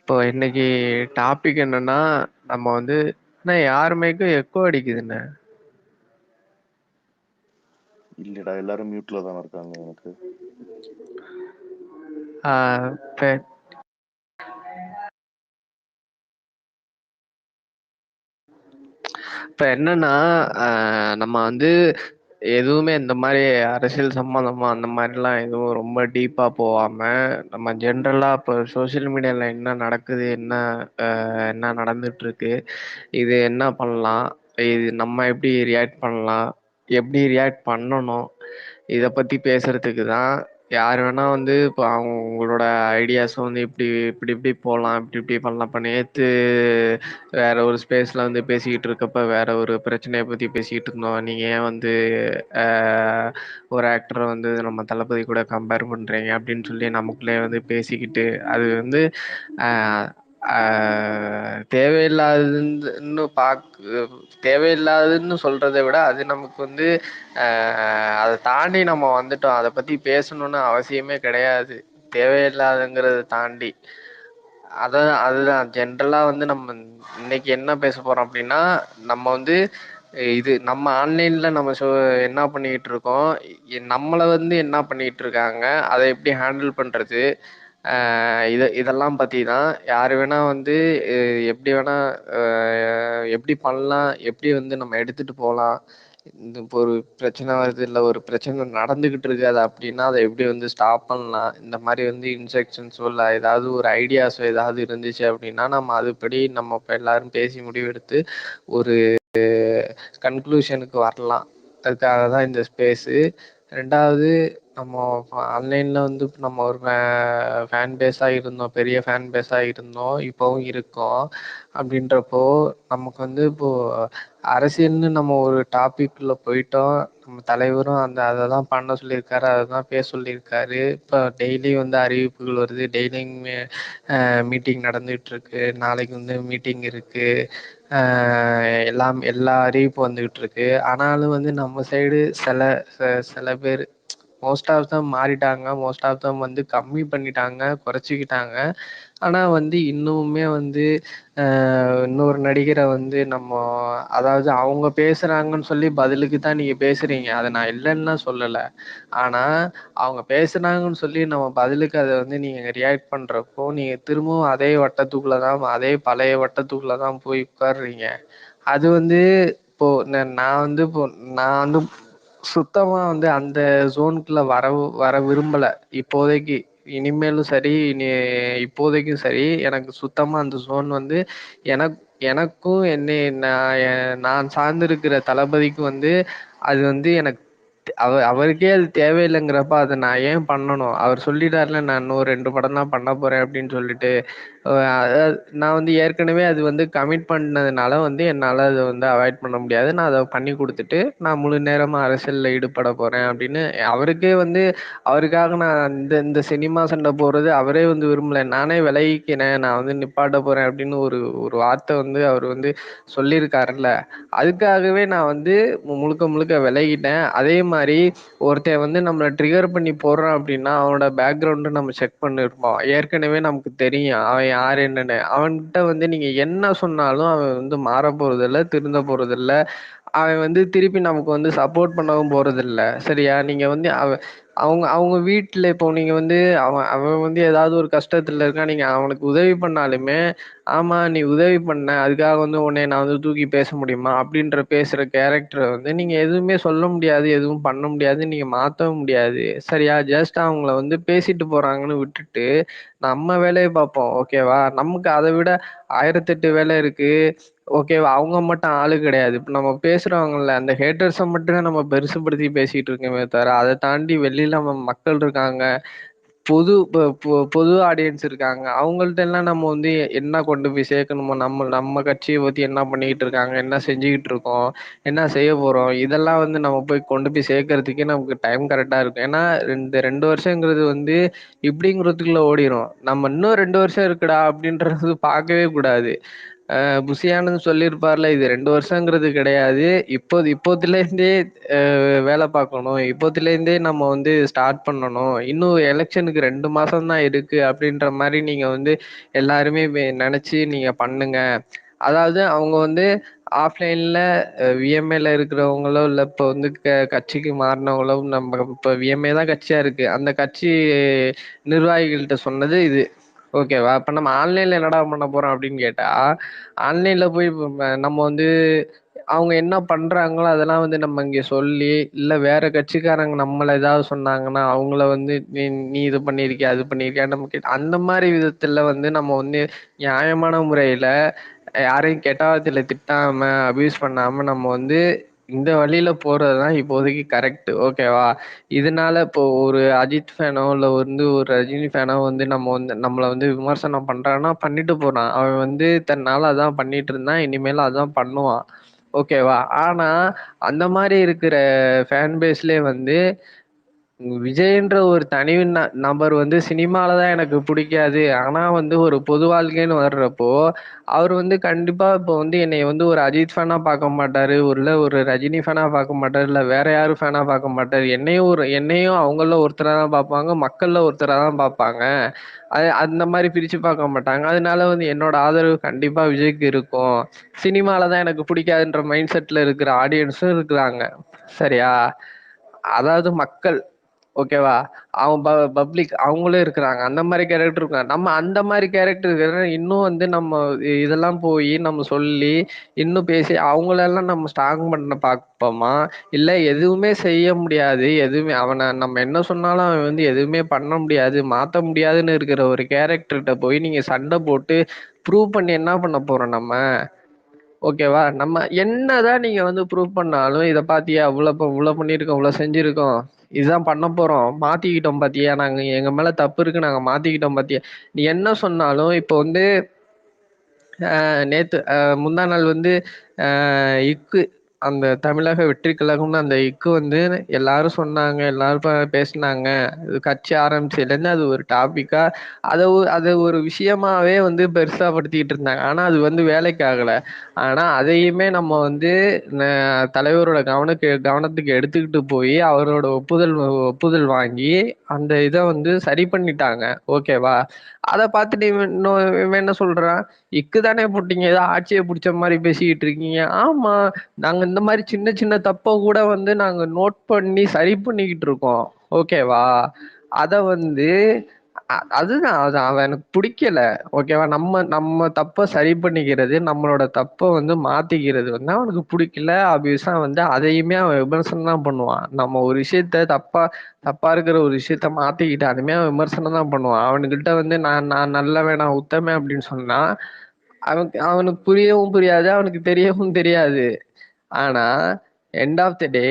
இப்போ இன்னைக்கு டாபிக் என்னன்னா, நம்ம வந்து அண்ணா யார் மைக்கும் எக்கோ அடிக்குதுண்ணே. இல்லடா, எல்லாரும் மியூட்ல தானே இருக்காங்க எனக்கு. ஆ, இப்ப இப்ப என்னன்னா, நம்ம வந்து எதுவுமே இந்த மாரி அரசியல் சம்மந்தமா அந்த மாரிலாம் எதுவும் ரொம்ப டீப்பா போகாம, நம்ம ஜென்ரலா இப்போ சோசியல் மீடியால என்ன நடக்குது, என்ன நடந்துட்டுருக்கு, இது என்ன பண்ணலாம், இது நம்ம எப்படி ரியாக்ட் பண்ணலாம், எப்படி ரியாக்ட் பண்ணணும், இத பத்தி பேசுறதுக்கு தான். யார் வேணா வந்து இப்போ அவங்களோட ஐடியாஸ வந்து இப்படி இப்படி இப்படி போலாம், இப்படி இப்படி பண்ணலாம். இப்ப நேத்து வேற ஒரு ஸ்பேஸ்ல வந்து பேசிக்கிட்டு இருக்கப்ப வேற ஒரு பிரச்சனைய பத்தி பேசிக்கிட்டு இருந்தோம். நீங்க ஏன் வந்து அ ஒரு ஆக்டர வந்து நம்ம தளபதி கூட கம்பேர் பண்றீங்க அப்படின்னு சொல்லி நமக்குள்ளயே வந்து பேசிக்கிட்டு, அது வந்து அ அ தேவையில்லாததுன்னு தேவையில்லாததுன்னு சொல்றத விட, அது நமக்கு வந்து அத தாண்டி நம்ம வந்துட்டோம். அத பத்தி பேசணும்னு அவசியமே கிடையாது. தேவையில்லாதங்கிறத தாண்டி. அதுதான் ஜென்ரலா வந்து நம்ம இன்னைக்கு என்ன பேச போறோம் அப்படின்னா, நம்ம வந்து இது நம்ம ஆன்லைன்ல நம்ம என்ன பண்ணிக்கிட்டு இருக்கோம், நம்மள வந்து என்ன பண்ணிட்டு இருக்காங்க, அதை எப்படி ஹேண்டில் பண்றது, இதெல்லாம் பத்தி தான். யாரு வேணா வந்து எப்படி வேணா எப்படி பண்ணலாம், எப்படி வந்து நம்ம எடுத்துட்டு போலாம். இப்போ ஒரு பிரச்சனை வருது, இல்ல ஒரு பிரச்சனை நடந்துகிட்டு இருக்கு, அது அப்படின்னா அதை எப்படி வந்து ஸ்டாப் பண்ணலாம். இந்த மாதிரி வந்து இன்ஸ்ட்ரக்ஷன்ஸோ இல்லை ஏதாவது ஒரு ஐடியாஸோ ஏதாவது இருந்துச்சு அப்படின்னா, நம்ம அதுபடி நம்ம இப்போ எல்லாரும் பேசி முடிவெடுத்து ஒரு கன்க்ளூஷனுக்கு வரலாம். அதுக்காக தான் இந்த ஸ்பேஸு. ரெண்டாவது, நம்ம ஆன்லைன்ல வந்து நம்ம ஒரு ஃபேன் பேஸாக இருந்தோம், பெரிய ஃபேன் பேஸாக இருந்தோம், இப்போவும் இருக்கோம். அப்படின்றப்போ நமக்கு வந்து இப்போ அரசியல்னு நம்ம ஒரு டாபிக்ல போயிட்டோம். நம்ம தலைவரும் அதை தான் பண்ண சொல்லியிருக்காரு, அதை தான் பேச சொல்லியிருக்காரு. இப்போ டெய்லி வந்து அறிவிப்புகள் வருது, டெய்லியும் மீட்டிங் நடந்துகிட்டு இருக்கு, நாளைக்கு வந்து மீட்டிங் இருக்கு, எல்லா அறிவிப்பும் வந்துகிட்டு இருக்கு. ஆனாலும் வந்து நம்ம சைடு சில பேர் மோஸ்ட் ஆஃப் தம் மாறிட்டாங்க, மோஸ்ட் ஆஃப் தம் வந்து கம்மி பண்ணிட்டாங்க, குறைச்சிக்கிட்டாங்க. ஆனா வந்து இன்னுமே வந்து இன்னொரு நடிகரை வந்து நம்ம, அதாவது அவங்க பேசுறாங்கன்னு சொல்லி பதிலுக்கு தான் நீங்க பேசுறீங்க, அதை நான் இல்லைன்னுலாம் சொல்லலை. ஆனா அவங்க பேசுனாங்கன்னு சொல்லி நம்ம பதிலுக்கு அதை வந்து நீங்க ரியாக்ட் பண்றப்போ, நீங்க திரும்பவும் அதே வட்டத்துக்குள்ள தான், அதே பழைய வட்டத்துக்குள்ள தான் போய் உட்கார்றீங்க. அது வந்து இப்போ நான் வந்து சுத்தமா வந்து அந்த ஜோனுக்குள்ள வர விரும்பல இப்போதைக்கு. இனிமேலும் சரி, இப்போதைக்கும் சரி, எனக்கு சுத்தமா அந்த ஜோன் வந்து எனக்கு எனக்கும் நான் சார்ந்திருக்கிற தளபதிக்கும் வந்து அது வந்து எனக்கு அவருக்கே அது தேவையில்லைங்கிறப்ப அதை நான் ஏன் பண்ணணும்? அவர் சொல்லிட்டாருல, நான் இன்னும் 2 படம் தான் பண்ண போறேன் அப்படின்னு சொல்லிட்டு. அதாவது நான் வந்து ஏற்கனவே அது வந்து கமிட் பண்ணதுனால வந்து என்னால அத வந்து அவாய்ட் பண்ண முடியாது. நான் அத பண்ணி குடுத்துட்டு, நான் முழு நேரமா அரசியல்ல ஈடுபட போறேன் அப்படின்னு அவருக்கே வந்து, அவருக்காக நான் இந்த இந்த சினிமா சண்டை போடுறது அவரே வந்து விரும்பல. நானே விலகிக்கிறேன், நான் வந்து நிப்பாட்ட போறேன் அப்படின்னு ஒரு ஒரு வார்த்தை வந்து அவர் வந்து சொல்லியிருக்காருல்ல. அதுக்காகவே நான் வந்து முழுக்க முழுக்க விலகிட்டேன். அதே மாரி ஒருத்தன் வந்து நம்மள ட்ரிகர் பண்ணி போடுறான் அப்படின்னா, அவனோட பேக்ரவுண்ட நம்ம செக் பண்ணிருப்போம். ஏற்கனவே நமக்கு தெரியும் அவன் யாரு என்னன்னு. அவன்கிட்ட வந்து நீங்க என்ன சொன்னாலும் அவன் வந்து மாறப் போறதில்ல, திருந்த போறதில்ல. அவன் வந்து திருப்பி நமக்கு வந்து சப்போர்ட் பண்ணவும் போறதில்ல. சரியா? நீங்க வந்து அவங்க அவங்க வீட்ல இப்போ நீங்க வந்து அவன் அவன் வந்து ஏதாவது ஒரு கஷ்டத்துல இருக்கான். நீங்க அவனுக்கு உதவி பண்ணாலுமே, ஆமா நீ உதவி பண்ண, அதுக்காக வந்து உன்னைய நான் வந்து தூக்கி பேச முடியுமா? அப்படின்ற பேசுற கேரக்டர வந்து நீங்க எதுவுமே சொல்ல முடியாது, எதுவும் பண்ண முடியாது, நீங்க மாத்தவும் முடியாது. சரியா? ஜஸ்ட் அவங்கள வந்து பேசிட்டு போறாங்கன்னு விட்டுட்டு, நம்ம வேலைய பார்ப்போம். ஓகேவா? நமக்கு அத விட 1008 வேலை இருக்கு. ஓகேவா? அவங்க மட்டும் ஆளு கிடையாது. இப்ப நம்ம பேசுறோங்கல்ல, அந்த ஹேட்டர்ஸ மட்டும் தான் நம்ம பெருசுபடுத்தி பேசிட்டு இருக்கோமே தவிர, அத தாண்டி வெளியில நம்ம மக்கள் இருக்காங்க. பொது ஆடியன்ஸ் இருக்காங்க. அவங்கள்ட்ட எல்லாம் நம்ம வந்து என்ன கொண்டு போய் சேர்க்கணுமோ, நம்ம நம்ம கட்சிய பத்தி என்ன பண்ணிக்கிட்டு இருக்காங்க, என்ன செஞ்சுகிட்டு இருக்கோம், என்ன செய்ய போறோம், இதெல்லாம் வந்து நம்ம போய் கொண்டு போய் சேர்க்கறதுக்கே நமக்கு டைம் கரெக்ட்டா இருக்கும். ஏன்னா 2 வருஷங்கிறது வந்து இப்படிங்கிறதுக்குள்ள ஓடிரும். நம்ம இன்னும் 2 வருஷம் இருக்குடா அப்படின்றது பார்க்கவே கூடாது. புஷி ஆனந்த் சொல்லியிருப்பார்ல, இது 2 வருஷங்கிறது கிடையாது. இப்போதிலேருந்தே வேலை பார்க்கணும். இப்போதிலேருந்தே நம்ம வந்து ஸ்டார்ட் பண்ணணும். இன்னும் எலக்ஷனுக்கு 2 மாசம் தான் இருக்கு அப்படின்ற மாரி நீங்க வந்து எல்லாருமே நெனச்சு நீங்க பண்ணுங்க. அதாவது அவங்க வந்து ஆஃப்லைன்ல விஎம்ஏல இருக்கிறவங்களோ, இல்ல இப்ப வந்து கட்சிக்கு மாறுனவங்களோ, நம்ம இப்ப விஎம்ஏ தான் கட்சியா இருக்கு. அந்த கட்சி நிர்வாகிகள்ட்ட சொன்னது இது. ஓகேவா? இப்ப நம்ம ஆன்லைன்ல என்னடா பண்ண போறோம் அப்படின்னு கேட்டா, ஆன்லைன்ல போய் நம்ம வந்து அவங்க என்ன பண்றாங்களோ அதெல்லாம் வந்து நம்ம இங்க சொல்லி, இல்ல வேற கட்சிக்காரங்க நம்மள ஏதாவது சொன்னாங்கன்னா, அவங்கள வந்து நீ நீ இது பண்ணியிருக்கியா, அது பண்ணியிருக்கியான்னு நம்ம அந்த மாரி விதத்துல வந்து நம்ம வந்து நியாயமான முறையில யாரையும் கெட்ட வார்த்தையில திட்டாம, அபியூஸ் பண்ணாம நம்ம வந்து இந்த வழியில போறது தான் இப்போதைக்கு கரெக்ட். ஓகேவா? இதனால இப்போ ஒரு அஜித் ஃபேனோ, இல்ல வந்து ஒரு ரஜினி ஃபேனோ வந்து நம்ம வந்து நம்மள வந்து விமர்சனம் பண்றான்னா பண்ணிட்டு போறான். அவன் வந்து இத்தன நாள் அதான் பண்ணிட்டு இருந்தான். இனிமேலும் அதான் பண்ணுவான். ஓகேவா? ஆனா, அந்த மாரி இருக்கிற ஃபேன் பேஸ்லயே வந்து விஜய்ன்ற ஒரு தனி நபர் வந்து சினிமால தான் எனக்கு புடிக்காது. ஆனா வந்து ஒரு பொது வாழ்க்கைன்னு வர்றப்போ, அவரு வந்து கண்டிப்பா இப்போ வந்து என்னைய வந்து ஒரு அஜித் ஃபேனா பார்க்க மாட்டாரு. ஒரு ரஜினி ஃபேனா பார்க்க மாட்டாரு. இல்ல வேற யாரும் ஃபேனா பார்க்க மாட்டாரு. என்னையும் அவங்கள்ல ஒருத்தரா தான் பார்ப்பாங்க. மக்கள்ல ஒருத்தரா தான் பார்ப்பாங்க. அந்த மாரி பிரிச்சு பார்க்க மாட்டாங்க. அதனால வந்து என்னோட ஆதரவு கண்டிப்பா விஜய்க்கு இருக்கும். சினிமால தான் எனக்கு பிடிக்காதுன்ற மைண்ட் செட்ல இருக்கிற ஆடியன்ஸும் இருக்கிறாங்க. சரியா? அதாவது மக்கள். ஓகேவா? அவன் பப்ளிக் அவங்களும் இருக்கிறாங்க. அந்த மாரி கேரக்டர் இருக்காங்க. நம்ம அந்த மாரி கேரக்டர் இன்னும் வந்து நம்ம இதெல்லாம் போயி நம்ம சொல்லி, இன்னும் பேசி அவங்களெல்லாம் நம்ம ஸ்ட்ராங் பண்ண பார்ப்போமா? இல்ல எதுவுமே செய்ய முடியாது. எதுவுமே அவன நம்ம என்ன சொன்னாலும் அவன் வந்து எதுவுமே பண்ண முடியாது, மாத்த முடியாதுன்னு இருக்கிற ஒரு கேரக்டர்ட்ட போய் நீங்க சண்டை போட்டு ப்ரூவ் பண்ணி என்ன பண்ண போறோம் நம்ம? ஓகேவா? நம்ம என்னதான் நீங்க வந்து ப்ரூவ் பண்ணாலும், இத பாத்தியா இவ்ளோ பண்ணியிருக்கோம், இவ்ளோ செஞ்சிருக்கோம். இதுதான் பண்ண போறோம். மாத்திக்கிட்டோம் பாத்தியா? நாங்க எங்க மேல தப்பு இருக்கு. நாங்க மாத்திக்கிட்டோம் பாத்தியா? நீ என்ன சொன்னாலும் இப்போ வந்து நேத்து முந்தா நாள் வந்து அ இக்கு அந்த தமிழக வெற்றி கழகம்னு அந்த இக்கு வந்து எல்லாரும் சொன்னாங்க. எல்லாரும் பேசுனாங்க. இது கட்சி ஆரம்பிச்சதுலேருந்து அது ஒரு டாபிக்கா அத ஒரு விஷயமாவே வந்து பெருசா படுத்திட்டு இருந்தாங்க. ஆனா அது வந்து வேலைக்கு ஆகல. ஆனா அதையுமே நம்ம வந்து ந தலைவரோட கவனத்துக்கு எடுத்துக்கிட்டு போயி அவரோட ஒப்புதல் வாங்கி அந்த இத வந்து சரி பண்ணிட்டாங்க. ஓகேவா? அத பார்த்துட்டு இவன் என்ன சொல்றான்? இக்கு தானே போட்டீங்க. ஏதோ ஆட்சிய புடிச்ச மாரி பேசிக்கிட்டு இருக்கீங்க. ஆமா, நாங்க இந்த மாரி சின்ன சின்ன தப்ப கூட வந்து நாங்க நோட் பண்ணி சரி பண்ணிக்கிட்டு இருக்கோம். ஓகேவா? அத வந்து அதுதான் அது அவன் எனக்கு புடிக்கல. ஓகேவா? நம்ம நம்ம தப்ப சரி பண்ணிக்கிறது, நம்மளோட தப்ப வந்து மாத்திக்கிறது வந்து அவனுக்கு புடிக்கல. ஆப்வியஸா வந்து அதையுமே அவன் விமர்சனம் தான் பண்ணுவான். நம்ம ஒரு விஷயத்த தப்பா இருக்கிற ஒரு விஷயத்த மாத்திக்கிட்டாலுமே அவன் விமர்சனம் தான் பண்ணுவான். அவனுகிட்ட வந்து நான் நான் நல்லவன், நான் உத்தமன் அப்படின்னு சொன்னா, அவனுக்கு புரியவும் புரியாது. அவனுக்கு தெரியவும் தெரியாது. ஆனா, எண்ட் ஆஃப் த டே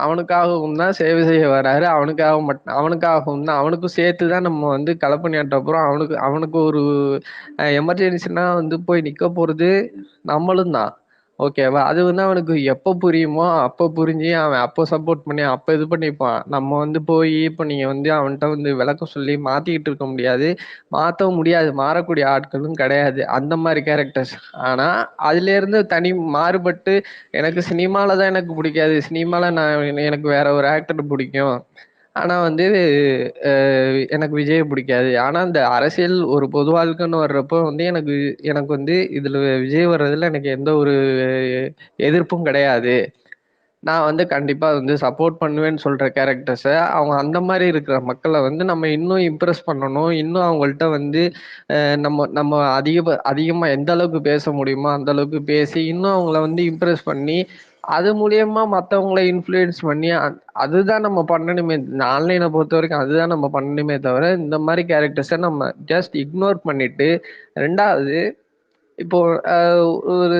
அவனுக்காகவும் தான் சேவை செய்ய வராரு. அவனுக்காகவும் தான் அவனுக்கும் சேர்த்து தான் நம்ம வந்து களப்பணியாற்ற போறோம். அவனுக்கு அவனுக்கு ஒரு எமர்ஜென்சின்னா வந்து போய் நிக்க போறது நம்மளும் தான். ஓகேவா? அது வந்து அவனுக்கு எப்ப புரியுமோ, அப்ப புரிஞ்சு அவன் அப்ப சப்போர்ட் பண்ணி, அப்ப இது பண்ணிப்பான். நம்ம வந்து போயி இப்ப நீங்க வந்து அவன்ட்ட வந்து விளக்கம் சொல்லி மாத்திக்கிட்டு இருக்க முடியாது. மாத்தவும் முடியாது. மாறக்கூடிய ஆட்களும் கிடையாது. அந்த மாரி கேரக்டர்ஸ். ஆனா, அதிலேருந்து மாறுபட்டு எனக்கு சினிமால தான் எனக்கு புடிக்காது. சினிமால எனக்கு வேற ஒரு ஆக்டர் புடிக்கும். ஆனா வந்து எனக்கு விஜய புடிக்காது. ஆனா இந்த அரசியல் ஒரு பொது வாழ்க்கைன்னு வர்றப்போ வந்து எனக்கு எனக்கு வந்து இதுல விஜய் வர்றதுல எனக்கு எந்த ஒரு எதிர்ப்பும் கிடையாது. நான் வந்து கண்டிப்பா வந்து சப்போர்ட் பண்ணுவேன்னு சொல்ற கேரக்டர்ஸ, அவங்க அந்த மாரி இருக்கிற மக்கள வந்து நம்ம இன்னும் இம்ப்ரெஸ் பண்ணணும். இன்னும் அவங்கள்ட்ட வந்து நம்ம நம்ம அதிகமா எந்த அளவுக்கு பேச முடியுமோ, அந்த அளவுக்கு பேசி, இன்னும் அவங்கள வந்து இம்ப்ரெஸ் பண்ணி, அது மூலியமா மத்தவங்கள இன்ஃப்ளூயன்ஸ் பண்ணி, அதுதான் நம்ம பண்ணணுமே. இந்த ஆன்லைன பொறுத்தவரைக்கும் அதுதான் நம்ம பண்ணணுமே தவிர, இந்த மாரி கேரக்டர்ஸ நம்ம ஜஸ்ட் இக்னோர் பண்ணிட்டு, 2வது இப்போ அ ஒரு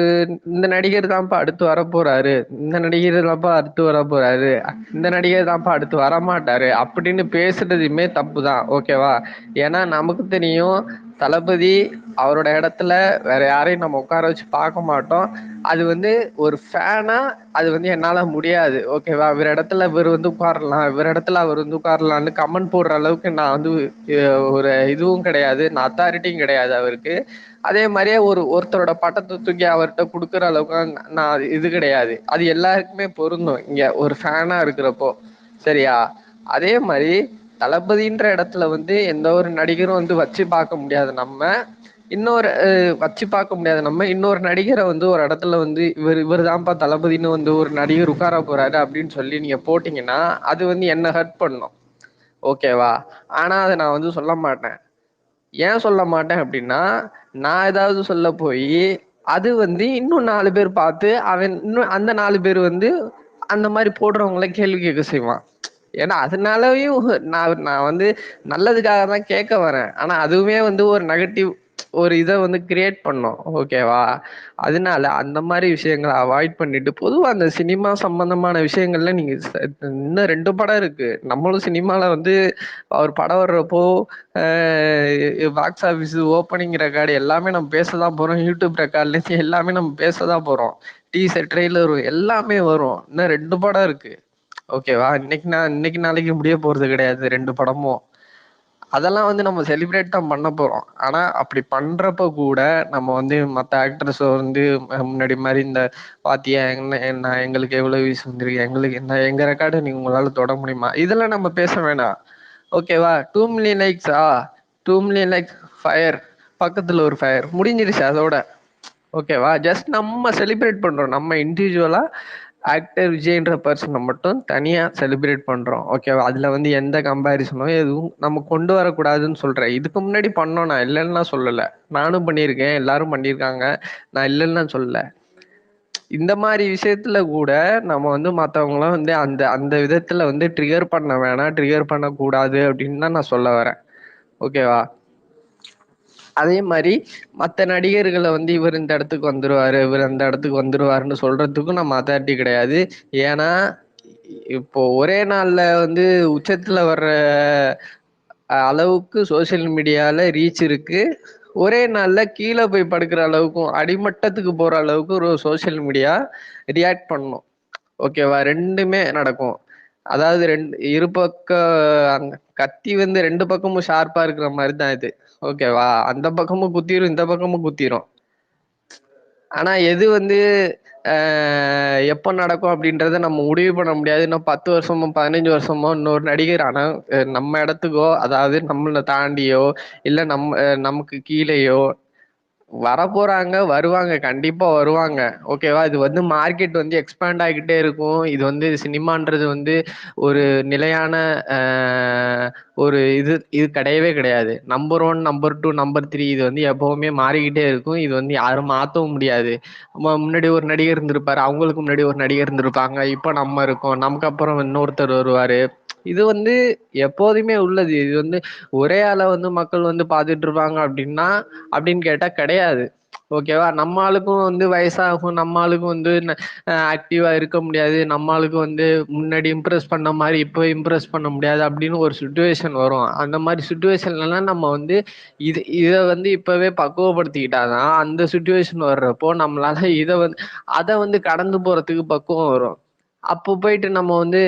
இந்த நடிகர் தான்ப்பா அடுத்து வரப்போறாரு. இந்த நடிகர் தான்ப்பா அடுத்து வரப்போறாரு. இந்த நடிகர் தான்ப்பா அடுத்து வரமாட்டாரு. அப்படின்னு பேசுறதுமே தப்பு தான். ஓகேவா? ஏன்னா நமக்கு தெரியும் தளபதி அவரோட இடத்துல வேற யாரையும் நம்ம உட்கார வச்சு பார்க்க மாட்டோம். அது வந்து ஒரு ஃபேனா அது வந்து என்னால முடியாது. ஓகேவா? இவர் இடத்துல இவர் வந்து உட்காரலாம், இவர் இடத்துல அவர் வந்து உட்காரலாம்னு கமெண்ட் போடுற அளவுக்கு நான் வந்து ஒரு இதுவும் கிடையாது, நான் அத்தாரிட்டியும் கிடையாது அவருக்கு. அதே மாதிரியே ஒருத்தரோட பட்டத்தை தூக்கி அவர்கிட்ட கொடுக்குற அளவுக்கு நான் இது கிடையாது. அது எல்லாருக்குமே பொருந்தும் இங்க ஒரு ஃபேனா இருக்கிறப்போ. சரியா? அதே மாதிரி தளபதின்ற இடத்துல வந்து எந்த ஒரு நடிகரும் வந்து வச்சு பார்க்க முடியாது நம்ம. இன்னொரு வச்சு பார்க்க முடியாது நம்ம. இன்னொரு நடிகரை வந்து ஒரு இடத்துல வந்து இவர் தான்ப்பா தளபதினு வந்து ஒரு நடிகர் உட்கார போறாரு அப்படின்னு சொல்லி நீங்க போட்டீங்கன்னா அது வந்து என்ன ஹர்ட் பண்ணும். ஓகேவா? ஆனா அதை நான் வந்து சொல்ல மாட்டேன். ஏன் சொல்ல மாட்டேன் அப்படின்னா, நான் ஏதாவது சொல்ல போய் அது வந்து இன்னும் 4 பேர் பார்த்து அவன் இன்னும் அந்த 4 பேர் வந்து அந்த மாதிரி போடுறவங்கள கேள்வி கேட்க செய்வான். ஏன்னா அதனாலயும் நான் நான் வந்து நல்லதுக்காக தான் கேட்க வரேன். ஆனா அதுவுமே வந்து ஒரு நெகட்டிவ் ஒரு இதை வந்து கிரியேட் பண்ணும். ஓகேவா? அதனால அந்த மாதிரி விஷயங்களை அவாய்ட் பண்ணிட்டு பொதுவா அந்த சினிமா சம்பந்தமான விஷயங்கள்ல நீங்க இன்னும் 2 படம் இருக்கு. நம்மளும் சினிமால வந்து அவர் படம் வர்றப்போ பாக்ஸ் ஆஃபீஸ் ஓப்பனிங் ரெக்கார்டு எல்லாமே நம்ம பேசதான் போறோம். யூடியூப் ரெக்கார்ட்ல இருந்து எல்லாமே நம்ம பேசதான் போறோம். டீசர் ட்ரெய்லர் எல்லாமே வரும். இன்னும் 2 படம் இருக்கு. ஓகேவா? இன்னைக்கு நாளைக்கு முடிய போறது கிடையாது 2 படமும். அதெல்லாம் வந்து நம்ம செலிப்ரேட் தான் பண்ண போறோம். ஆனா அப்படி பண்றப்ப கூட நம்ம வந்து மத்த ஆக்டர்ஸ் வந்து முன்னாடி மாதிரி இந்த பாத்தியா என்ன என்ன எங்களுக்கு எவ்வளவு வியூஸ் வந்திருக்கு, எங்களுக்கு என்ன எங்க ரெக்கார்டு நீங்க உங்களால தொட முடியுமா, இதெல்லாம் நம்ம பேச வேணாம். ஓகேவா? 2 மில்லியன் லைக்ஸா, 2 மில்லியன் லைக்ஸ் ஃபயர், பக்கத்துல ஒரு ஃபயர் முடிஞ்சிருச்சு அதோட. ஓகேவா? ஜஸ்ட் நம்ம செலிப்ரேட் பண்றோம். நம்ம இண்டிவிஜுவலா ஆக்டர் விஜய்ன்ற பர்சனை மட்டும் தனியா செலிப்ரேட் பண்றோம். ஓகேவா? அதுல வந்து எந்த கம்பேரிசனும் எதுவும் நம்ம கொண்டு வரக்கூடாதுன்னு சொல்றேன். இதுக்கு முன்னாடி பண்ணோம், நான் இல்லைன்னு நான் சொல்லல. நானும் பண்ணியிருக்கேன், எல்லாரும் பண்ணியிருக்காங்க, நான் இல்லைன்னு நான் சொல்லல. இந்த மாதிரி விஷயத்துல கூட நம்ம வந்து மத்தவங்களாம் வந்து அந்த அந்த விதத்துல வந்து ட்ரிகர் பண்ண வேணாம், ட்ரிகர் பண்ணக்கூடாது அப்படின்னு தான் நான் சொல்ல வரேன். ஓகேவா? அதே மாதிரி மற்ற நடிகர்களை வந்து இவர் இந்த இடத்துக்கு வந்துருவாரு, இவர் அந்த இடத்துக்கு வந்துருவாருன்னு சொல்றதுக்கும் நம்ம அத்தாரிட்டி கிடையாது. ஏன்னா இப்போ ஒரே நாள்ல வந்து உச்சத்துல வர்ற அளவுக்கு சோசியல் மீடியால ரீச் இருக்கு. ஒரே நாள்ல கீழே போய் படுக்கிற அளவுக்கும் அடிமட்டத்துக்கு போற அளவுக்கு ஒரு சோசியல் மீடியா ரியாக்ட் பண்ணும். ஓகேவா? ரெண்டுமே நடக்கும். அதாவது இரு பக்க கத்தி வந்து 2 பக்கமும் ஷார்ப்பா இருக்கிற மாதிரி தான் இது. ஓகேவா? அந்த பக்கமும் குத்திரும், இந்த பக்கமும் குத்திரும். ஆனா எது வந்து எப்ப நடக்கும் அப்படின்றத நம்ம முடிவு பண்ண முடியாது. இன்னும் 10 வருஷமோ 15 வருஷமோ இன்னொரு நடிகர் ஆனா நம்ம இடத்துக்கோ அதாவது நம்மளை தாண்டியோ இல்ல நமக்கு கீழேயோ வரப்போறாங்க, வருவாங்க. கண்டிப்பா வருவாங்க. ஓகேவா? இது வந்து மார்க்கெட் வந்து எக்ஸ்பேண்ட் ஆகிக்கிட்டே இருக்கும். இது வந்து சினிமான்றது வந்து ஒரு நிலையான அ ஒரு இது கிடையவே கிடையாது. நம்பர் 1, நம்பர் 2, நம்பர் 3 இது வந்து எப்பவுமே மாறிக்கிட்டே இருக்கும். இது வந்து யாரும் மாத்தவும் முடியாது. முன்னாடி ஒரு நடிகர் இருந்திருப்பாரு. அவங்களுக்கு முன்னாடி ஒரு நடிகர் இருந்திருப்பாங்க. இப்ப நம்ம இருக்கோம். நமக்கு அப்புறம் இன்னொருத்தர் வருவாரு. இது வந்து எப்போதுமே உள்ளது. இது வந்து ஒரே ஆள வந்து மக்கள் வந்து பார்த்துட்டு இருப்பாங்க அப்படின்னா அப்படின்னு கேட்டா கிடையாது. ஓகேவா? நம்ம ஆளுக்கும் வந்து வயசாகும். நம்ம ஆளுக்கும் வந்து ஆக்டிவா இருக்க முடியாது. நம்ம ஆளுக்கு வந்து முன்னாடி இம்ப்ரெஸ் பண்ண மாதிரி இப்போ இம்ப்ரெஸ் பண்ண முடியாது அப்படின்னு ஒரு சுச்சுவேஷன் வரும். அந்த மாதிரி சுச்சுவேஷன்லாம் நம்ம வந்து இதை வந்து இப்பவே பக்குவப்படுத்திக்கிட்டாதான் அந்த சுச்சுவேஷன் வர்றப்போ நம்மளால அதை வந்து கடந்து போறதுக்கு பக்குவம் வரும். அப்போ போயிட்டு நம்ம வந்து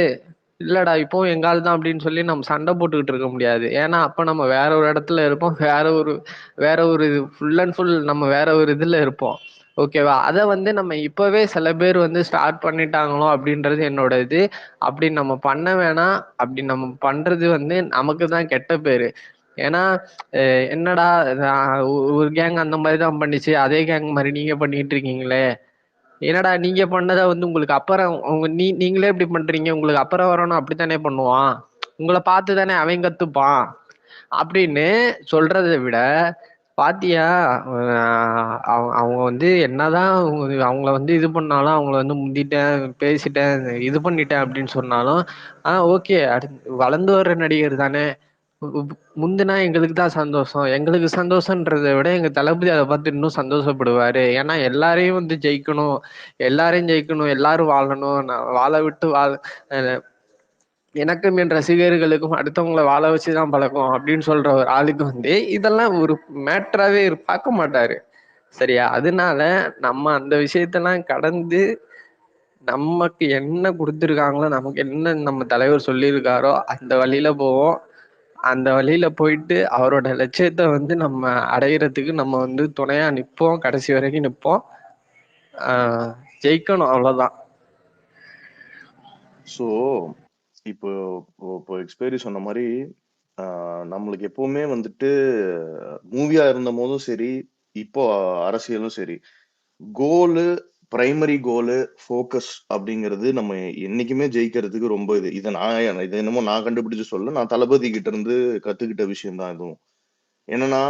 இல்லடா இப்போ எங்க ஆள் தான் அப்படின்னு சொல்லி நம்ம சண்டை போட்டுக்கிட்டு இருக்க முடியாது. ஏன்னா அப்ப நம்ம வேற ஒரு இடத்துல இருப்போம். வேற ஒரு ஃபுல் அண்ட் ஃபுல் நம்ம வேற ஒரு இதுல இருப்போம். ஓகேவா? அதை வந்து நம்ம இப்பவே சில பேர் வந்து ஸ்டார்ட் பண்ணிட்டாங்களோ அப்படின்றது என்னோட இது. அப்படி நம்ம பண்ண வேணாம். அப்படி நம்ம பண்றது வந்து நமக்கு தான் கெட்ட பேரு. ஏன்னா என்னடா ஒரு கேங் அந்த மாதிரி தான் பண்ணிச்சு, அதே கேங் மாதிரி நீங்க பண்ணிட்டு இருக்கீங்களே, என்னடா நீங்க பண்ணதை வந்து உங்களுக்கு அப்புறம் நீங்களே இப்படி பண்றீங்க, உங்களுக்கு அப்புறம் வரணும் அப்படித்தானே பண்ணுவான், உங்களை பார்த்து தானே அவன் கத்துப்பான் அப்படின்னு சொல்றதை விட, பாத்தியா அவங்க வந்து என்னதான் அவங்கள வந்து இது பண்ணாலும், அவங்கள வந்து முந்திட்டேன், பேசிட்டேன், இது பண்ணிட்டேன் அப்படின்னு சொன்னாலும் ஓகே, வளர்ந்து வர்ற நடிகர் தானே, முந்தினா எங்களுக்கு தான் சந்தோஷம். எங்களுக்கு சந்தோஷன்றதை விட எங்க தளபதி அதை பார்த்து இன்னும் சந்தோஷப்படுவாரு. ஏன்னா எல்லாரையும் வந்து ஜெயிக்கணும், எல்லாரும் வாழணும், வாழ விட்டு எனக்கும் என் ரசிகர்களுக்கும் அடுத்தவங்கள வாழ வச்சுதான் பழக்கம் அப்படின்னு சொல்ற ஒரு ஆளுக்கு வந்து இதெல்லாம் ஒரு மேட்டராகவே பார்க்க மாட்டாரு. சரியா? அதனால நம்ம அந்த விஷயத்தெல்லாம் கடந்து நமக்கு என்ன கொடுத்துருக்காங்களோ, நமக்கு என்ன நம்ம தலைவர் சொல்லியிருக்காரோ அந்த வழியில போவோம். அந்த வழியில போயிட்டு அவரோட லட்சியத்தை வந்து நம்ம அடையிறதுக்கு நம்ம வந்து துணையா நிற்போம். கடைசி வரைக்கும் நிற்போம். ஜெயிக்கணும், அவ்வளவுதான். ஸோ இப்போ இப்போ எக்ஸ்பைரி சொன்ன மாதிரி நம்மளுக்கு எப்பவுமே வந்துட்டு மூவியா இருந்த போதும் சரி, இப்போ அரசியலும் சரி, கோலு பிரைமரி கோலு ஃபோக்கஸ் அப்படிங்கிறது நம்ம என்னைக்குமே ஜெயிக்கிறதுக்கு ரொம்ப இது என்னமோ நான் கண்டுபிடிச்சு சொல்ல, நான் தளபதி கிட்ட இருந்து கத்துக்கிட்ட விஷயம் தான் இதுவும். என்னன்னா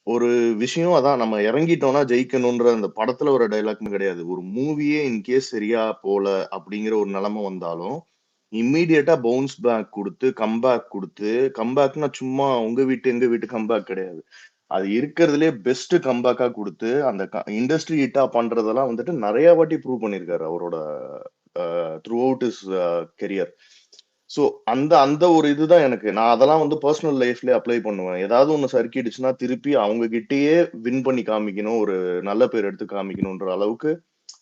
ஒரு விஷயம் அதான், நம்ம இறங்கிட்டோம்னா ஜெயிக்கணும்ன்ற அந்த படத்துல ஒரு டைலாக்மே கிடையாது. ஒரு மூவியே இன்கேஸ் சரியா போல அப்படிங்கிற ஒரு நிலைமை வந்தாலும் இம்மீடியட்டா பவுன்ஸ் பேக் கொடுத்து கம்பேக் கொடுத்து, கம்பேக்னா சும்மா உங்க வீட்டு எங்க வீட்டு கம்பேக் கிடையாது. அது இருக்கிறதுலே பெஸ்ட் கம்பேக்கா கொடுத்து அந்த இண்டஸ்ட்ரி ஹிட்டா பண்றதெல்லாம் வந்துட்டு நிறைய வாட்டி ப்ரூவ் பண்ணியிருக்காரு அவரோட through out is career. So அந்த அந்த ஒரு இதுதான் எனக்கு. நான் அதெல்லாம் வந்து பர்சனல் லைஃப்ல அப்ளை பண்ணுவேன். ஏதாவது ஒண்ணு சறுக்கிடுச்சுன்னா திருப்பி அவங்க கிட்டயே வின் பண்ணி காமிக்கணும். ஒரு நல்ல பேர் எடுத்து காமிக்கணும்ன்ற அளவுக்கு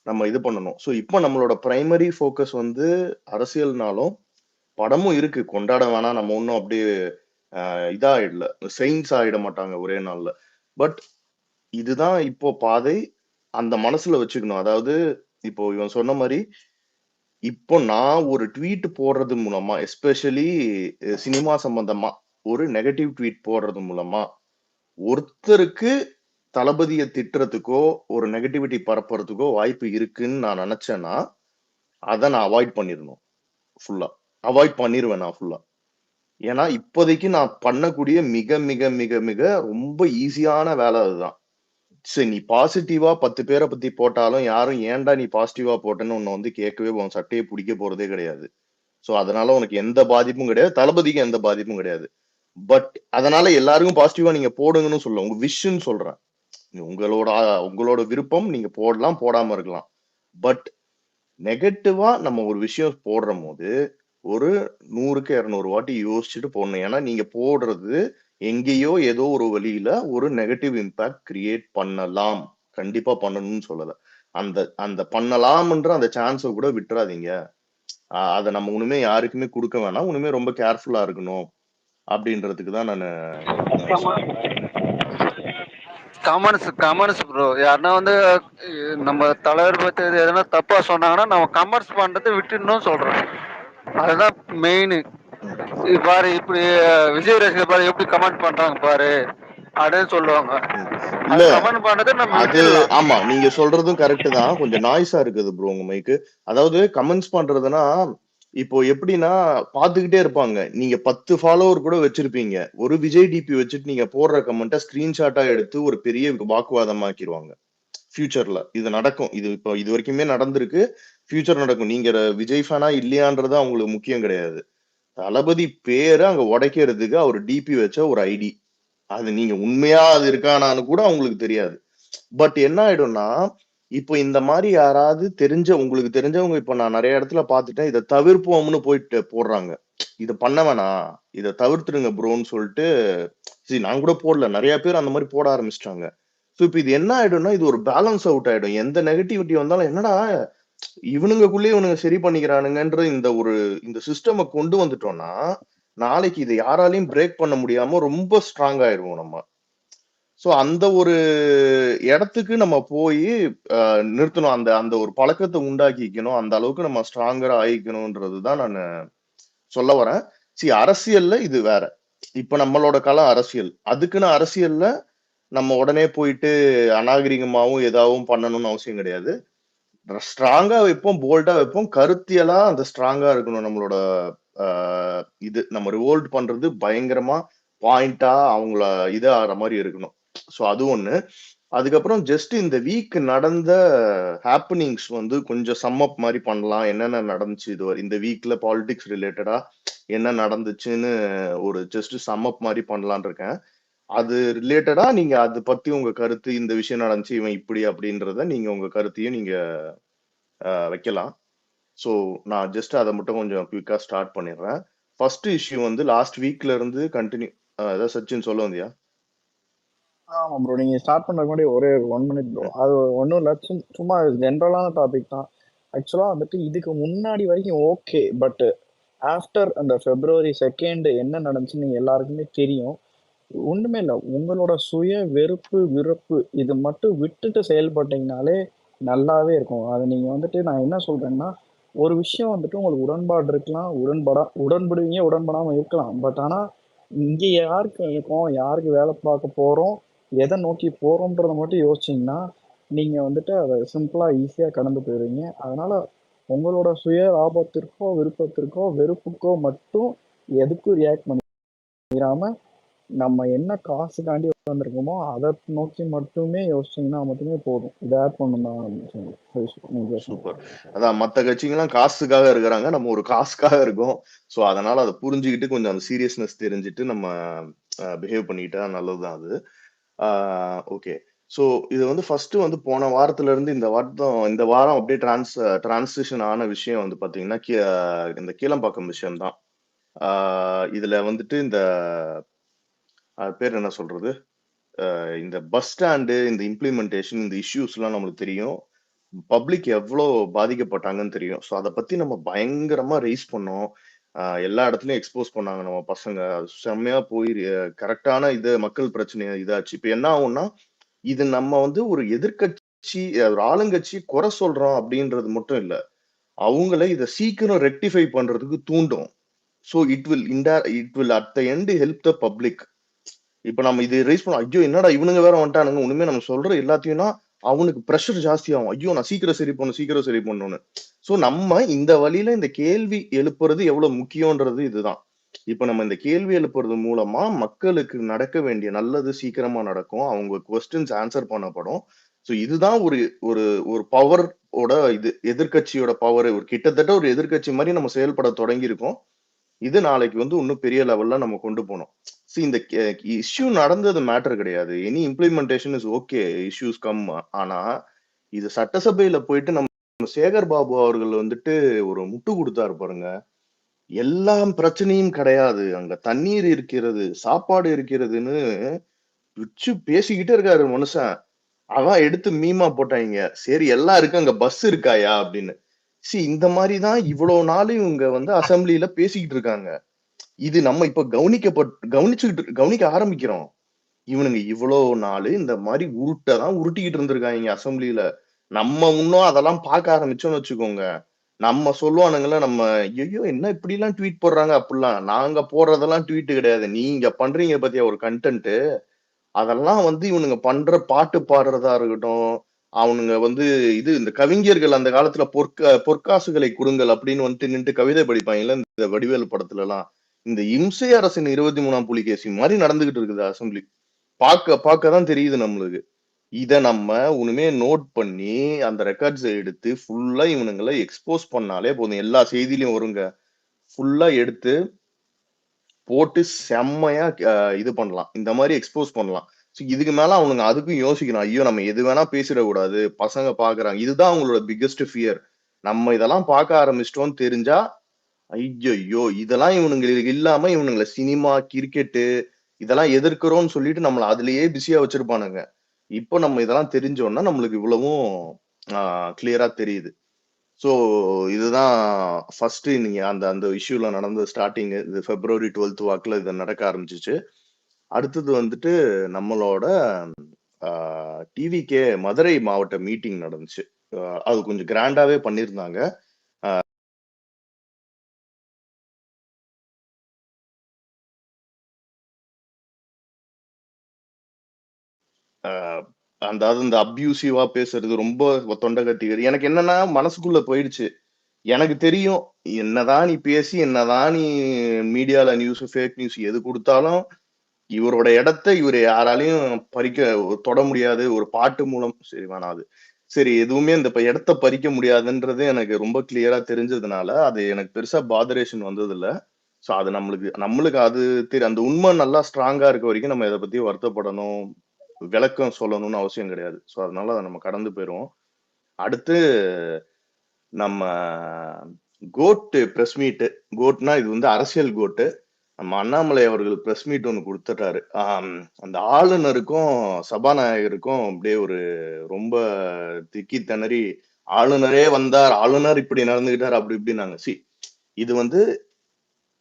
நம்ம இது பண்ணணும். ஸோ இப்போ நம்மளோட பிரைமரி ஃபோக்கஸ் வந்து அரசியல்னாலும் படமும் இருக்கு. கொண்டாட வேணாம். நம்ம ஒண்ணும் அப்படியே இதாயிடல. செயின்ட்ஸ் ஆயிட மாட்டாங்க ஒரே நாள்ல. பட் இதுதான் இப்போ பாதை. அந்த மனசுல வச்சுக்கணும். அதாவது இப்போ இவன் சொன்ன மாரி, இப்போ நான் ஒரு ட்வீட் போடுறது மூலமா, எஸ்பெஷலி சினிமா சம்பந்தமா ஒரு நெகட்டிவ் ட்வீட் போடுறது மூலமா, ஒருத்தருக்கு தளபதிய திட்டுறதுக்கோ, ஒரு நெகட்டிவிட்டி பரப்புறதுக்கோ வாய்ப்பு இருக்குன்னு நான் நெனச்சேன்னா, அத நான் அவாய்ட் பண்ணிரணும் ஃபுல்லா. அவாய்ட் பண்ணிருவேன் நான் ஃபுல்லா. ஏன்னா, இப்போதைக்கு நான் பண்ணக்கூடிய மிக, மிக, மிக, மிக ரொம்ப ஈஸியான வேலை அதுதான். சரி, நீ பாசிட்டிவா 10 பேர பத்தி போட்டாலும் யாரும் ஏன்டா நீ பாசிட்டிவா போட்டன்னு உன்ன வந்து கேட்கவே உன் சட்டைய புடிக்க போறதே கிடையாது. சோ, அதனால உனக்கு எந்த பாதிப்பும் கிடையாது. தளபதிக்கு எந்த பாதிப்பும் கிடையாது. பட் அதனால எல்லாருக்கும் பாசிட்டிவா நீங்க போடுங்கன்னு சொல்லல. உங்க விஷன்னு சொல்றேன். உங்களோட உங்களோட விருப்பம். நீங்க போடலாம், போடாம இருக்கலாம். பட் நெகட்டிவா நம்ம ஒரு விஷயம் போடுறம்போது, ஒரு 100க்கு 200 வாட்டி யோசிச்சுட்டு போடணும். ஏன்னா, நீங்க போடுறது எங்கேயோ ஏதோ ஒரு வழியில ஒரு நெகட்டிவ் இம்பாக்ட் கிரியேட் பண்ணலாம். கண்டிப்பா பண்ணணும்னு சொல்லல. அந்த அந்த பண்ணலாம்ன்ற அந்த சான்ஸ கூட விட்டுறாதீங்க. அத நம்ம இனிமே யாருக்குமே குடுக்க வேணாம். இனிமே ரொம்ப கேர்ஃபுல்லா இருக்கணும். அப்படின்றதுக்கு தான் நானு சொல்றேன். கமெண்ட்ஸ் கமெண்ட்ஸ் ப்ரோ, யாருன்னா வந்து நம்ம தலைவர் பத்தி எதனா தப்பா சொன்னாங்கன்னா நம்ம கமெண்ட்ஸ் பண்றதை விட்டுடணும் சொல்றேன். அதுதான் மெயின். ம். பாரு இப்படி விஜய் ரசிகர் பாரு எப்படி கமெண்ட் பண்றாங்க பாரு அப்படின்னு சொல்லுவாங்க. ம். அது இல்ல. கமெண்ட் பண்றதை நம்ம அது விட்டுடலாம். ஆமா. நீங்க சொல்றதும் கரெக்ட் தான். கொஞ்சம் நாய்ஸா இருக்குது ப்ரோ உங்க மைக்கு. அதாவது கமெண்ட்ஸ் பண்றதுன்னா, இப்போ எப்படின்னா பார்த்துக்கிட்டே இருப்பாங்க. நீங்க 10 ஃபாலோவர் கூட வச்சிருப்பீங்க. ஒரு விஜய் டிபி வச்சுட்டு நீங்க போடுற கமெண்ட்ட ஸ்கிரீன்ஷாட்டா எடுத்து ஒரு பெரிய வாக்குவாதமாக்கிருவாங்க. ஃபியூச்சர்ல இது நடக்கும். இது இப்போ இதுவரைக்குமே நடந்திருக்கு. ஃபியூச்சர் நடக்கும். நீங்க விஜய் ஃபேனா இல்லையான்றது அவங்களுக்கு முக்கியம் கிடையாது. தளபதி பேர அங்க உடைக்கிறதுக்கு அவர் டிபி வச்ச ஒரு ஐடி. அது நீங்க உண்மையா அது இருக்கானான்னு கூட அவங்களுக்கு தெரியாது. பட் என்ன ஆயிடும்னா, இப்போ இந்த மாரி யாராவது உங்களுக்கு தெரிஞ்சவங்க இப்ப நான் நெறைய இடத்துல பார்த்துட்டேன். இத தவிர்ப்போம்னு போயிட்டு போடுறாங்க. இத பண்ண வேணாம். இத தவிர்த்துடுங்க ப்ரோன்னு சொல்ட்டு, சரி நான் கூட போடல. நெறைய பேர் அந்த மாரி போட ஆரம்பிச்சுட்டாங்க. சோ இப்ப இது என்ன ஆயிடும்னா, இது ஒரு பேலன்ஸ் அவுட் ஆயிடும். எந்த நெகட்டிவிட்டி வந்தாலும் என்னடா இவனுங்கக்குள்ளயே இவனுங்க சரி பண்ணிக்கிறானுங்கன்ற இந்த சிஸ்டம கொண்டு வந்துட்டோம்னா, நாளைக்கு இத யாராலயும் பிரேக் பண்ண முடியாம ரொம்ப ஸ்ட்ராங் ஆயிருவோம் நம்ம. சோ அந்த ஒரு இடத்துக்கு நம்ம போயி நிறுத்தணும். அந்த அந்த ஒரு பழக்கத்த உண்டாக்கிக்கணும். அந்த அளவுக்கு நம்ம ஸ்ட்ராங்கரா ஆயிக்கணும்ன்றது தான் நானு சொல்ல வரேன். அரசியல்ல இது வேற. இப்ப நம்மளோட களம் அரசியல். அதுக்குன்னு அரசியல்ல நம்ம உடனே போயிட்டு அநாகரிகமாவும் ஏதாவும் பண்ணணும்னு அவசியம் கிடையாது. ஸ்ட்ராங்கா வைப்போம், போல்டா வைப்போம். கருத்தியலா அந்த ஸ்ட்ராங்கா இருக்கணும் நம்மளோட அ இது. நம்ம ரிவோல்ட் பண்றது பயங்கரமா பாயிண்ட்டா அவங்கள ஆகுற மாரி இருக்கணும். சோ அது ஒண்ணு. அதுக்கப்புறம் ஜஸ்ட் இந்த வீக் நடந்த ஹேப்பனிங்ஸ் வந்து கொஞ்சம் சம் அப் மாரி பண்ணலாம். என்னென்ன நடந்துச்சு இந்த வீக்ல பாலிடிக்ஸ் ரிலேட்டடா என்ன நடந்துச்சுன்னு ஒரு ஜஸ்ட் சம் அப் மாரி பண்ணலான்னு இருக்கேன். அது ரிலேட்டடா நீங்க அத பத்தி உங்க கருத்து, இந்த விஷயம் நடந்துச்சு, இவன் இப்படி அப்படின்றத நீங்க உங்க கருத்தையும் நீங்க வைக்கலாம். ஸோ நான் ஜஸ்ட் அதை மட்டும் கொஞ்சம் குயிக்கா ஸ்டார்ட் பண்ணிடுறேன். ஃபர்ஸ்ட் இஷ்யூ வந்து லாஸ்ட் வீக்ல இருந்து கண்டினியூ. ஏதாவது சச்சின் சொல்ல வந்தியா? ஆமா ப்ரோ, நீங்க ஸ்டார்ட் பண்றதுக்கு முன்னாடி ஒரே 1 மினிட் ப்ரோ. அது ஒன்றும் இல்லை, சும்மா ஜென்ரலான டாபிக் தான். ஆக்சுவலா வந்துட்டு இதுக்கு முன்னாடி வரைக்கும் ஓகே, பட் ஆஃப்டர் அந்த February 2 என்ன நடந்துச்சுன்னு எல்லாருக்குமே தெரியும். ஒண்ணுமே இல்லை, உங்களோட சுய வெறுப்பு விருப்பு இது மட்டும் விட்டுட்டு செயல்பட்டீங்கனாலே நல்லாவே இருக்கும். அது நீங்க வந்துட்டு நான் என்ன சொல்றேன்னா, ஒரு விஷயம் வந்துட்டு உங்களுக்கு உடன்பாடு இருக்கலாம், உடன்படுவீங்க, உடன்படாம இருக்கலாம். பட் ஆனா இங்க யாருக்கு இருக்கோம், யாருக்கு வேலை பார்க்க போறோம், எதை நோக்கி போறோம்ன்றத மட்டும் யோசிச்சீங்கன்னா நீங்க வந்துட்டு அதை சிம்பிளா ஈஸியா கடந்து போயிருவீங்க. அதனால உங்களோட சுய லாபத்திற்கோ விருப்பத்திற்கோ வெறுப்புக்கோ மட்டும் எதுக்கும் ரியாக்ட் பண்ணிடாம நம்ம என்ன காசுக்காண்டி வந்திருக்கோமோ அதை நோக்கி மட்டுமே யோசிச்சீங்கன்னா மட்டுமே போதும். இதை ஆட் பண்ணணும். சூப்பர். அதான் மத்த கட்சிங்கெல்லாம் காசுக்காக இருக்கிறாங்க, நம்ம ஒரு காசுக்காக இருக்கோம். ஸோ அதனால அதை புரிஞ்சுக்கிட்டு கொஞ்சம் அந்த சீரியஸ்னஸ் தெரிஞ்சுட்டு நம்ம பிஹேவ் பண்ணிக்கிட்டா நல்லதுதான் அது. ஓகே. ஸோ இது வந்து ஃபர்ஸ்ட் வந்து போன வாரத்துல இருந்து இந்த வாரம் அப்படியே டிரான்சிஷன் ஆன விஷயம் வந்து பாத்தீங்கன்னா இந்த கீழம்பாக்கம் விஷயம் தான். இதுல வந்துட்டு இந்த பேர் என்ன சொல்றது, இந்த பஸ் ஸ்டாண்டு, இந்த இம்ப்ளிமெண்டேஷன், இந்த இஷ்யூஸ் எல்லாம் நம்மளுக்கு தெரியும். பப்ளிக் எவ்வளோ பாதிக்கப்பட்டாங்கன்னு தெரியும். ஸோ அதை பத்தி நம்ம பயங்கரமா ரைஸ் பண்ணோம். எல்லா இடத்துலயும் எக்ஸ்போஸ் பண்ணாங்க நம்ம பசங்க. செம்மையா போய் கரெக்டான இது மக்கள் பிரச்சனை இதாச்சு. இப்ப என்ன ஆகும்னா, இது நம்ம வந்து ஒரு எதிர்க்கட்சி, ஒரு ஆளுங்கட்சி குறை சொல்றோம் அப்படின்றது மட்டும் இல்ல, அவங்கள இதை சீக்கிரம் ரெக்டிஃபை பண்றதுக்கு தூண்டும். So it will at the end help the public. இப்ப நம்ம இது ரைஸ் பண்ணோம், ஐயோ என்னடா இவனுங்க வேற வந்துட்டானுங்க, உண்மையே நம்ம சொல்ற எல்லாத்தையும்னா அவனுக்கு ப்ரெஷர் ஜாஸ்தி ஆகும். ஐயோ நான் சீக்கிரம் சரி பண்ணணும்னு. சோ நம்ம இந்த வழியில இந்த கேள்வி எழுப்புறது எவ்வளவு முக்கியம்ன்றது இதுதான். இப்ப நம்ம இந்த கேள்வி எழுப்புறது மூலமா மக்களுக்கு நடக்க வேண்டிய நல்லது சீக்கிரமா நடக்கும். அவங்க கொஸ்டின்ஸ் ஆன்சர் பண்ணப்படும். சோ இதுதான் ஒரு ஒரு ஒரு பவர் ஓட இது எதிர்க்கட்சியோட பவர். ஒரு கிட்டத்தட்ட ஒரு எதிர்க்கட்சி மாதிரி நம்ம செயல்பட தொடங்கி இருக்கோம். இது நாளைக்கு வந்து இன்னும் பெரிய லெவல்ல நம்ம கொண்டு போனோம். இந்த இஷ்யூ நடந்தது மேட்டர் கிடையாது. Any implementation is okay, issues come. ஆனா இது சட்டசபையில போயிட்டு நம்ம சேகர் பாபு அவர்கள் வந்துட்டு ஒரு முட்டு கொடுத்தாரு பாருங்க. எல்லா பிரச்சனையும் கிடையாது, அங்க தண்ணீர் இருக்கிறது, சாப்பாடு இருக்கிறதுன்னு வச்சு பேசிக்கிட்டே இருக்காரு மனுஷன். அதான் எடுத்து மீமா போட்டாங்க. சரி எல்லாம் இருக்கு, அங்க பஸ் இருக்காயா அப்படின்னு. இந்த மாதிரிதான் இவ்வளவு நாள் இவங்க வந்து அசெம்பிளில பேசிக்கிட்டு இருக்காங்க. இது நம்ம இப்ப கவனிக்க ஆரம்பிக்கிறோம். இவனுங்க இவ்வளவு நாள் இந்த மாதிரி உருட்டிக்கிட்டு இருந்திருக்காங்க அசெம்பிளில. நம்ம இன்னும் அதெல்லாம் பார்க்க ஆரம்பிச்சோம்னு வச்சுக்கோங்க, நம்ம சொல்லுவானுங்கள, நம்ம ஐயோ என்ன இப்படி எல்லாம் ட்வீட் போடுறாங்க அப்படிலாம். நாங்க போடுறதெல்லாம் ட்வீட் கிடையாது, நீங்க பண்றீங்க பத்தியா ஒரு கண்டென்ட். அதெல்லாம் வந்து இவனுங்க பண்ற பாட்டு பாடுறதா இருக்கட்டும், அவனுங்க வந்து இந்த கவிஞர்கள் அந்த காலத்துல பொற்காசுகளை கொடுங்கள் அப்படின்னு வந்துட்டு நின்று கவிதை படிப்பாங்கல்ல இந்த வடிவேலு படத்துல எல்லாம். இந்த இம்சை அரசின் 23ஆம் புலிகேசி மாதிரி நடந்துகிட்டு இருக்குது அசெம்பிளி. பார்க்கதான் தெரியுது நம்மளுக்கு. இத நம்ம உண்மையே நோட் பண்ணி அந்த ரெக்கார்ட்ஸ் எடுத்து ஃபுல்லா இவனுங்களை எக்ஸ்போஸ் பண்ணாலே போதும். எல்லா செய்தியிலையும் வருங்க. ஃபுல்லா எடுத்து போட்டு செம்மையா இது பண்ணலாம், இந்த மாதிரி எக்ஸ்போஸ் பண்ணலாம். இதுக்கு மேல அவனுங்க அதுக்கும் யோசிக்கணும். ஐயோ நம்ம எது வேணா பேசிடக்கூடாது, பசங்க பாக்குறாங்க. இதுதான் அவங்களோட பிக்கெஸ்ட் ஃபியர். நம்ம இதெல்லாம் பார்க்க ஆரம்பிச்சிட்டோம்னு தெரிஞ்சா, ஐயோ இதெல்லாம் இவனுங்களுக்கு இல்லாம இவனுங்களை சினிமா, கிரிக்கெட்டு இதெல்லாம் எதிர்க்கிறோம்னு சொல்லிட்டு நம்மள அதுலயே பிஸியா வச்சிருப்பானுங்க. இப்போ நம்ம இதெல்லாம் தெரிஞ்சோம்னா நம்மளுக்கு இவ்வளவும் கிளியரா தெரியுது. ஸோ இதுதான் ஃபர்ஸ்ட் நீங்க அந்த இஷ்யூல நடந்த ஸ்டார்டிங். இது February 12 வாக்குல இது நடக்க ஆரம்பிச்சிச்சு. அடுத்தது வந்துட்டு நம்மளோட டிவிகே மதுரை மாவட்ட மீட்டிங் நடந்துச்சு. அது கொஞ்சம் கிராண்டாவே பண்ணியிருந்தாங்க. அதாவது இந்த அப்யூசிவா பேசுறது, ரொம்ப தொண்டை கட்டிக்கிறது, எனக்கு என்னன்னா மனசுக்குள்ள போயிடுச்சு. எனக்கு தெரியும், என்னதான் நீ பேசி, என்னதான் நீ மீடியால நியூஸ், ஃபேக் நியூஸ் எது கொடுத்தாலும் இவரோட இடத்தை இவர் யாராலையும் தொட முடியாது. ஒரு பாட்டு மூலம் சரி வேணாது, சரி எதுவுமே இந்த இடத்த பறிக்க முடியாதுன்றது எனக்கு ரொம்ப கிளியரா தெரிஞ்சதுனால அது எனக்கு பெருசா பாதரேஷன் வந்தது இல்ல. ஸோ அது நம்மளுக்கு அது அந்த உண்மை நல்லா ஸ்ட்ராங்கா இருக்க வரைக்கும் நம்ம இதை பத்தி வருத்தப்படணும், விளக்கம் சொல்லணும்னு அவசியம் கிடையாது. ஸோ அதனால அதை நம்ம கடந்து போயிடுவோம். அடுத்து நம்ம கோட்டு பிரஸ் மீட்டு, கோட்னா இது வந்து அரசியல் கோட்டு. நம்ம அண்ணாமலை அவர்கள் பிரஸ் மீட் ஒன்று கொடுத்துட்டாரு. அந்த ஆளுநருக்கும் சபாநாயகருக்கும் அப்படியே ஒரு ரொம்ப திக்கி திணறி, ஆளுநரே வந்தார், ஆளுநர் இப்படி நடந்துகிட்டார் அப்படி இப்படின்னாங்க. இது வந்து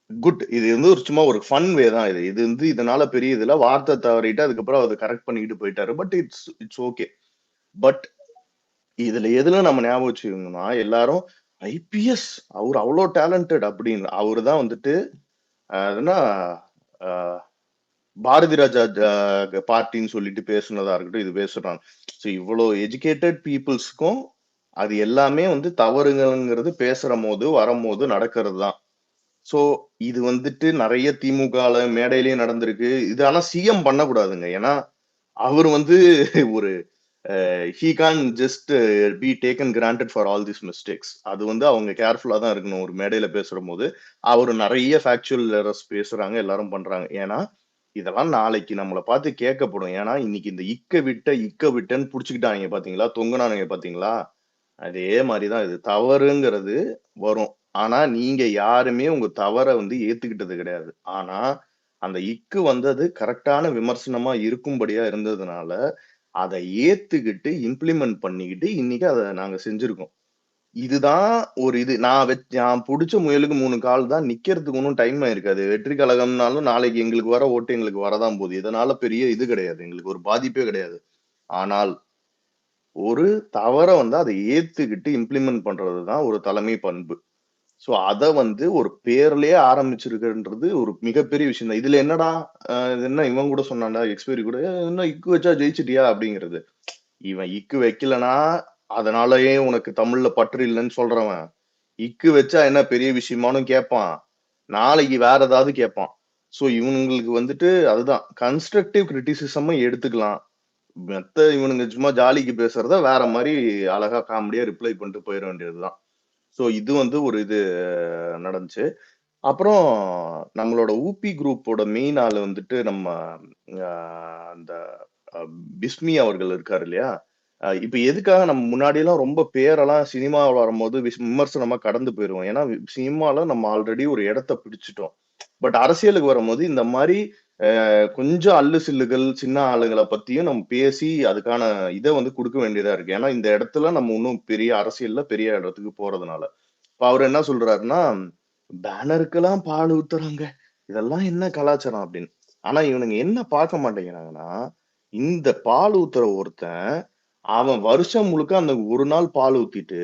குட். இது வந்து ஒரு சும்மா ஒரு ஃபன் வே தான். இது வந்து இதனால பெரிய இதுல வார்த்தை தவறிட்டு அதுக்கப்புறம் அதை கரெக்ட் பண்ணிக்கிட்டு போயிட்டாரு. But it's okay. பட் இதுல எதுல நம்ம ஞாபகம் வச்சுக்கணும்னா, எல்லாரும் ஐபிஎஸ் அவர் அவ்வளோ டேலண்டட் அப்படின்னு அவரு தான் வந்துட்டு அதுனா பாரதி ராஜா பார்ட்டின்னு சொல்லிட்டு பேசுனதா இருக்கட்டும், இது பேசுறாங்க. ஸோ இவ்வளோ எஜுகேட்டட் பீப்புள்ஸ்க்கும் அது எல்லாமே வந்து தவறுங்கிறது பேசுற போது வரும்போது நடக்கிறது தான். ஸோ இது வந்துட்டு நிறைய திமுக மேடையிலயும் நடந்திருக்கு. இது ஆனா சிஎம் பண்ணக்கூடாதுங்க. ஏன்னா அவர் வந்து ஒரு he can't just be taken granted for all these mistakes. அது வந்து அவங்க கேர்ஃபுல்லா தான் இருக்கணும். ஒரு மேடையில பேசுற போது அவர் நிறைய ஃபேக்சுவல் எரர்ஸ் பேசுறாங்க, எல்லாரும் பண்றாங்க. ஏன்னா இதெல்லாம் நாளைக்கு நம்மளை பார்த்து கேட்கப்படும். ஏன்னா இன்னைக்கு இந்த இக்க விட்டன்னு புடிச்சுக்கிட்டாங்க பாத்தீங்களா, தொங்குனானுங்க பாத்தீங்களா, அதே மாதிரிதான் இது தவறுங்கிறது வரும். ஆனா நீங்க யாருமே உங்க தவறை வந்து ஏத்துக்கிட்டது கிடையாது. ஆனா அந்த இக்கு வந்தது கரெக்டான விமர்சனமா இருக்கும்படியா இருந்ததுனால அதை ஏத்துக்கிட்டு இம்ப்ளிமெண்ட் பண்ணிக்கிட்டு இன்னைக்கு அதை நாங்க செஞ்சிருக்கோம். இதுதான் ஒரு இது. நான் பிடிச்ச முயலுக்கு 3 கால் தான். நிக்கிறதுக்கு ஒன்றும் டைம் ஆயிருக்காது. வெற்றி கழகம்னாலும் நாளைக்கு எங்களுக்கு வர ஓட்டு எங்களுக்கு வரதான் போகுது. இதனால பெரிய இது கிடையாது, எங்களுக்கு ஒரு பாதிப்பே கிடையாது. ஆனால் ஒரு தவறை வந்து அதை ஏத்துக்கிட்டு இம்ப்ளிமெண்ட் பண்றதுதான் ஒரு தலைமை பண்பு. சோ அத வந்து ஒரு பேர்லயே ஆரம்பிச்சிருக்குன்றது ஒரு மிகப்பெரிய விஷயம் தான். இதுல என்னடா இது என்ன இவன் கூட சொன்னான்டா, எக்ஸ்பைரி கூட என்ன இக்கு வச்சா ஜெயிச்சிட்டியா அப்படிங்கிறது. இவன் இக்கு வைக்கலனா அதனாலயே உனக்கு தமிழ்ல பற்று இல்லைன்னு சொல்றவன் இக்கு வச்சா என்ன பெரிய விஷயமானு கேட்பான், நாளைக்கு வேற ஏதாவது கேட்பான். சோ இவனுங்களுக்கு வந்துட்டு அதுதான் கன்ஸ்ட்ரக்டிவ் கிரிட்டிசிசமும் எடுத்துக்கலாம். மத்த இவனுங்க சும்மா ஜாலிக்கு பேசுறத வேற மாதிரி அழகா காமெடியா ரிப்ளை பண்ணிட்டு போயிட வேண்டியதுதான். சோ இது வந்து ஒரு இது நடந்துச்சு. அப்புறம் நம்மளோட ஊபி குரூப்போட மெயின் ஆள் வந்துட்டு நம்ம அந்த பிஸ்மி அவர்கள் இருக்காரு இல்லையா. இப்ப எதுக்காக நம்ம முன்னாடி எல்லாம் ரொம்ப பேரெல்லாம் சினிமாவில் வரும்போது விமர்சனமா கடந்து போயிருவோம். ஏன்னா சினிமால நம்ம ஆல்ரெடி ஒரு இடத்த பிடிச்சிட்டோம். பட் அரசியலுக்கு வரும்போது இந்த மாதிரி கொஞ்சம் அல்லு சில்லுகள் சின்ன ஆளுங்களை பத்தியும் நம்ம பேசி அதுக்கான இதை வந்து கொடுக்க வேண்டியதா இருக்கு. ஏன்னா இந்த இடத்துல நம்ம இன்னும் பெரிய அரசியல்ல பெரிய இடத்துக்கு போறதுனால இப்ப அவர் என்ன சொல்றாருன்னா, பேனருக்கெல்லாம் பால் ஊத்துறாங்க, இதெல்லாம் என்ன கலாச்சாரம் அப்படின்னு. ஆனா இவனுங்க என்ன பார்க்க மாட்டேங்கிறாங்கன்னா, இந்த பால் ஊத்துற ஒருத்தன் அவன் வருஷம் முழுக்க அந்த ஒரு நாள் பால் ஊத்திட்டு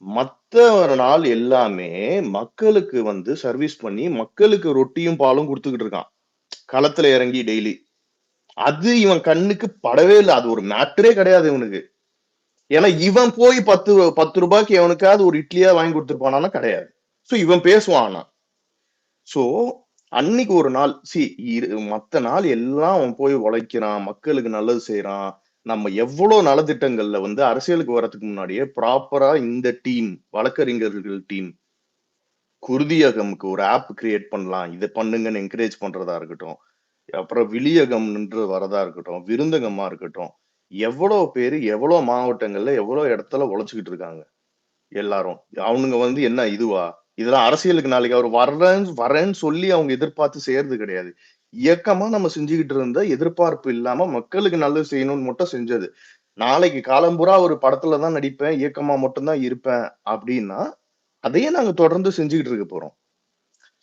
மத்த ஒரு நாள் எல்லாமே மக்களுக்கு வந்து சர்வீஸ் பண்ணி மக்களுக்கு ரொட்டியும் பாலும் கொடுத்துக்கிட்டு இருக்கான் களத்துல இறங்கி டெய்லி. அது இவன் கண்ணுக்கு படவே இல்லை. அது ஒரு மேட்டரே கிடையாது இவனுக்கு. ஏன்னா இவன் போய் 10 ரூபாய்க்கு எவனுக்காவது ஒரு இட்லியா வாங்கி கொடுத்துருப்பானா கிடையாது. சோ இவன் பேசுவான். சோ அன்னைக்கு ஒரு நாள் மத்த நாள் எல்லாம் அவன் போய் உழைக்கிறான், மக்களுக்கு நல்லது செய்யறான். நம்ம எவ்வளவு நலத்திட்டங்கள்ல வந்து அரசியலுக்கு வர்றதுக்கு முன்னாடியே ப்ராப்பரா இந்த டீம் வழக்கறிஞர்கள் டீம் குருதியகமுக்கு ஒரு ஆப் கிரியேட் பண்ணலாம், இதை பண்ணுங்கன்னு என்கரேஜ் பண்றதா இருக்கட்டும், அப்புறம் விளியகம் நின்று வரதா இருக்கட்டும், விருந்தகமா இருக்கட்டும், எவ்வளவு பேரு எவ்வளவு மாவட்டங்கள்ல எவ்வளவு இடத்துல உழைச்சுக்கிட்டு இருக்காங்க எல்லாரும். அவனுங்க வந்து என்ன இதுவா, இதெல்லாம் அரசியலுக்கு நாளைக்கு அவர் வரேன்னு சொல்லி அவங்க எதிர்பார்த்து செய்யறது கிடையாது. இயக்கமா நம்ம செஞ்சுக்கிட்டு இருந்த எதிர்பார்ப்பு இல்லாம மக்களுக்கு நல்லது செய்யணும்னு மட்டும் செஞ்சது. நாளைக்கு காலம்புறா ஒரு படத்துலதான் நடிப்பேன், இயக்கமா மட்டும்தான் இருப்பேன் அப்படின்னா அதையே நாங்க தொடர்ந்து செஞ்சுக்கிட்டு இருக்க போறோம்.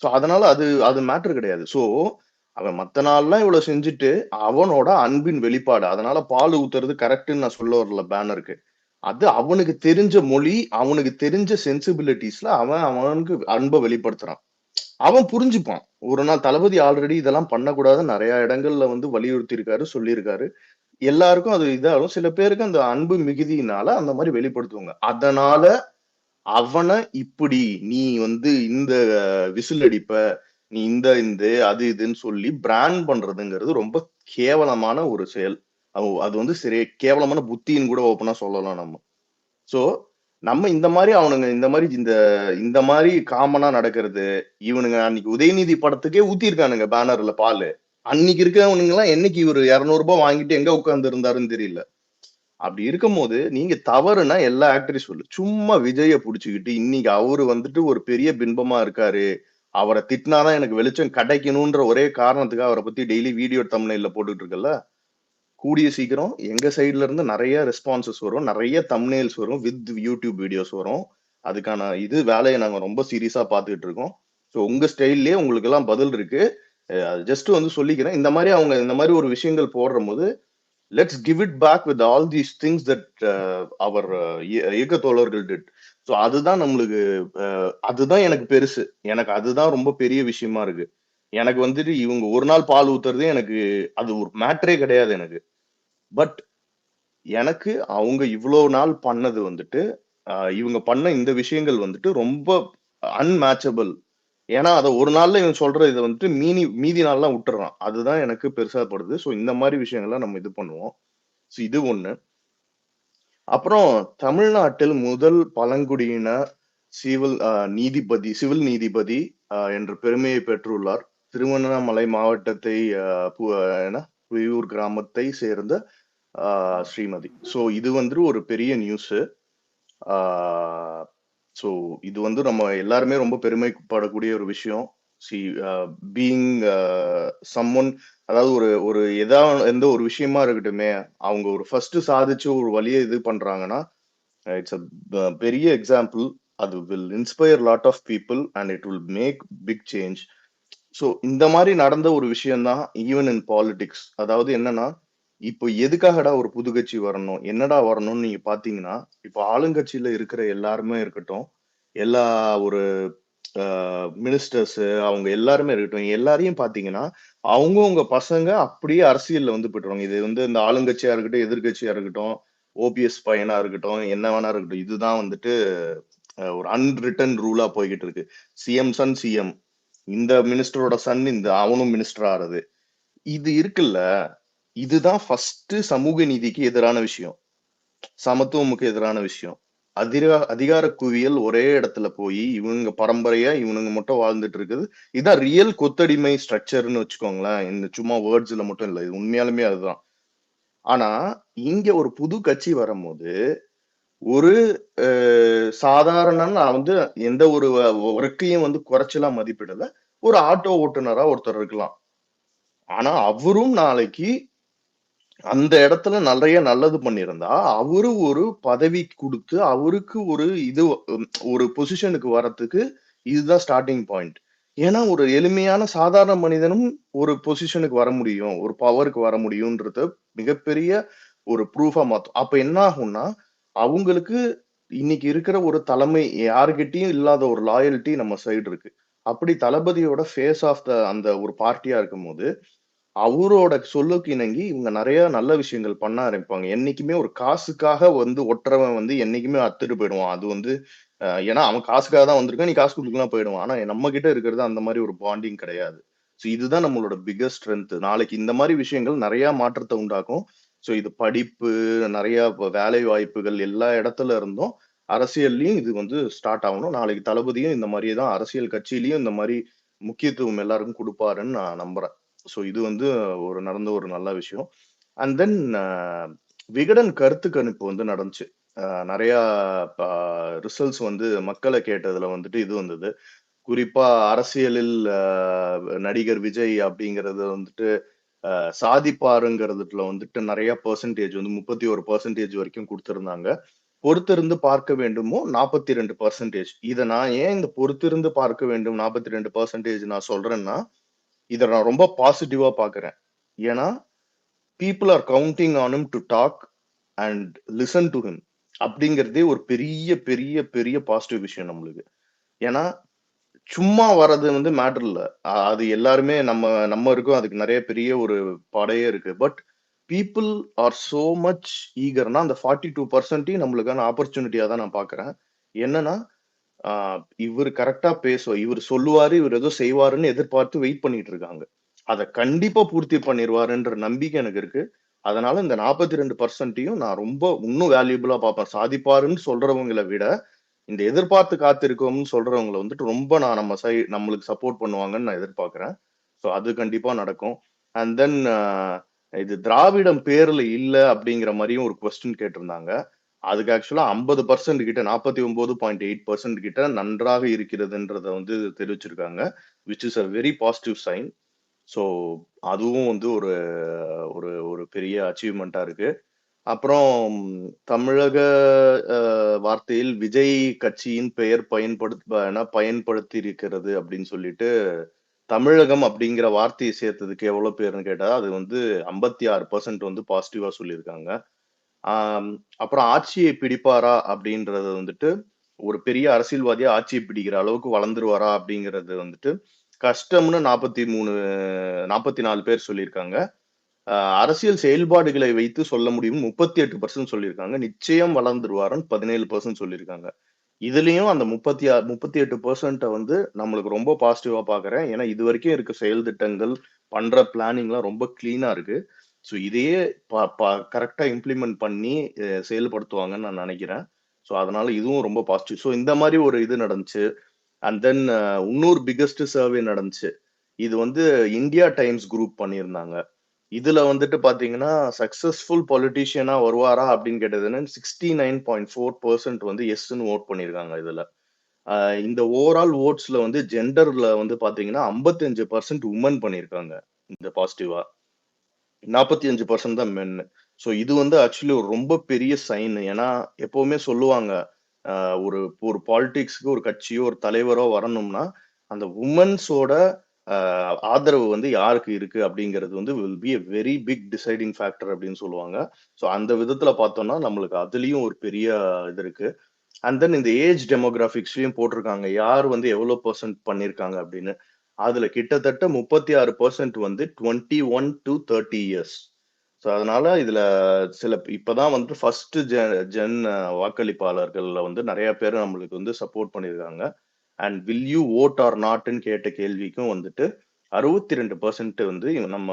சோ அதனால அது மேட்டர் கிடையாது. சோ அவன் மத்த நாள்லாம் இவ்வளவு செஞ்சுட்டு அவனோட அன்பின் வெளிப்பாடு. அதனால பால் ஊத்துறது கரெக்ட்னு நான் சொல்ல வரல பேனருக்கு. அது அவனுக்கு தெரிஞ்ச மொழி, அவனுக்கு தெரிஞ்ச சென்சிபிலிட்டிஸ்ல அவனுக்கு அன்பை வெளிப்படுத்துறான். அவன் புரிஞ்சுப்பான். ஒரு நாள் தளபதி ஆல்ரெடி இதெல்லாம் பண்ணக்கூடாது நிறைய இடங்கள்ல வந்து வலியுறுத்தி இருக்காரு, சொல்லியிருக்காரு. எல்லாருக்கும் அது இதாகும். சில பேருக்கு அந்த அன்பு மிகுதியினால அந்த மாதிரி வெளிப்படுத்துவாங்க. அதனால அவனை இப்படி நீ வந்து இந்த விசில் அடிப்ப, நீ இந்த அது இதுன்னு சொல்லி பிராண்ட் பண்றதுங்கிறது ரொம்ப கேவலமான ஒரு செயல். அது வந்து சரி கேவலமான புத்தின்னு கூட ஓப்பனா சொல்லலாம் நம்ம. சோ நம்ம இந்த மாதிரி அவனுங்க இந்த மாதிரி காமனா நடக்கிறது. இவனுங்க அன்னைக்கு உதயநிதி படத்துக்கே ஊத்திருக்கானுங்க பேனர்ல பால். அன்னைக்கு இருக்கவனுங்க எல்லாம் என்னைக்கு இவரு 200 ரூபாய் வாங்கிட்டு எங்க உட்கார்ந்து இருந்தாருன்னு தெரியல. அப்படி இருக்கும்போது நீங்க தவறுனா எல்லா ஆக்டரையும் சொல்லு. சும்மா விஜய புடிச்சுக்கிட்டு இன்னைக்கு அவரு வந்துட்டு ஒரு பெரிய பின்பமா இருக்காரு, அவரை திட்டினாதான் எனக்கு வெளிச்சம் கிடைக்கணும்ன்ற ஒரே காரணத்துக்காக அவரை பத்தி டெய்லி வீடியோ தம்ப்நெயில்ல போட்டுட்டு இருக்கல. கூடிய சீக்கிரம் எங்க சைடுல இருந்து நிறைய ரெஸ்பான்சஸ் வரும், நிறைய தம்ப்நெயில்ஸ் வரும், வித் யூடியூப் வீடியோஸ் வரும். அதுக்கான வேலையை நாங்க ரொம்ப சீரியஸா பார்த்துட்டு இருக்கோம். ஸோ உங்க ஸ்டைல்லயே உங்களுக்கு எல்லாம் பதில் இருக்கு. ஜஸ்ட் வந்து சொல்லிக்கிறேன், இந்த மாதிரி அவங்க இந்த மாதிரி ஒரு விஷயங்கள் போடுற போது let's give it back with all these things that அவர் இயக்க தோழர்கள் டிட். ஸோ அதுதான் நம்மளுக்கு அதுதான் எனக்கு பெருசு. எனக்கு அதுதான் ரொம்ப பெரிய விஷயமா இருக்கு. எனக்கு வந்துட்டு இவங்க ஒரு நாள் பால் ஊத்துறது எனக்கு அது ஒரு மேட்டரே கிடையாது எனக்கு. பட் எனக்கு அவங்க இவ்வளவு நாள் பண்ணது வந்துட்டு இவங்க பண்ண இந்த விஷயங்கள் வந்துட்டு ரொம்ப அன்மேட்சபிள். ஏன்னா அதை ஒரு நாள்ல இவன் சொல்ற இதை வந்துட்டு மீதி நாள்லாம் விட்டுறான். அதுதான் எனக்கு பெருசா படுது. ஸோ இந்த மாதிரி விஷயங்கள்லாம் நம்ம இது பண்ணுவோம். ஸோ இது ஒண்ணு. அப்புறம் தமிழ்நாட்டில் முதல் பழங்குடியின சிவில் நீதிபதி என்ற பெருமையை பெற்றுள்ளார். திருவண்ணாமலை மாவட்டத்தை புயூர் கிராமத்தை சேர்ந்த ஸ்ரீமதி. ஸோ இது வந்து ஒரு பெரிய நியூஸ். ஸோ இது வந்து நம்ம எல்லாருமே ரொம்ப பெருமைப்படக்கூடிய ஒரு விஷயம். சி பீயிங் சம்மொன், அதாவது ஒரு எந்த ஒரு விஷயமா இருக்கட்டுமே, அவங்க ஒரு ஃபர்ஸ்ட் சாதிச்சு ஒரு வழியை இது பண்றாங்கன்னா இட்ஸ் அ பெரிய எக்ஸாம்பிள். அது will inspire lot of people and it will make big change. So இந்த மாதிரி நடந்த ஒரு விஷயம் தான் ஈவன் இன் பாலிடிக்ஸ். அதாவது என்னன்னா, இப்போ எதுக்காகடா ஒரு புது கட்சி வரணும், என்னடா வரணும்னு நீங்க பாத்தீங்கன்னா, இப்போ ஆளுங்கட்சியில இருக்கிற எல்லாருமே இருக்கட்டும், எல்லா ஒரு மினிஸ்டர்ஸ் அவங்க எல்லாருமே இருக்கட்டும், எல்லாரையும் பாத்தீங்கன்னா அவங்கவுங்க பசங்க அப்படியே அரசியல்ல வந்து போயிட்டுருவாங்க. இது வந்து இந்த ஆளுங்கட்சியா இருக்கட்டும், எதிர்கட்சியா இருக்கட்டும், ஓபிஎஸ் பையனா இருக்கட்டும், என்ன வேணா இருக்கட்டும், இதுதான் வந்துட்டு ஒரு அன்ரிட்டன் ரூலா போய்கிட்டு இருக்கு. சிஎம் சன் சிஎம், இந்த மினிஸ்டரோட சன் இந்த அவனும் மினிஸ்டர் ஆறது, இது இருக்குல்ல. இதுதான் ஃபர்ஸ்ட் சமூக நீதிக்கு எதிரான விஷயம், சமத்துவமுக்கு எதிரான விஷயம். அதிகார குவியல் ஒரே இடத்துல போய் இவங்க பரம்பரையா இவனுங்க மட்டும் வாழ்ந்துட்டு இருக்குது. இதான் ரியல் கொத்தடிமை ஸ்ட்ரக்சர்னு வச்சுக்கோங்களேன். இந்த சும்மா வேர்ட்ஸ்ல மட்டும் இல்ல, இது உண்மையாலுமே அதுதான். ஆனா இங்க ஒரு புது கட்சி வரும்போது ஒரு சாதாரண, நான் வந்து எந்த ஒரு ஒர்க்கையும் வந்து குறைச்சலாம் மதிப்பிடல, ஒரு ஆட்டோ ஓட்டுநரா ஒருத்தர் இருக்கலாம். ஆனா அவரும் நாளைக்கு அந்த இடத்துல நிறைய நல்லது பண்ணியிருந்தா அவரு ஒரு பதவி கொடுத்து அவருக்கு ஒரு பொசிஷனுக்கு வரத்துக்கு இதுதான் ஸ்டார்டிங் பாயிண்ட். ஏன்னா ஒரு எளிமையான சாதாரண மனிதனும் ஒரு பொசிஷனுக்கு வர முடியும், ஒரு பவருக்கு வர முடியும்ன்றது மிகப்பெரிய ஒரு ப்ரூஃபா மாத்தும். அப்ப என்ன ஆகும்னா, அவங்களுக்கு இன்னைக்கு இருக்கிற ஒரு தலைமை யாருகிட்டயும் இல்லாத ஒரு லாயல்ட்டி நம்ம சைடு இருக்கு. அப்படி தளபதியோட ஃபேஸ் ஆஃப் அந்த ஒரு பார்ட்டியா இருக்கும்போது அவரோட சொல்லுக்கு இணங்கி இவங்க நிறைய நல்ல விஷயங்கள் பண்ண ஆரம்பிப்பாங்க. என்னைக்குமே ஒரு காசுக்காக வந்து ஒட்டுறவன் வந்து என்னைக்குமே அத்துட்டு போயிடுவான். அது வந்து ஏன்னா அவன் காசுக்காக தான் வந்திருக்கான், நீ காசு கொடுக்கலாம் போயிடுவான். ஆனா நம்ம கிட்ட இருக்கிறது அந்த மாதிரி ஒரு பாண்டிங் கிடையாது. ஸோ இதுதான் நம்மளோட பிக்கஸ்ட் ஸ்ட்ரென்த். நாளைக்கு இந்த மாதிரி விஷயங்கள் நிறைய மாற்றத்தை உண்டாக்கும். ஸோ இது படிப்பு, நிறைய வேலை வாய்ப்புகள் எல்லா இடத்துல இருந்தும் அரசியல்லையும் இது வந்து ஸ்டார்ட் ஆகணும். நாளைக்கு தளபதியும் இந்த மாதிரியே தான் அரசியல் கட்சியிலயும் இந்த மாதிரி முக்கியத்துவம் எல்லாருக்கும் கொடுப்பாருன்னு நான் நம்புறேன். ஸோ இது வந்து நடந்த ஒரு நல்ல விஷயம். அண்ட் தென் விகடன் கருத்து கணிப்பு வந்து நடந்துச்சு. நிறைய ரிசல்ட்ஸ் வந்து மக்களை கேட்டதுல வந்துட்டு இது வந்தது. குறிப்பா அரசியலில் நடிகர் விஜய் அப்படிங்கறது வந்துட்டு சாதிப்பாருங்கிறதுல வந்துட்டு நிறைய பெர்சன்டேஜ் வந்து 31% வரைக்கும் கொடுத்திருந்தாங்க. பொறுத்திருந்து பார்க்க வேண்டுமோ 42%. இதை நான் ஏன் இந்த பொறுத்திருந்து பார்க்க வேண்டும் 42% நான் சொல்றேன்னா, இதை நான் ரொம்ப பாசிட்டிவா பாக்குறேன். ஏன்னா people are counting on him to talk and listen to him அப்படிங்கிறதே ஒரு பெரிய பெரிய பெரிய பாசிட்டிவ் விஷயம் நம்மளுக்கு. ஏன்னா சும்மா வர்றது வந்து மேட்டர் இல்ல, அது எல்லாருமே நம்ம இருக்கோம், அதுக்கு நிறைய பெரிய ஒரு படையே இருக்கு. But people are so much ஈகர்னா அந்த 42% நம்மளுக்கான ஆப்பர்ச்சுனிட்டியா தான் நான் பாக்குறேன். என்னன்னா இவர் கரெக்டா பேசுவார், இவர் சொல்லுவாரு, இவர் ஏதோ செய்வாருன்னு எதிர்பார்த்து வெயிட் பண்ணிட்டு இருக்காங்க. அதை கண்டிப்பா பூர்த்தி பண்ணிடுவாருன்ற நம்பிக்கை எனக்கு இருக்கு. அதனால இந்த 42%யும் நான் ரொம்ப இன்னும் வேல்யூபிளா பார்ப்பேன். சாதிப்பாருன்னு சொல்றவங்களை விட இந்த எதிர்பார்த்து காத்திருக்கோம்னு சொல்றவங்களை வந்துட்டு ரொம்ப நான் நம்மளுக்கு சப்போர்ட் பண்ணுவாங்கன்னு நான் எதிர்பார்க்கிறேன். ஸோ அது கண்டிப்பா நடக்கும். அண்ட் தென் இது திராவிடம் பேர்ல இல்ல அப்படிங்கிற மாதிரியும் ஒரு கொஸ்டின் கேட்டிருந்தாங்க. அதுக்கு ஆக்சுவலா 50% கிட்ட 49.8% கிட்ட நன்றாக இருக்கிறதுன்றத வந்து தெரிவிச்சிருக்காங்க, which is a very positive sign. So அதுவும் வந்து ஒரு ஒரு ஒரு பெரிய அச்சீவ்மெண்ட்டா இருக்கு. அப்புறம் தமிழக வார்த்தையில் விஜய் கட்சியின் பெயர் பயன்படுத்தி இருக்கிறது அப்படின்னு சொல்லிட்டு தமிழகம் அப்படிங்கிற வார்த்தையை சேர்த்ததுக்கு எவ்வளவு பேருன்னு கேட்டா அது வந்து 56% வந்து பாசிட்டிவா சொல்லியிருக்காங்க. அப்புறம் ஆட்சியை பிடிப்பாரா அப்படின்றது வந்துட்டு ஒரு பெரிய அரசியல்வாதியா ஆட்சியை பிடிக்கிற அளவுக்கு வளர்ந்துருவாரா அப்படிங்கிறது வந்துட்டு கஷ்டம்னு 44 பேர் சொல்லியிருக்காங்க. அரசியல் செயல்பாடுகளை வைத்து சொல்ல முடியும் 38% சொல்லியிருக்காங்க. நிச்சயம் வளர்ந்துருவாருன்னு 17% சொல்லியிருக்காங்க. இதுலயும் அந்த 38% வந்து நம்மளுக்கு ரொம்ப பாசிட்டிவா பாக்குறேன். ஏன்னா இது வரைக்கும் இருக்க செயல் திட்டங்கள் பண்ற பிளானிங்லாம் ரொம்ப கிளீனா இருக்கு. ஸோ இதையே கரெக்டா இம்ப்ளிமெண்ட் பண்ணி செயல்படுத்துவாங்கன்னு நான் நினைக்கிறேன். ஸோ அதனால இதுவும் ரொம்ப பாசிட்டிவ். ஸோ இந்த மாதிரி ஒரு இது நடந்துச்சு. அண்ட் தென் இன்னொரு பிக்கஸ்ட் சர்வே நடந்துச்சு. இது வந்து இந்தியா டைம்ஸ் குரூப் பண்ணியிருந்தாங்க. இதுல வந்துட்டு பாத்தீங்கன்னா சக்சஸ்ஃபுல் பொலிட்டீஷியனா வருவாரா அப்படின்னு கேட்டதுன்னு 69.4% வந்து எஸ்ன்னு ஓட் பண்ணிருக்காங்க இதுல. இந்த ஓவரால் ஓட்ஸ்ல வந்து ஜெண்டர்ல வந்து பாத்தீங்கன்னா 55% உமன் பண்ணிருக்காங்க இந்த பாசிட்டிவா, 45% தான் மென். ஸோ இது வந்து ஆக்சுவலி ஒரு ரொம்ப பெரிய சைன். ஏன்னா எப்பவுமே சொல்லுவாங்க ஒரு ஒரு பாலிடிக்ஸ்க்கு ஒரு கட்சியோ ஒரு தலைவரோ வரணும்னா அந்த உமன்ஸோட ஆதரவு வந்து யாருக்கு இருக்கு அப்படிங்கிறது வந்து will be a very big deciding factor அப்படின்னு சொல்லுவாங்க. ஸோ அந்த விதத்துல பார்த்தோம்னா நம்மளுக்கு அதுலயும் ஒரு பெரிய இது இருக்கு. அண்ட் தென் இந்த ஏஜ் டெமோகிராபிக்ஸ்லயும் போட்டிருக்காங்க யார் வந்து எவ்வளவு பெர்சென்ட் பண்ணிருக்காங்க அப்படின்னு. அதுல கிட்டத்தட்ட 36% வந்து 21 to 30 இயர்ஸ். ஸோ அதனால இதுல இப்பதான் வந்து ஃபர்ஸ்ட் ஜென் வாக்களிப்பாளர்கள்ல வந்து நிறைய பேர் நம்மளுக்கு வந்து சப்போர்ட் பண்ணியிருக்காங்க. And will you vote or நாட்னு கேட்ட கேள்விக்கும் வந்துட்டு 62% வந்து நம்ம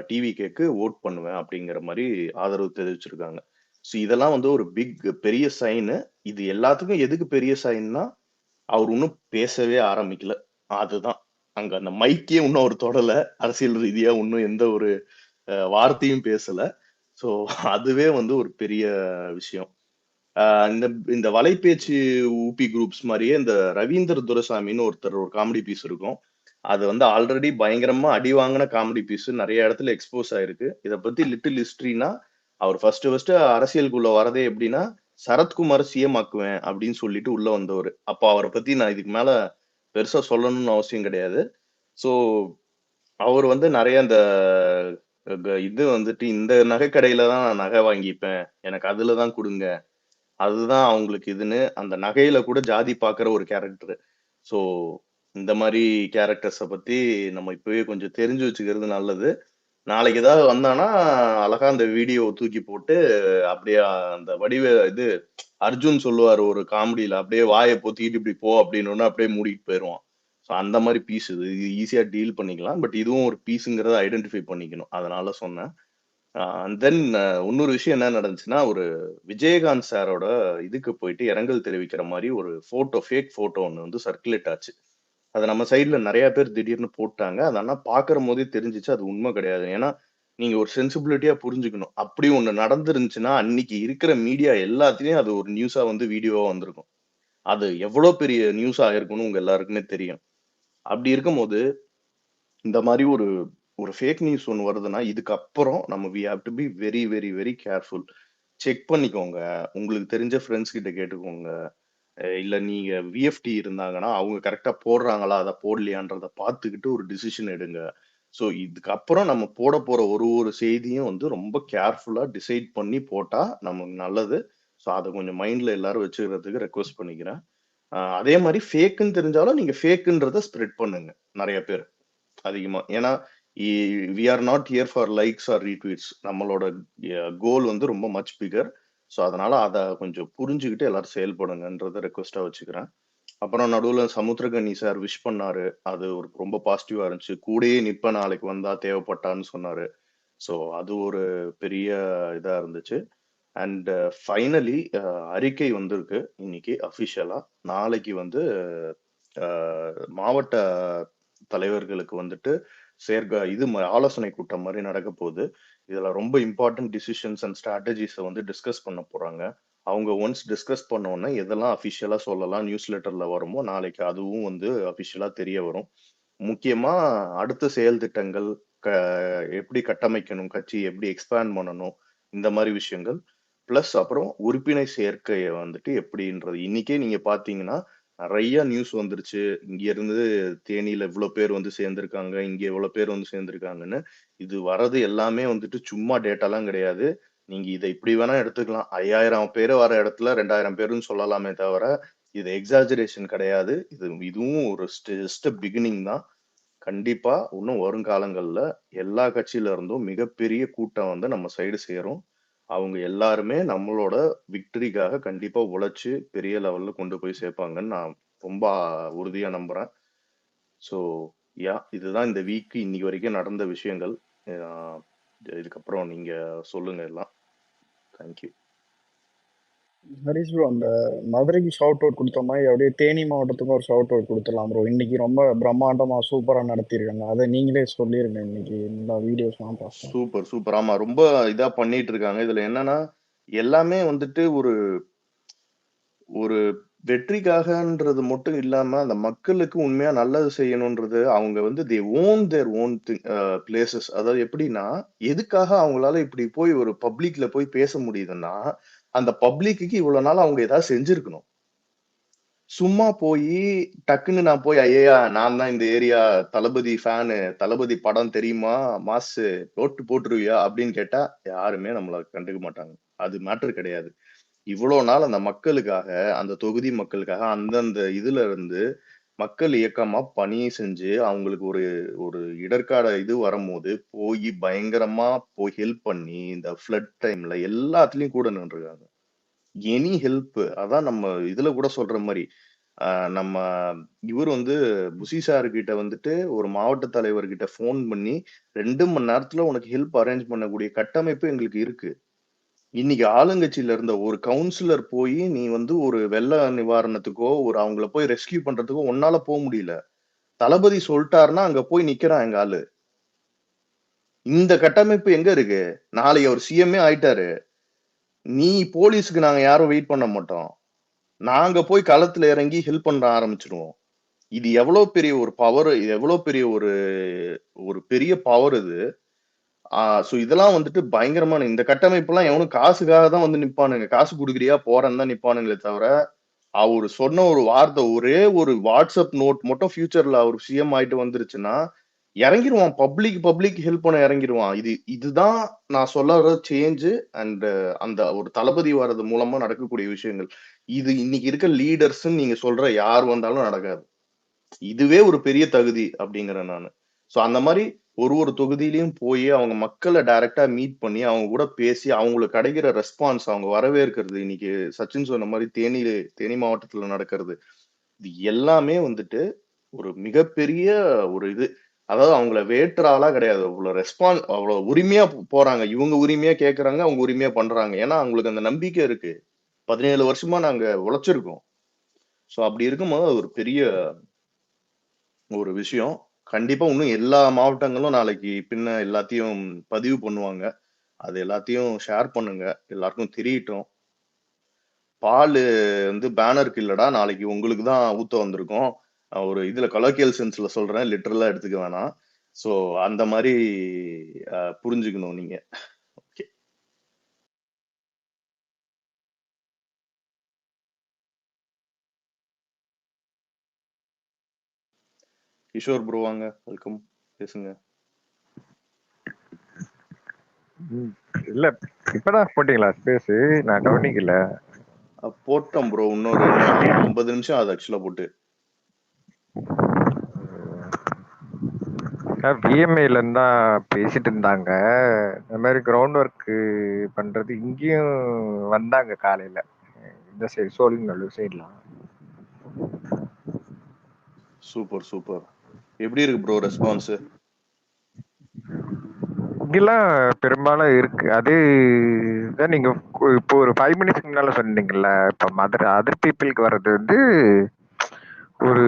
டிவிகேக்கு ஓட் பண்ணுவேன் அப்படிங்கிற மாதிரி ஆதரவு தெரிவிச்சிருக்காங்க. ஸோ இதெல்லாம் வந்து ஒரு பெரிய சைனு. இது எல்லாத்துக்கும் எதுக்கு பெரிய சைன்னா அவர் இன்னும் பேசவே ஆரம்பிக்கல. அதுதான் அங்க அந்த மைக்கே இன்னும் அவர் தொடல. அரசியல் ரீதியா இன்னும் எந்த ஒரு வார்த்தையும் பேசல. ஸோ அதுவே வந்து ஒரு பெரிய விஷயம். இந்த இந்த வலைபேச்சு ஊபி குரூப்ஸ் மாதிரியே இந்த ரவீந்திர துரைசாமின்னு ஒருத்தர் ஒரு காமெடி பீஸ் இருக்கும். அது வந்து ஆல்ரெடி பயங்கரமா அடி வாங்கின காமெடி பீஸ் நிறைய இடத்துல எக்ஸ்போஸ் ஆயிருக்கு. இதை பத்தி லிட்டில் ஹிஸ்டரினா அவர் ஃபர்ஸ்ட் அரசியலுக்குள்ள வரதே எப்படின்னா சரத்குமார் சிஎம் ஆக்குவேன் அப்படின்னு சொல்லிட்டு உள்ள வந்தவர். அப்போ அவரை பத்தி நான் இதுக்கு மேல பெருசா சொல்லணும்னு அவசியம் கிடையாது. ஸோ அவர் வந்து நிறைய இந்த இது வந்துட்டு இந்த நகை கடையில தான் நான் நகை வாங்கிப்பேன், எனக்கு அதுலதான் கொடுங்க, அதுதான் அவங்களுக்கு இதுன்னு அந்த நகையில கூட ஜாதி பாக்குற ஒரு கேரக்டர். ஸோ இந்த மாதிரி கேரக்டர்ஸை பத்தி நம்ம இப்பவே கொஞ்சம் தெரிஞ்சு வச்சுக்கிறது நல்லது. நாளைக்கு ஏதாவது வந்தானா அழகா அந்த வீடியோ தூக்கி போட்டு அப்படியே அந்த இது அர்ஜுன் சொல்லுவார் ஒரு காமெடியில, அப்படியே வாயை பொத்திக்கிட்டு இப்படி போ அப்படின்னு அப்படியே மூடிட்டு போயிடுவான். ஸோ அந்த மாதிரி பீஸ் இது ஈஸியா டீல் பண்ணிக்கலாம். பட் இதுவும் ஒரு பீஸுங்கிறத ஐடென்டிஃபை பண்ணிக்கணும், அதனால சொன்னேன். அண்ட் தென் இன்னொரு விஷயம் என்ன நடந்துச்சுன்னா ஒரு விஜயகாந்த் சாரோட இதுக்கு போயிட்டு இரங்கல் தெரிவிக்கிற மாதிரி ஒரு ஃபேக் போட்டோ ஒன்று வந்து சர்க்குலேட் ஆச்சு. அதை நம்ம சைட்ல நிறைய பேர் திடீர்னு போட்டாங்க. அது ஆனா பாக்குற போதே தெரிஞ்சிச்சு அது உண்மை கிடையாது. ஏன்னா நீங்க ஒரு சென்சிபிலிட்டியா புரிஞ்சுக்கணும். அப்படி ஒண்ணு நடந்துருந்துச்சுன்னா அன்னைக்கு இருக்கிற மீடியா எல்லாத்துலயும் அது ஒரு நியூஸா வந்து வீடியோவா வந்திருக்கும். அது எவ்வளவு பெரிய நியூஸ் ஆயிருக்கும்னு உங்க எல்லாருக்குமே தெரியும். அப்படி இருக்கும்போது இந்த மாதிரி ஒரு ஒரு ஃபேக் நியூஸ் ஒன்று வருதுன்னா இதுக்கப்புறம் நம்ம we have to be very very very careful. Check பண்ணிக்கோங்க, உங்களுக்கு தெரிஞ்ச ஃப்ரெண்ட்ஸ் கிட்ட கேட்டுக்கோங்க. இல்ல நீங்க விஎஃப்டி இருந்தாங்கன்னா அவங்க கரெக்டா போடுறாங்களா அதை போடலையான்றத பார்த்துக்கிட்டு ஒரு டிசிஷன் எடுங்க. ஸோ இதுக்கப்புறம் நம்ம போட போற ஒரு செய்தியும் வந்து ரொம்ப கேர்ஃபுல்லா டிசைட் பண்ணி போட்டா நமக்கு நல்லது. ஸோ அதை கொஞ்சம் மைண்ட்ல எல்லாரும் வச்சுக்கிறதுக்கு ரெக்வஸ்ட் பண்ணிக்கிறேன். அதே மாதிரி ஃபேக்குன்னு தெரிஞ்சாலும் நீங்க ஃபேக்குன்றத ஸ்ப்ரெட் பண்ணுங்க நிறைய பேர் அதிகமா. ஏன்னா we are not here for likes or retweets. நம்மளோட கோல் வந்து ரொம்ப மச் பிகர். ஸோ அதனால அதை கொஞ்சம் புரிஞ்சுக்கிட்டு எல்லாரும் செயல்படுங்கன்றத ரெக்வஸ்டா வச்சுக்கிறேன். அப்புறம் நடுவில் சமுத்திரகனி சார் விஷ் பண்ணாரு, அது ஒரு ரொம்ப பாசிட்டிவா இருந்துச்சு. கூடயே நிப்ப நாளைக்கு வந்தா தேவைப்பட்டான்னு சொன்னாரு. ஸோ அது ஒரு பெரிய இதா இருந்துச்சு. அண்ட் ஃபைனலி அறிக்கை வந்திருக்கு இன்னைக்கு அஃபிஷியலா. நாளைக்கு வந்து மாவட்ட தலைவர்களுக்கு வந்துட்டு ஆலோசனை கூட்டம் மாதிரி நடக்க போகுது. இதுல ரொம்ப இம்பார்ட்டன்ட் டிசிஷன்ஸ் அண்ட் ஸ்ட்ராட்டஜிஸை வந்து டிஸ்கஸ் பண்ண போறாங்க. அவங்க ஒன்ஸ் டிஸ்கஸ் பண்ண உடனே எதெல்லாம் அஃபிஷியலா சொல்லலாம் நியூஸ் லெட்டர்ல வருமோ நாளைக்கு அதுவும் வந்து அஃபிஷியலா தெரிய வரும். முக்கியமா அடுத்த செயல் திட்டங்கள் எப்படி கட்டமைக்கணும், கட்சி எப்படி எக்ஸ்பேண்ட் பண்ணணும், இந்த மாதிரி விஷயங்கள். பிளஸ் அப்புறம் உறுப்பினர் சேர்க்கையை வந்துட்டு எப்படின்றது இன்னைக்கே நீங்க பாத்தீங்கன்னா நிறைய நியூஸ் வந்துருச்சு. இங்க இருந்து தேனியில இவ்வளவு பேர் வந்து சேர்ந்திருக்காங்க, இங்க இவ்வளவு பேர் வந்து சேர்ந்திருக்காங்கன்னு. இது வர்றது எல்லாமே வந்துட்டு சும்மா டேட்டாலாம் கிடையாது. நீங்க இதை இப்படி வேணா எடுத்துக்கலாம். 5000 பேர் வர இடத்துல 2000 பேருன்னு சொல்லலாமே தவிர இது எக்ஸாஜரேஷன் கிடையாது. இதுவும் ஒரு ஜஸ்ட் பிகினிங் தான். கண்டிப்பா இன்னும் வருங்காலங்கள்ல எல்லா கட்சியில இருந்தும் மிகப்பெரிய கூட்டம் வந்து நம்ம சைடு சேரும். அவங்க எல்லாருமே நம்மளோட விக்டரிக்காக கண்டிப்பா உழைச்சு பெரிய லெவல்ல கொண்டு போய் சேர்ப்பாங்கன்னு நான் ரொம்ப உறுதியா நம்புறேன். ஸோ இதுதான் இந்த வீக் இன்னைக்கு வரைக்கும் நடந்த விஷயங்கள். இதுக்கப்புறம் நீங்க சொல்லுங்க எல்லாம். தேங்க்யூ. ஹரிஷ் ப்ரோ, அந்த மதுரைக்கு ஷவுட் அவுட் கொடுத்த மாதிரி அப்படியே தேனி மாவட்டத்துக்கும் ஒரு ஷவுட் அவுட் கொடுத்துடலாம் ப்ரோ. இன்னைக்கு ரொம்ப பிரம்மாண்டமா சூப்பரா நடத்திருக்காங்க. அதை நீங்களே சொல்லிருங்க. இன்னைக்கு இந்த வீடியோஸ்லாம் பார்த்தேன். Super super. ஆமா, ரொம்ப இதா பண்ணிட்டு இருக்காங்க. இதுல என்னன்னா எல்லாமே வந்துட்டு ஒரு ஒரு வெற்றிக்காகன்றது மட்டும் இல்லாம அந்த மக்களுக்கு உண்மையா நல்லது செய்யணும்ன்றது அவங்க வந்து தே ஓன் தேர் ஓன் பிளேசஸ். அதாவது எப்படின்னா எதுக்காக அவங்களால இப்படி போய் ஒரு பப்ளிக்ல போய் பேச முடியுதுன்னா அந்த பப்ளிக்கு இவ்வளவு நாள் அவங்க ஏதாவது செஞ்சிருக்கணும். சும்மா போய் டக்குன்னு நான் போய் ஐயா நான் தான் இந்த ஏரியா தளபதி ஃபேனு, தளபதி படம் தெரியுமா, மாசு ஓட்டு போட்டுருவியா அப்படின்னு கேட்டா யாருமே நம்மள கண்டுக்க மாட்டாங்க. அது மேட்டர் கிடையாது. இவ்வளவு நாள் அந்த மக்களுக்காக, அந்த தொகுதி மக்களுக்காக அந்தந்த இதுல இருந்து மக்கள் இயக்கமா பணி செஞ்சு அவங்களுக்கு ஒரு ஒரு இடர்கால இது வரும்போது போய் பயங்கரமா போய் ஹெல்ப் பண்ணி இந்த ஃப்ளட் டைம்ல எல்லாத்துலயும் கூட நின்றுருக்காங்க. எனி ஹெல்ப், அதான் நம்ம இதுல கூட சொல்ற மாதிரி நம்ம இவர் வந்து புசி சார் கிட்ட வந்துட்டு ஒரு மாவட்ட தலைவர்கிட்ட போன் பண்ணி 2 மணி நேரத்துல உனக்கு ஹெல்ப் அரேஞ்ச் பண்ணக்கூடிய கட்டமைப்பு எங்களுக்கு இருக்கு. இன்னைக்கு ஆளுங்கட்சியில இருந்த ஒரு கவுன்சிலர் போய் நீ வந்து ஒரு வெள்ள நிவாரணத்துக்கோ ஒரு அவங்கள போய் ரெஸ்கியூ பண்றதுக்கோ உன்னால போக முடியல. தளபதி சொல்லிட்டாருன்னா அங்க போய் நிக்கிறான் எங்க ஆளு. இந்த கட்டமைப்பு எங்க இருக்கு? நாளைக்கு அவர் சிஎம்ஏ ஆயிட்டாரு. நீ போலீஸுக்கு நாங்க யாரும் வெயிட் பண்ண மாட்டோம். நாங்க போய் களத்துல இறங்கி ஹெல்ப் பண்ண ஆரம்பிச்சிருவோம். இது எவ்வளவு பெரிய ஒரு பவர், இது எவ்வளவு பெரிய ஒரு ஒரு பெரிய பவர் இது. சோ இதெல்லாம் வந்துட்டு பயங்கரமான இந்த கட்டமைப்பு எல்லாம் எவனும் காசுக்காக தான் வந்து நிப்பானுங்க. காசு குடுக்குறியா போறேன்னு தான் நிப்பானுங்களே தவிர அவரு சொன்ன ஒரு வார்த்தை, ஒரே ஒரு வாட்ஸ்அப் நோட் மட்டும் ஃபியூச்சர்ல அவர் சிஎம் ஆயிட்டு வந்துருச்சுன்னா இறங்கிருவான். பப்ளிக் ஹெல்ப் பண்ண இறங்கிருவான். இதுதான் நான் சொல்ல வர சேஞ்ச். அண்ட் அந்த ஒரு தளபதி வர்றது மூலமா நடக்கக்கூடிய விஷயங்கள். இது இன்னைக்கு இருக்க லீடர்ஸ் நீங்க சொல்ற யார் வந்தாலும் நடக்காது. இதுவே ஒரு பெரிய தகுதி அப்படிங்கிறேன் நானு. சோ அந்த மாதிரி ஒரு தொகுதியிலையும் போய் அவங்க மக்களை டைரக்டா மீட் பண்ணி அவங்க கூட பேசி அவங்களுக்கு கிடைக்கிற ரெஸ்பான்ஸ், அவங்க வரவேற்கிறது, இன்னைக்கு சச்சின் சொன்ன மாதிரி தேனி மாவட்டத்துல நடக்கிறது, இது எல்லாமே வந்துட்டு ஒரு மிகப்பெரிய ஒரு இது. அதாவது அவங்கள வேற்ற ஆளா கிடையாது. அவ்வளவு உரிமையா போறாங்க. இவங்க உரிமையா கேக்குறாங்க, அவங்க உரிமையா பண்றாங்க. ஏன்னா அவங்களுக்கு அந்த நம்பிக்கை இருக்கு. 17 வருஷமா நாங்க உழைச்சிருக்கோம். சோ அப்படி இருக்கும்போது அது ஒரு பெரிய ஒரு விஷயம். கண்டிப்பா இன்னும் எல்லா மாவட்டங்களும் நாளைக்கு பின்ன எல்லாத்தையும் பதிவு பண்ணுவாங்க. அது எல்லாத்தையும் ஷேர் பண்ணுங்க, எல்லாருக்கும் தெரியட்டும். பால் வந்து பேனருக்கு இல்லடா, நாளைக்கு உங்களுக்கு தான் ஊத்த வந்திருக்கோம். ஒரு இதுல கொலோக்கியல் சென்ஸ்ல சொல்றேன், லிட்டரலா எடுத்துக்க வேணாம். சோ அந்த மாதிரி புரிஞ்சுக்கணும் நீங்க. ஓகே, கிஷோர் ப்ரோ வாங்க, வெல்கம், பேசுங்க. இல்ல இப்பதான் போட்டீங்களா ஸ்பேஸ்? நான் கவனிக்கல. போட்டோம் ப்ரோ, இன்னொரு 50 நிமிஷம் அது ஆக்சுவலா போட்டு. விஎம்ஐல இருந்தா பேசிட்டு இருந்தாங்க. இந்த மாதிரி கிரவுண்ட் ஒர்க் பண்றது இங்கேயும் வந்தாங்க காலையில. இந்த சைடு சோழிங்கநல்லூர் சைட்லாம். Super super. எப்படி இருக்கு ப்ரோ ரெஸ்பான்ஸ்? இங்கெல்லாம் பெரும்பாலும் இருக்கு. அது தான் நீங்க இப்போ ஒரு 5 மினிட்ஸ்க்கு முன்னால சொன்னீங்கல்ல, இப்ப மதுரை அதர் பீப்புளுக்கு வர்றது வந்து ஒரு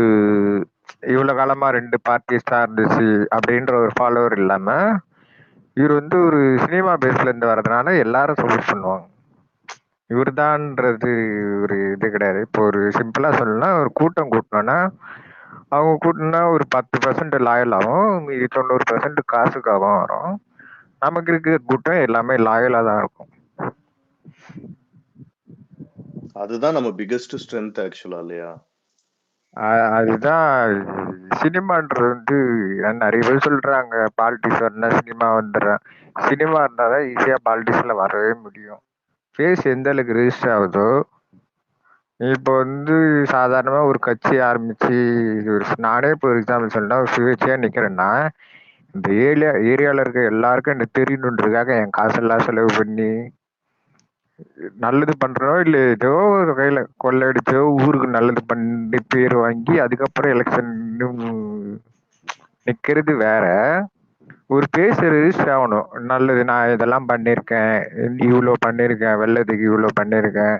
இவ்வளவு காலமா 2 பார்ட்டிஸா இருந்துச்சு அப்படின்ற ஒரு ஃபாலோவர் இல்லாம, இவர் வந்து ஒரு சினிமா பேஸ்ல இருந்து வர்றதுனால எல்லாரும் சப்போர்ட் பண்ணுவாங்க. இவர்தான்ன்றது ஒரு இது கிடையாது. இப்போ ஒரு சிம்பிளா சொல்லணும்னா, ஒரு கூட்டம் கூட்டணும்னா, அவங்க கூட்டினா ஒரு 10% லாயல் ஆகும், மீதி 90% காசுக்காகவும் வரும். நமக்கு இருக்கிற கூட்டம் எல்லாமே லாயலா தான் இருக்கும். அதுதான் நம்ம பிகெஸ்ட் ஸ்ட்ரென்த் ஆக்சுவலா இல்லையா? அதுதான் சினிமான்றது வந்து நிறைய பேர் சொல்றாங்க பாலிடிக்ஸ் வரனா சினிமா வந்துடுறேன். சினிமா இருந்தாதான் ஈஸியா பாலிடிக்ஸ்ல வரவே முடியும். ஃபேஸ் எந்த அளவுக்கு ரெஜிஸ்டர் ஆகுதோ, இப்போ வந்து சாதாரணமா ஒரு கட்சி ஆரம்பிச்சு நானே இப்போ எக்ஸாம்பிள் சொல்லணும், ஒரு சுயேட்சையா நிக்கிறேன்னா இந்த ஏரியால இருக்க எல்லாருக்கும் என்ன தெரியணுன்றதுக்காக என் காசெல்லாம் செலவு பண்ணி நல்லது பண்றோம் இல்ல ஏதோ ஒரு கையில கொள்ளையடிச்சோ ஊருக்கு நல்லது பண்ணி பேர் வாங்கி அதுக்கப்புறம் எலெக்ஷன் நிக்கிறது வேற. ஒரு பேச ரெஜிஸ்டர் ஆகணும். நல்லது, நான் இதெல்லாம் பண்ணியிருக்கேன், இவ்வளோ பண்ணியிருக்கேன், வெள்ளத்துக்கு இவ்வளோ பண்ணியிருக்கேன்,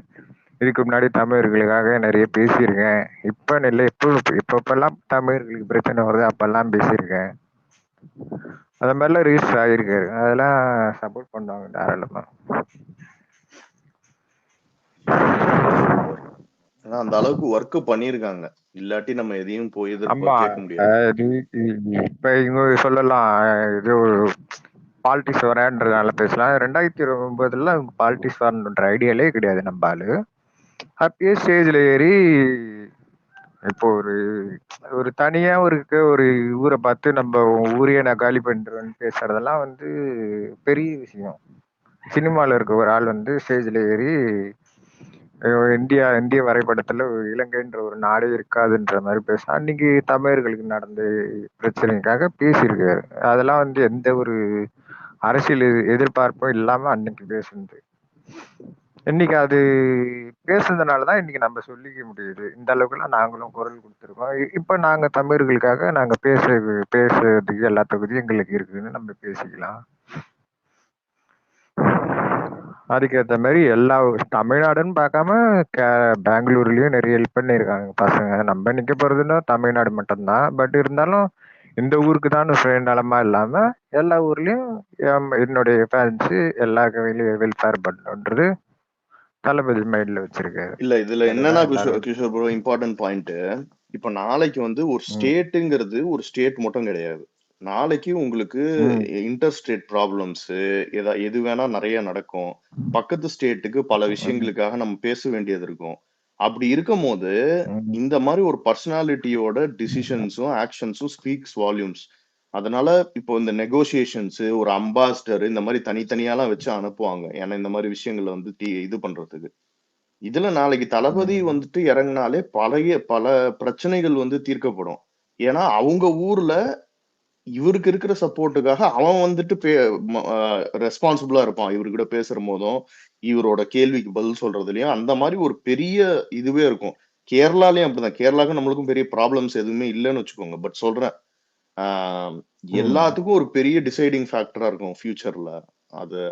இதுக்கு முன்னாடி தமிழர்களுக்காக நிறைய பேசியிருக்கேன், இப்ப இல்லை இப்பெல்லாம் தமிழர்களுக்கு பிரச்சனை வருது அப்பெல்லாம் பேசியிருக்கேன், அந்த மாதிரிலாம் ரெஜிஸ்டர் ஆகியிருக்காரு. அதெல்லாம் சப்போர்ட் பண்ணுவாங்க தாராளமா. ஏன்னா அந்த அளவுக்கு ஒர்க் பண்ணிருக்காங்க. இல்லாட்டி நம்ம எதையும் போய் ஆமா, கேட்க முடியாது. இப்ப இவங்க சொல்லலாம் இது பாலிடிக்ஸ் வரேன்றதுனால பேசலாம். 2009 அவங்க பாலிடிக்ஸ் வரணுன்ற ஐடியாலே கிடையாது நம்ம ஆளு. அப்பயே ஸ்டேஜ்ல ஏறி இப்போ ஒரு தனியா ஒரு ஊரை பார்த்து நம்ம ஊரையே நான் காலி பண்றேன்னு பேசுறதெல்லாம் வந்து பெரிய விஷயம். சினிமால இருக்க ஒரு ஆள் வந்து ஸ்டேஜ்ல ஏறி இந்திய வரைபடத்துல இலங்கைன்ற ஒரு நாடே இருக்காதுன்ற மாதிரி பேச அன்னைக்கு தமிழர்களுக்கு நடந்த பிரச்சனைக்காக பேசியிருக்காரு. அதெல்லாம் வந்து எந்த ஒரு அரசியல் எதிர்பார்ப்பும் இல்லாம அன்னைக்கு பேசுனது. இன்னைக்கு அது பேசுனதுனாலதான் இன்னைக்கு நம்ம சொல்லிக்க முடியுது. இந்த அளவுக்குலாம் நாங்களும் குரல் கொடுத்துருக்கோம். இப்ப நாங்க தமிழர்களுக்காக நாங்க பேசுறதுக்கு எல்லா தகுதியும் எங்களுக்கு இருக்குன்னு நம்ம பேசிக்கலாம். அதுக்கேற்ற மாதிரி எல்லா தமிழ்நாடுன்னு பார்க்காம பெங்களூர்லயும் நிறைய ஹெல்ப் பண்ணியிருக்காங்க பசங்க. நம்ம நிக்க போறதுன்னா தமிழ்நாடு மட்டும்தான். பட் இருந்தாலும் இந்த ஊருக்கு தான் சுயநலமா இல்லாம எல்லா ஊர்லயும் என்னுடைய ஃபேன்ஸ் எல்லா கையிலையும் வெல்ஃபேர் பண்ணணுன்றது தளபதி மைண்ட்ல வச்சிருக்காரு. இல்ல இதுல என்னன்னா கிஷோர் ப்ரோ இம்பார்ட்டன்ட் பாயிண்ட், இப்ப நாளைக்கு வந்து ஒரு ஸ்டேட்டுங்கிறது ஒரு ஸ்டேட் மட்டும் கிடையாது. நாளைக்கு உங்களுக்கு இன்டர் ஸ்டேட் ப்ராப்ளம்ஸ் எது வேணா நிறைய நடக்கும். பக்கத்து ஸ்டேட்டுக்கு பல விஷயங்களுக்காக நம்ம பேச வேண்டியது இருக்கும். அப்படி இருக்கும் போது இந்த மாதிரி ஒரு பர்சனாலிட்டியோட டிசிஷன்ஸும் ஆக்ஷன்ஸும் ஸ்பீக்ஸ் வால்யூம்ஸ். அதனால இப்போ இந்த நெகோசியேஷன்ஸ் ஒரு அம்பாசிடர் இந்த மாதிரி தனித்தனியாலாம் வச்சு அனுப்புவாங்க. ஏன்னா இந்த மாதிரி விஷயங்களை வந்து இது பண்றதுக்கு. இதுல நாளைக்கு தளபதி வந்துட்டு இறங்கினாலே பல பிரச்சனைகள் வந்து தீர்க்கப்படும். ஏன்னா அவங்க ஊர்ல இவருக்கு இருக்கிற சப்போர்ட்டுக்காக அவன் வந்துட்டு ரெஸ்பான்சிபிளா இருப்பான். இவர்கிட்ட பேசுற போதும் இவரோட கேள்விக்கு பதில் சொல்றதுலயும் அந்த மாதிரி ஒரு பெரிய இதுவே இருக்கும். கேரளாலயும் அப்படிதான். கேரளாவுக்கும் நம்மளுக்கும் பெரிய ப்ராப்ளம்ஸ் எதுவுமே இல்லைன்னு வச்சுக்கோங்க. பட் சொல்றேன், எல்லாத்துக்கும் ஒரு பெரிய டிசைடிங் ஃபேக்டரா இருக்கும் ஃபியூச்சர்ல.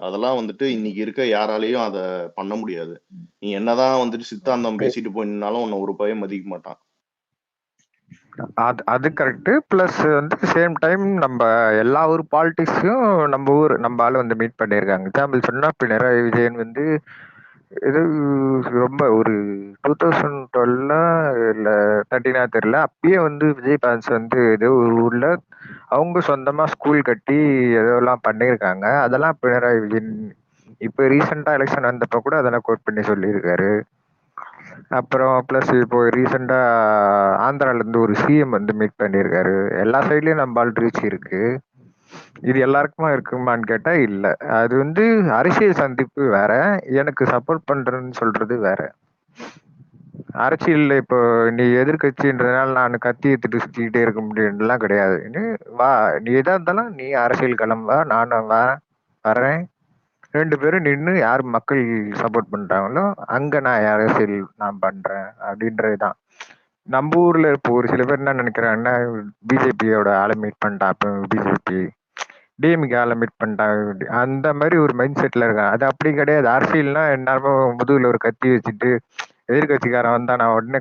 அதெல்லாம் வந்துட்டு இன்னைக்கு இருக்க யாராலையும் அத பண்ண முடியாது. நீ என்னதான் வந்துட்டு சித்தாந்தம் பேசிட்டு போய் நின்னாலும் உன்னை ஒரு பையன் மதிக்க மாட்டான். அது கரெக்ட். பிளஸ் வந்து சேம் டைம் நம்ம எல்லா ஊர் பாலிடிக்ஸையும் நம்ம ஆளு வந்து மீட் பண்ணியிருக்காங்க. எக்ஸாம்பிள் சொன்னா பினராயி விஜயன் வந்து இது ரொம்ப ஒரு 2012 இல்ல 13 தெரியல, அப்பயே வந்து விஜய் ஃபேன்ஸ் வந்து ஏதோ ஒரு ஊர்ல அவங்க சொந்தமா ஸ்கூல் கட்டி ஏதோ எல்லாம் பண்ணியிருக்காங்க. அதெல்லாம் பினராயி விஜயன் இப்ப ரீசெண்டா எலெக்ஷன் வந்தப்ப கூட அதெல்லாம் கோட் பண்ணி சொல்லியிருக்காரு. அப்புறம் பிளஸ் இப்போ ரீசெண்டா ஆந்திரால இருந்து ஒரு சிஎம் வந்து மீட் பண்ணியிருக்காரு. எல்லா சைட்லயும் நம்ம ஆள் ரீச் இருக்கு. இது எல்லாருக்குமா இருக்குமான்னு கேட்டா இல்ல. அது வந்து அரசியல் சந்திப்பு வேற, எனக்கு சப்போர்ட் பண்றேன்னு சொல்றது வேற. அரசியல்ல இப்போ நீ எதிர்கட்சின்றதுனால நான் கத்தி எடுத்துட்டு சுத்திக்கிட்டே இருக்க முடியும்லாம் கிடையாது. வா, நீ எதா இருந்தாலும் நீ அரசியல் கிளம்பா, நானும் வரேன், 2 பேரும் நின்று யார் மக்கள் சப்போர்ட் பண்றாங்களோ அங்க நான் அரசியல் நான் பண்றேன் அப்படின்றதுதான். நம்ம ஊர்ல இப்போ ஒரு சில பேர் என்ன நினைக்கிறாங்கன்னா, பிஜேபியோட ஆளை மீட் பண்ணிட்டா அப்ப பிஜேபி, டிஎம்கே ஆளை மீட் பண்ணிட்டாங்க, அந்த மாதிரி ஒரு மைண்ட் செட்ல இருக்காங்க. அது அப்படி கிடையாது. அரசியல்னா எல்லாருமே முதுகுல ஒரு கத்தி வச்சுட்டு எதிர்கட்சிக்காரன் வந்தா நான் உடனே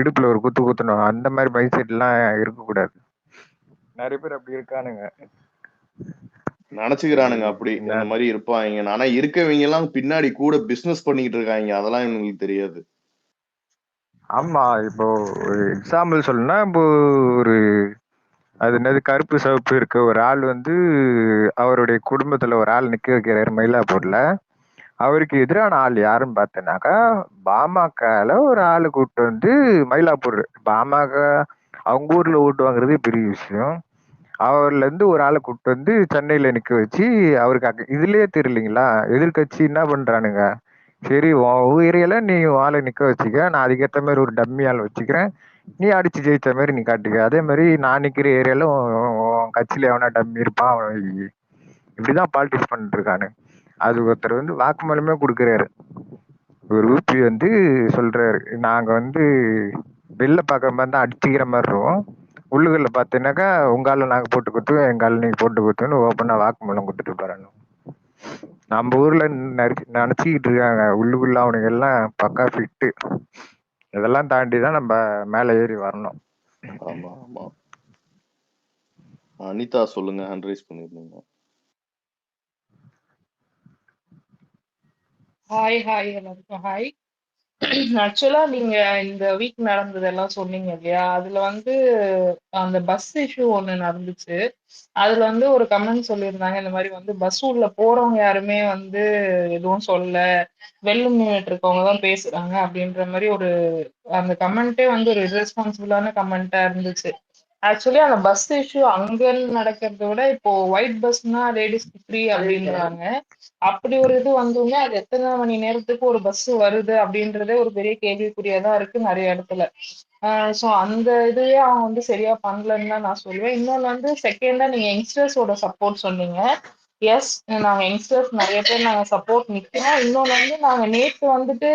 இடுப்புல ஒரு குத்து குத்தணும், அந்த மாதிரி மைண்ட் செட்லாம் இருக்கக்கூடாது. நிறைய பேர் அப்படி இருக்கானுங்க. நினைச்சுக்கிறானுங்க அப்படி என்ன இந்த மாதிரி இருப்பாங்க. ஆனா இருக்கவங்க எல்லாம் பின்னாடி கூட பிசினஸ் பண்ணிக்கிட்டு இருக்காங்க, அதெல்லாம் இவங்களுக்கு தெரியாது. ஆமா, இப்போ எக்ஸாம்பிள் சொல்லணும்னா, இப்போ ஒரு அது என்னது கருப்பு சிவப்பு இருக்க ஒரு ஆள் வந்து அவருடைய குடும்பத்துல ஒரு ஆள் நிக்க வைக்கிறாரு மயிலாப்பூர்ல. அவருக்கு எதிரான ஆள் யாருன்னு பார்த்தேனாக்கா, பாமகல ஒரு ஆளு கூப்பிட்டு வந்து மயிலாப்பூர் பாமக அவங்க ஊர்ல ஓட்டு வாங்குறதே பெரிய விஷயம். அவர்ல இருந்து ஒரு ஆளை கூப்பிட்டு வந்து சென்னையில நிக்க வச்சு அவருக்கு இதுலயே தெரியலீங்களா, எதிர்கட்சி என்ன பண்றானுங்க, சரி உன் ஏரியால நீ ஆளை நிக்க வச்சுக்க, நான் அதுக்கேற்ற மாதிரி ஒரு டம்மி ஆள் வச்சுக்கிறேன், நீ அடிச்சு ஜெயிச்ச மாதிரி நீ காட்டுக்க, அதே மாதிரி நான் நிக்கிற ஏரியால உன் கட்சியில எவனா டம்மி இருப்பான் அவன் வை. இப்படிதான் பாலிடிக்ஸ் பண்ணிட்டு இருக்கானு. அது ஒருத்தர் வந்து வாக்குமூலமே கொடுக்குறாரு. ஒரு ஊபி வந்து சொல்றாரு, நாங்க வந்து வெளில பார்க்குற மாதிரி தான் அடிச்சுக்கிற மாதிரி இருக்கும், உள்ளுகள்ல பார்த்தீங்கன்னாக்கா உங்க ஆளு நாங்க போட்டு கொடுத்துவோம், எங்க ஆளு நீங்க போட்டு கொடுத்துன்னு ஓப்பனா வாக்குமூலம் கொடுத்துட்டு போறாங்க. நம்ம ஊர்ல நினைச்சுக்கிட்டு இருக்காங்க, உள்ளுக்குள்ள அவனுங்க எல்லாம் பக்கா ஃபிட்டு. இதெல்லாம் தாண்டி தான் நம்ம மேலே ஏறி வரணும். ஆமா ஆமா. அனிதா சொல்லுங்க, ஹேண்ட் ரைஸ் பண்ணிருந்தீங்க. ஹாய் ஹாய் எல்லாருக்கும் ஹாய். ஆக்சுவலா நீங்க இந்த வீக் நடந்ததெல்லாம் சொன்னீங்க இல்லையா, அதுல வந்து அந்த பஸ் இஷ்யூ ஒண்ணு நடந்துச்சு. அதுல வந்து ஒரு கமெண்ட் சொல்லியிருந்தாங்க, இந்த மாதிரி வந்து பஸ் உள்ள போறவங்க யாருமே வந்து எதுவும் சொல்ல, வெளில நின்றுட்டு இருக்கவங்க தான் பேசுறாங்க அப்படின்ற மாதிரி ஒரு அந்த கமெண்ட்டே வந்து ஒரு irresponsible-ஆன கமெண்டா இருந்துச்சு. ஆக்சுவலி அந்த பஸ் இஷ்யூ அங்க நடக்கிறத விட இப்போ ஒயிட் பஸ்னா லேடிஸ்க்கு ஃப்ரீ அப்படின்றாங்க. அப்படி ஒரு இது வந்தோடனே அது எத்தனை மணி நேரத்துக்கு ஒரு பஸ் வருது அப்படின்றதே ஒரு பெரிய கேள்விக்குறியா தான் இருக்கு நிறைய இடத்துல. ஸோ அந்த இதுவே அவங்க வந்து சரியா பண்ணலன்னு தான் நான் சொல்லுவேன். இன்னொன்று வந்து செகண்டா நீங்க யங்ஸ்டர்ஸோட சப்போர்ட் சொன்னீங்க. எஸ், நாங்க யங்ஸ்டர்ஸ் நிறைய பேர் நாங்க சப்போர்ட் நிற்கிறோம். இன்னொன்று வந்து நாங்க நேற்று வந்துட்டு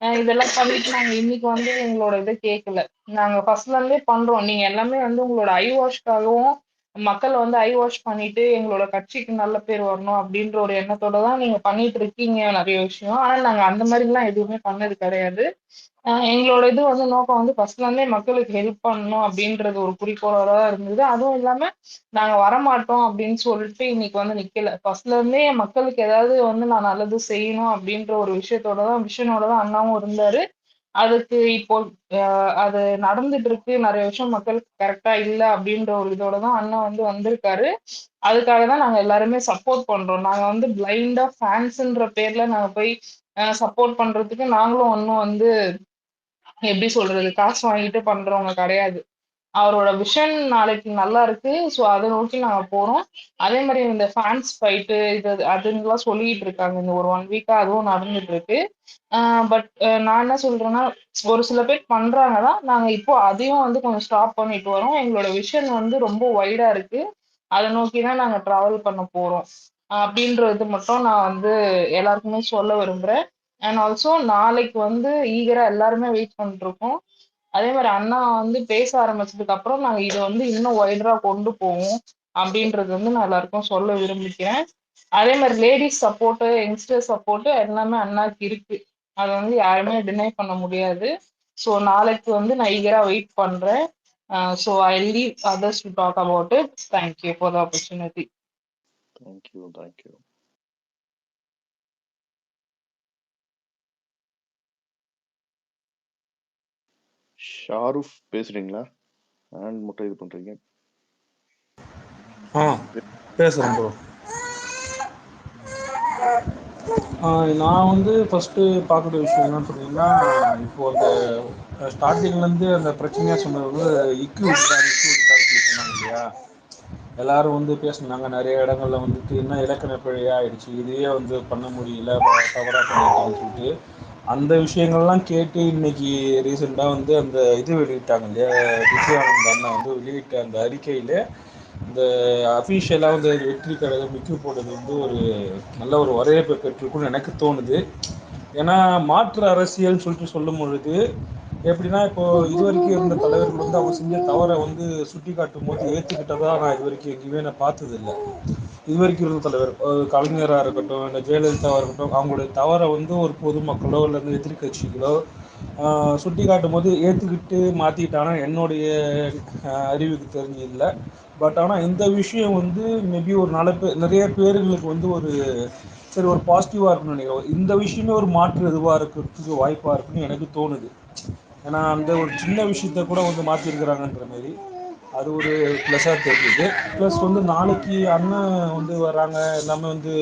இதெல்லாம் பண்ணிட்டு நாங்க இன்னைக்கு வந்து எங்களோட இதை கேட்கல. நாங்க ஃபர்ஸ்ட்ல இருந்தே பண்றோம். நீங்க எல்லாமே வந்து உங்களோட ஐ வாஷ்க்காகவும் மக்கள் வந்து ஐ வாஷ் பண்ணிட்டு எங்களோட கட்சிக்கு நல்ல பேர் வரணும் அப்படின்ற ஒரு எண்ணத்தோட தான் நீங்க பண்ணிட்டு இருக்கீங்க நிறைய விஷயம். ஆனா நாங்க அந்த மாதிரி எல்லாம் எதுவுமே பண்ணது கிடையாது. எங்களோட இது வந்து நோக்கம் வந்து ஃபர்ஸ்ட்ல இருந்தே மக்களுக்கு ஹெல்ப் பண்ணணும் அப்படின்றது ஒரு குறிக்கோளோட தான் இருந்தது. அதுவும் இல்லாம நாங்க வரமாட்டோம் அப்படின்னு சொல்லிட்டு இன்னைக்கு வந்து நிக்கல. ஃபர்ஸ்ட்ல இருந்தே மக்களுக்கு ஏதாவது வந்து நான் நல்லது செய்யணும் அப்படின்ற ஒரு விஷயத்தோட தான் விஷனோட தான் அண்ணாவும் இருந்தாரு. அதுக்கு இப்போ அது நடந்துட்டு இருக்கு. நிறைய விஷயம் மக்களுக்கு கரெக்டா இல்ல அப்படின்ற ஒரு இதோட தான் அண்ணா வந்து வந்திருக்காரு. அதுக்காக தான் நாங்க எல்லாருமே சப்போர்ட் பண்றோம். நாங்க வந்து பிளைண்டா ஃபேன்ஸ்ன்ற பேர்ல நாங்க போய் சப்போர்ட் பண்றதுக்கு நாங்களும் ஒன்றும் வந்து எப்படி சொல்றது, காசு வாங்கிட்டு பண்றவங்க கிடையாது. அவரோட விஷன் நாளைக்கு நல்லா இருக்கு. ஸோ அதை நோக்கி நாங்க போறோம். அதே மாதிரி இந்த ஃபேன்ஸ் ஃபைட்டு இது அதுன்னுலாம் சொல்லிட்டு இருக்காங்க. இந்த ஒரு 1 வீக்கா அதுவும் நடந்துட்டு இருக்கு. பட் நான் என்ன சொல்றேன்னா, ஒரு சில பேர் பண்றாங்க தான். நாங்க இப்போ அதையும் வந்து கொஞ்சம் ஸ்டாப் பண்ணிட்டு வரோம். எங்களோட விஷன் வந்து ரொம்ப வைடா இருக்கு. அதை நோக்கி தான் நாங்க டிராவல் பண்ண போறோம். அப்படின்றது மட்டும் நான் வந்து எல்லாருக்குமே சொல்ல விரும்புறேன். அண்ட் ஆல்சோ நாளைக்கு வந்து ஈகரா எல்லாருமே வெயிட் பண்ணிட்டு இருக்கோம். அதே மாதிரி அண்ணா வந்து பேச ஆரம்பிச்சதுக்கு அப்புறம் நாங்க இதை வந்து இன்னும் வைடரா கொண்டு போவோம் அப்படின்றது வந்து நான் எல்லாருக்கும் சொல்ல விரும்பிக்கிறேன். அதே மாதிரி லேடிஸ் சப்போர்ட், யங்ஸ்டர் சப்போர்ட் எல்லாமே அண்ணாக்கு இருக்கு. அதை வந்து யாருமே டினை பண்ண முடியாது. ஸோ நாளைக்கு வந்து நான் ஈகரா வெயிட் பண்றேன். So I leave others to talk about it. Thank you for the opportunity. Thank you thank you. Sharuf பேசுறீங்களா? ஹேண்ட் மட்டும் இது பண்றீங்க. பேசுகிறேன் ப்ரோ. நான் வந்து ஃபஸ்ட்டு பார்க்குற விஷயம் என்னன்னு சொன்னீங்கன்னா, இப்போ அந்த ஸ்டார்டிங்லேருந்து அந்த பிரச்சனையாக சொன்னது வந்து இக்கு விட்டாரு சொன்னாங்க இல்லையா, எல்லாரும் வந்து பேசினாங்க நிறைய இடங்கள்ல வந்துட்டு என்ன இலக்கண பிழையாக ஆயிடுச்சு, இதையே வந்து பண்ண முடியல, தவறாக பண்ணிட்டாங்கன்னு சொல்லிட்டு அந்த விஷயங்கள்லாம் கேட்டு இன்னைக்கு ரீசெண்டாக வந்து அந்த இது வெளியிட்டாங்க இல்லையா, விஜயானந்த் அண்ணா வந்து வெளியிட்ட அந்த அறிக்கையில் இந்த அஃபீஷியலாக வந்து வெற்றி கழகம் விற்று போட்டது வந்து ஒரு நல்ல ஒரு வரவேற்பை பெற்றிருக்குன்னு எனக்கு தோணுது. ஏன்னா மாற்று அரசியல்னு சொல்லிட்டு சொல்லும் பொழுது எப்படின்னா, இப்போ இது வரைக்கும் இருந்த தலைவர்கள் வந்து அவங்க செஞ்ச தவறை வந்து சுட்டி காட்டும் போது ஏற்றுக்கிட்டதா நான் இது வரைக்கும் எங்கேயுமே நான் பார்த்ததில்லை. இது வரைக்கும் இருந்த தலைவர் கலைஞராக இருக்கட்டும், இல்லை ஜெயலலிதாவாக இருக்கட்டும், அவங்களுடைய தவறை வந்து ஒரு பொதுமக்களோ இல்லை எதிர்கட்சிகளோ சுட்டி காட்டும் போது ஏற்றுக்கிட்டு மாற்றிக்கிட்டானா என்னுடைய அறிவுக்கு தெரிஞ்சு இல்லை. பட் ஆனால் இந்த விஷயம் வந்து மேபி ஒரு நிறைய பேர்களுக்கு வந்து ஒரு சரி ஒரு பாசிட்டிவாக இருக்குன்னு நினைக்கிறேன். இந்த விஷயமே ஒரு மாற்று இதுவாக இருக்கிறதுக்கு வாய்ப்பாக இருக்குன்னு எனக்கு தோணுது. ஏன்னா அந்த ஒரு சின்ன விஷயத்த கூட வந்து மாற்றிருக்கிறாங்கன்ற மாதிரி அது ஒரு ப்ளஸ்ஸாக தெரியுது. ப்ளஸ் வந்து நாளைக்கு அண்ணன் வந்து வராங்க, எல்லாமே வந்து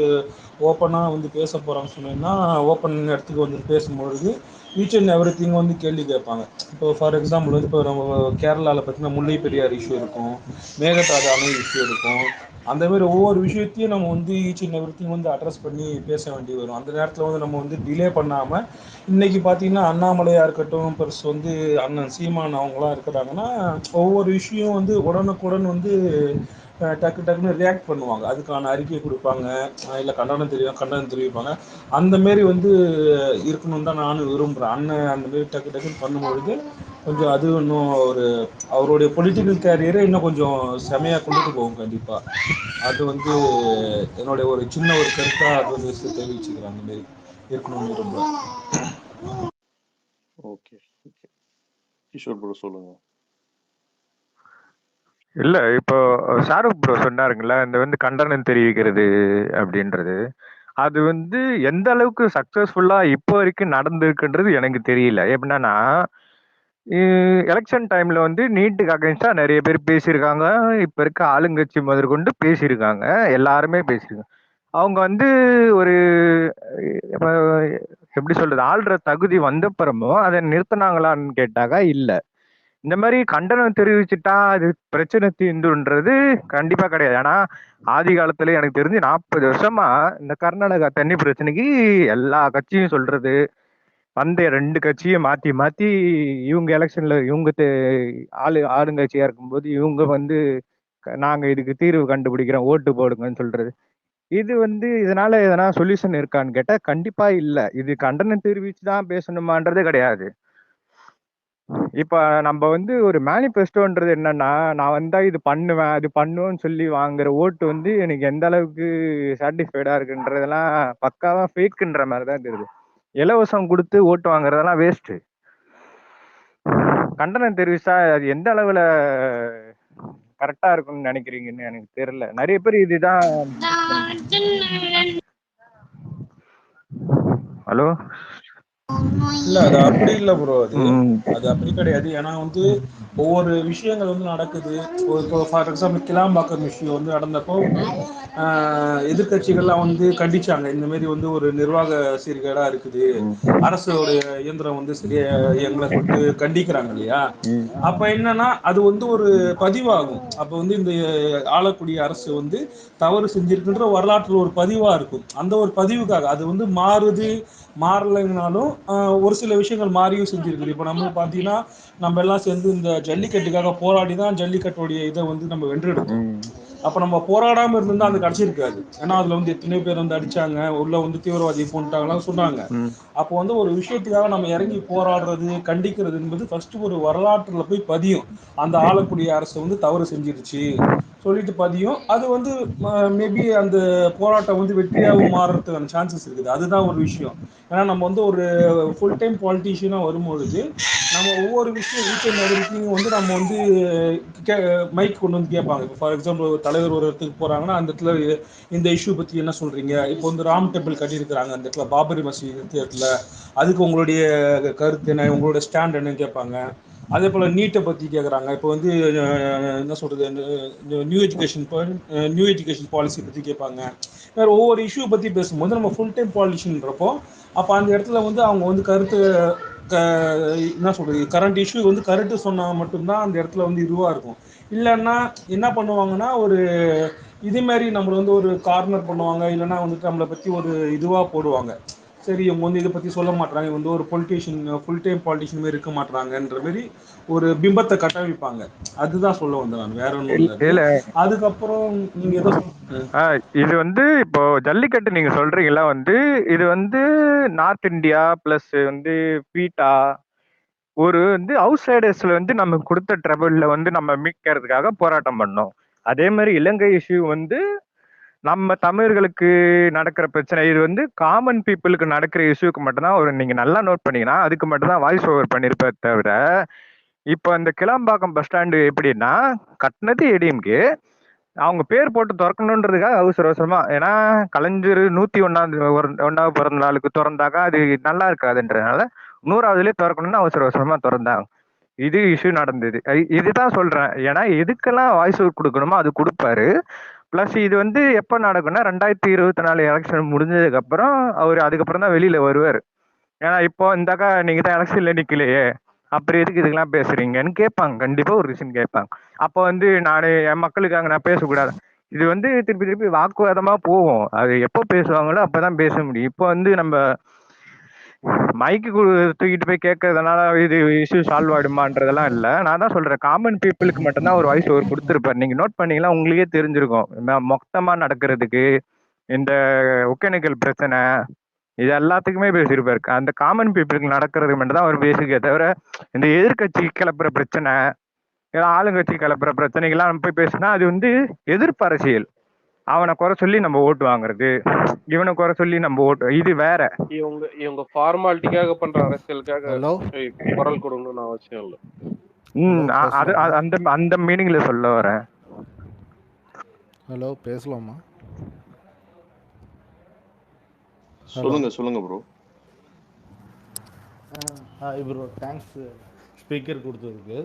ஓப்பனாக வந்து பேச போகிறாங்கன்னு சொன்னீங்கன்னா ஓப்பன் இடத்துக்கு வந்து பேசும்பொழுது ஈச் அண்ட் எவ்ரி திங் வந்து கேள்வி கேட்பாங்க. இப்போ ஃபார் எக்ஸாம்பிள் வந்து இப்போ நம்ம கேரளாவில் பார்த்தீங்கன்னா முல்லை பெரியார் இஷ்யூ இருக்கும், மேகதாது அணை இஷ்யூ இருக்கும். அந்த மாதிரி ஒவ்வொரு விஷயத்தையும் நம்ம வந்து ஈச் அண்ட் எவ்ரி திங் வந்து அட்ரஸ் பண்ணி பேச வேண்டி வரும். அந்த நேரத்தில் வந்து நம்ம வந்து டிலே பண்ணாமல் இன்னைக்கு பார்த்தீங்கன்னா அண்ணாமலையாக இருக்கட்டும், ப்ளஸ் வந்து அண்ணன் சீமான் அவங்களாம் இருக்கிறாங்கன்னா ஒவ்வொரு விஷயம் வந்து உடனுக்குடன் வந்து டக்கு டக்குன்னு ரியாக்ட் பண்ணுவாங்க, அதுக்கான அறிக்கை கொடுப்பாங்க, இல்லை கண்டனம் தெரிவிப்பாங்க. அந்த மாரி வந்து இருக்கணும்னு தான் நானும் விரும்புகிறேன். அண்ணன் அந்த மாரி டக்கு டக்குன்னு பண்ணும்பொழுது கொஞ்சம் அது இன்னும் ஒரு அவருடைய பொலிட்டிக்கல் கேரியரை இன்னும் கொஞ்சம் செமையாக கொண்டுட்டு போகும் கண்டிப்பாக. அது வந்து என்னுடைய ஒரு சின்ன ஒரு கருத்தாக அது வந்து தெரிவிச்சுக்கிறேன். அந்த மாரி இருக்கணும்னு விரும்புகிறேன். ஓகே ஓகே, கிஷோர் ப்ரோ சொல்லுங்க. இல்ல இப்போ ஷாருக் ப்ரோ சொன்னாருங்களா, இந்த வந்து கண்டனம் தெரிவிக்கிறது அப்படின்றது, அது வந்து எந்த அளவுக்கு சக்சஸ்ஃபுல்லா இப்போ வரைக்கும் நடந்திருக்குன்றது எனக்கு தெரியல. எப்படின்னா எலெக்ஷன் டைம்ல வந்து நீட்டுக்கு அகைன்ஸ்டா நிறைய பேர் பேசியிருக்காங்க. இப்ப இருக்க ஆளுங்கட்சி முதற்கொண்டு பேசியிருக்காங்க, எல்லாருமே பேசியிருக்காங்க. அவங்க வந்து ஒரு அஹ், எப்படி சொல்றது, ஆள்ற தகுதி வந்தப்புறமும் அதை நிறுத்தினாங்களான்னு கேட்டாக்கா இல்ல. இந்த மாதிரி கண்டனம் தெரிவிச்சுட்டா அது பிரச்சனை தீந்துன்றது கண்டிப்பா கிடையாது. ஆனா ஆதி காலத்துல எனக்கு தெரிஞ்சு 40 வருஷமா இந்த கர்நாடகா தண்ணி பிரச்சனைக்கு எல்லா கட்சியும் சொல்றது, வந்த 2 கட்சியும் மாத்தி மாத்தி இவங்க எலெக்ஷன்ல இவங்க ஆளுங்கட்சியா இருக்கும்போது இவங்க வந்து நாங்க இதுக்கு தீர்வு கண்டுபிடிக்கிறோம் ஓட்டு போடுங்கன்னு சொல்றது. இது வந்து இதனால எதனா சொல்யூஷன் இருக்கான்னு கேட்டா கண்டிப்பா இல்ல. இது கண்டனம் தெரிவிச்சுதான் பேசணுமான்றது கிடையாது. இப்ப நம்ம வந்து ஒரு மேனிஃபெஸ்டோன்றது என்னன்னா, நான் வந்தா இது பண்ணுவேன் அது பண்ணுவேன்னு சொல்லி வாங்குற ஓட்டு வந்து எனக்கு எந்த அளவுக்கு சாட்டிஸ்ஃபைடா இருக்குன்றதெல்லாம் பக்காவா ஃபேக்குன்ற மாதிரி தான் தெரியுது. இலவசம் கொடுத்து ஓட்டு வாங்குறதெல்லாம் வேஸ்ட். கண்டனம் தெரிவிச்சா அது எந்த அளவுல கரெக்டா இருக்கும்னு நினைக்கிறீங்கன்னு எனக்கு தெரியல. நிறைய பேர் இதுதான். ஹலோ, இல்ல அது அப்படி இல்லை ப்ரோ. அது அப்படி கிடையாது. ஏன்னா வந்து ஒவ்வொரு விஷயங்கள் வந்து நடக்குது. இப்போ ஃபார் எக்ஸாம்பிள் கிளாம்பாக்கம் விஷயம் வந்து நடந்தப்போ எதிர்கட்சிகள்லாம் வந்து கண்டிச்சாங்க, இந்த மாதிரி வந்து ஒரு நிர்வாக சீர்கேடா இருக்குது, அரசுடைய இயந்திரம் வந்து சரியா இயங்கல சொல்லிட்டு கண்டிக்கிறாங்க இல்லையா. அப்ப என்னன்னா அது வந்து ஒரு பதிவாகும். அப்ப வந்து இந்த ஆளக்கூடிய அரசு வந்து தவறு செஞ்சிருக்குன்ற வரலாற்றில் ஒரு பதிவா இருக்கும். அந்த ஒரு பதிவுக்காக அது வந்து மாறலைனாலும் ஒரு சில விஷயங்கள் மாறியும் செஞ்சிருக்குது. இப்போ நம்ம பார்த்தீங்கன்னா நம்ம எல்லாம் சேர்ந்து இந்த ஜல்லிக்கட்டுக்காக போராடி தான் ஜல்லிக்கட்டுடைய இதை வந்து நம்ம வென்றெடுத்தோம். அப்போ நம்ம போராடாமல் இருந்திருந்தா அது கிடைச்சிருக்காது. ஏன்னா அதில் வந்து எத்தனையோ பேர் வந்து அடிச்சாங்க, உள்ள வந்து தீவிரவாதி போட்டாங்கலாம் சொன்னாங்க. அப்போ வந்து ஒரு விஷயத்துக்காக நம்ம இறங்கி போராடுறது கண்டிக்கிறது என்பது ஃபர்ஸ்ட் ஒரு வரலாற்றில் போய் பதியும். அந்த ஆளக்கூடிய அரசு வந்து தவறு செஞ்சிருச்சு சொல்லிட்டு பதியும். அது வந்து மேபி அந்த போராட்டம் வந்து வெற்றியாகவும் மாறுறதுக்கான சான்சஸ் இருக்குது. அதுதான் ஒரு விஷயம். ஏன்னா நம்ம வந்து ஒரு ஃபுல் டைம் பாலிட்டிஷியனாக வரும்பொழுது நம்ம ஒவ்வொரு விஷயம் ஈச் அண்ட் எவ்ரிதிங் வந்து நம்ம வந்து மைக் கொண்டு வந்து கேட்பாங்க. இப்போ ஃபார் எக்ஸாம்பிள் ஒரு தலைவர் ஒரு இடத்துக்கு போகிறாங்கன்னா அந்த இடத்துல இந்த இஷ்யூ பற்றி என்ன சொல்கிறீங்க, இப்போ வந்து ராம் டெம்பிள் கட்டியிருக்கிறாங்க அந்த இடத்துல, பாபரி மசீத் இடத்துல, அதுக்கு உங்களுடைய கருத்து என்ன, உங்களோட ஸ்டாண்ட் என்னன்னு கேட்பாங்க. அதே போல் நீட்டை பற்றி கேட்குறாங்க. இப்போ வந்து என்ன சொல்கிறது, நியூ எஜுகேஷன் பாலிசி பற்றி கேட்பாங்க. வேறு ஒவ்வொரு இஷ்யூ பற்றி பேசும்போது நம்ம ஃபுல் டைம் பாலிட்டிஷியன்றப்போ அப்போ அந்த இடத்துல வந்து அவங்க வந்து என்ன சொல்கிறது, கரண்ட் இஷ்யூ வந்து கருத்து சொன்னால் மட்டும்தான் அந்த இடத்துல வந்து இதுவாக இருக்கும். இல்லைன்னா என்ன பண்ணுவாங்கன்னா ஒரு இதுமாரி நம்மளை வந்து ஒரு கார்னர் பண்ணுவாங்க, இல்லைன்னா வந்துட்டு நம்மளை பற்றி ஒரு இதுவாக போடுவாங்க. சரி இவங்க வந்து இதை பற்றி சொல்ல மாட்டாங்க, இவங்க வந்து ஒரு பொலிட்டீஷியன் ஃபுல் டைம் பாலிட்டிஷியன் மாதிரி இருக்க மாட்டாங்கன்ற மாதிரி ஒரு பிம்பத்தை கட்டமைப்பாங்க. அதுதான் சொல்ல வந்தேன் நான், வேற ஒன்றும் இல்லை. இல்ல அதுக்கப்புறம் நீங்கள் எதோ இது வந்து இப்போ ஜல்லிக்கட்டு நீங்க சொல்றீங்களா, வந்து இது வந்து நார்த் இந்தியா பிளஸ் வந்து பீட்டா ஒரு வந்து அவுட் சைடர்ஸ்ல வந்து நம்ம கொடுத்த ட்ரபிள்ல வந்து நம்ம மீட்கிறதுக்காக போராட்டம் பண்ணோம். அதே மாதிரி இலங்கை இஷ்யூ வந்து நம்ம தமிழர்களுக்கு நடக்கிற பிரச்சனை இது வந்து காமன் பீப்புளுக்கு நடக்கிற இஷ்யூக்கு மட்டும்தான் ஒரு நீங்க நல்லா நோட் பண்ணீங்கன்னா அதுக்கு மட்டும்தான் வாய்ஸ் ஓவர் பண்ணிருப்பே தவிர இப்போ இந்த கிளாம்பாக்கம் பஸ் ஸ்டாண்டு எப்படின்னா கட்டினது ஏடிஎம்கே அவங்க பேர் போட்டு திறக்கணுன்றதுக்காக அவசர அவசரமா ஏன்னா கலைஞர் 101வது பிறந்த நாளுக்கு திறந்தாக்கா அது நல்லா இருக்காதுன்றதுனால 100வதுலயே திறக்கணும்னு அவசர அவசரமா திறந்தாங்க. இது இஷ்யூ நடந்தது. இதுதான் சொல்றேன். ஏன்னா எதுக்கெல்லாம் வாய்ஸ் ஓவர் கொடுக்கணுமோ அது கொடுப்பாரு. பிளஸ் இது வந்து எப்ப நடக்கும்னா 2024 எலெக்ஷன் முடிஞ்சதுக்கு அப்புறம் அவர் அதுக்கப்புறம் தான் வெளியில வருவார். ஏன்னா இப்போ இந்தாக்கா நீங்க தான் எலெக்ஷன்ல நிக்கலையே அப்புறம் எதுக்கு இதுக்கெல்லாம் பேசுறீங்கன்னு கேட்பாங்க. கண்டிப்பா ஒரு ரீசன் கேட்பாங்க. அப்போ வந்து நான் என் மக்களுக்காக நான் பேசக்கூடாது. இது வந்து திருப்பி திருப்பி வாக்குவாதமா போகும். அது எப்போ பேசுவாங்களோ அப்பதான் பேச முடியும். இப்போ வந்து நம்ம மைக்கு தூக்கிட்டு போய் கேட்கறதுனால இது இஷ்யூ சால்வ் ஆயிடுமான்றதெல்லாம் இல்ல. நான் தான் சொல்றேன் காமன் பீப்புளுக்கு மட்டும்தான் ஒரு வாய்ஸ் ஓவர் கொடுத்துருப்பாரு. நீங்க நோட் பண்ணீங்கன்னா உங்களுக்கே தெரிஞ்சிருக்கும். மொத்தமா நடக்கிறதுக்கு இந்த ஒகேனக்கல் பிரச்சனை இது எல்லாத்துக்குமே பேசியிருப்பாரு. அந்த காமன் பீப்புளுக்கு நடக்கிறது மட்டும் தான் அவர் பேசுக்கே தவிர இந்த எதிர்கட்சி கிளப்புற பிரச்சனை ஆளுங்கட்சி கிளப்புற பிரச்சனைகள்லாம் நம்ம போய் பேசினா அது வந்து எதிர்ப்பு அரசியல். அவனை குறை சொல்லி நம்ம ஓட்டு வாங்குறது, இவனை குறை சொல்லி நம்ம ஓட்டு, இது வேற. இவங்க ஃபார்மாலிட்டிக்காக பண்ற அரசியலுக்காக ஹலோ குரல் கொடுக்கணும்னு அவசியம் இல்லை. அது அந்த அந்த மீனிங்ல சொல்ல வரேன். ஹலோ பேசலாமா? சொல்லுங்க bro. Hi bro, thanks speaker கொடுத்ததுக்கு.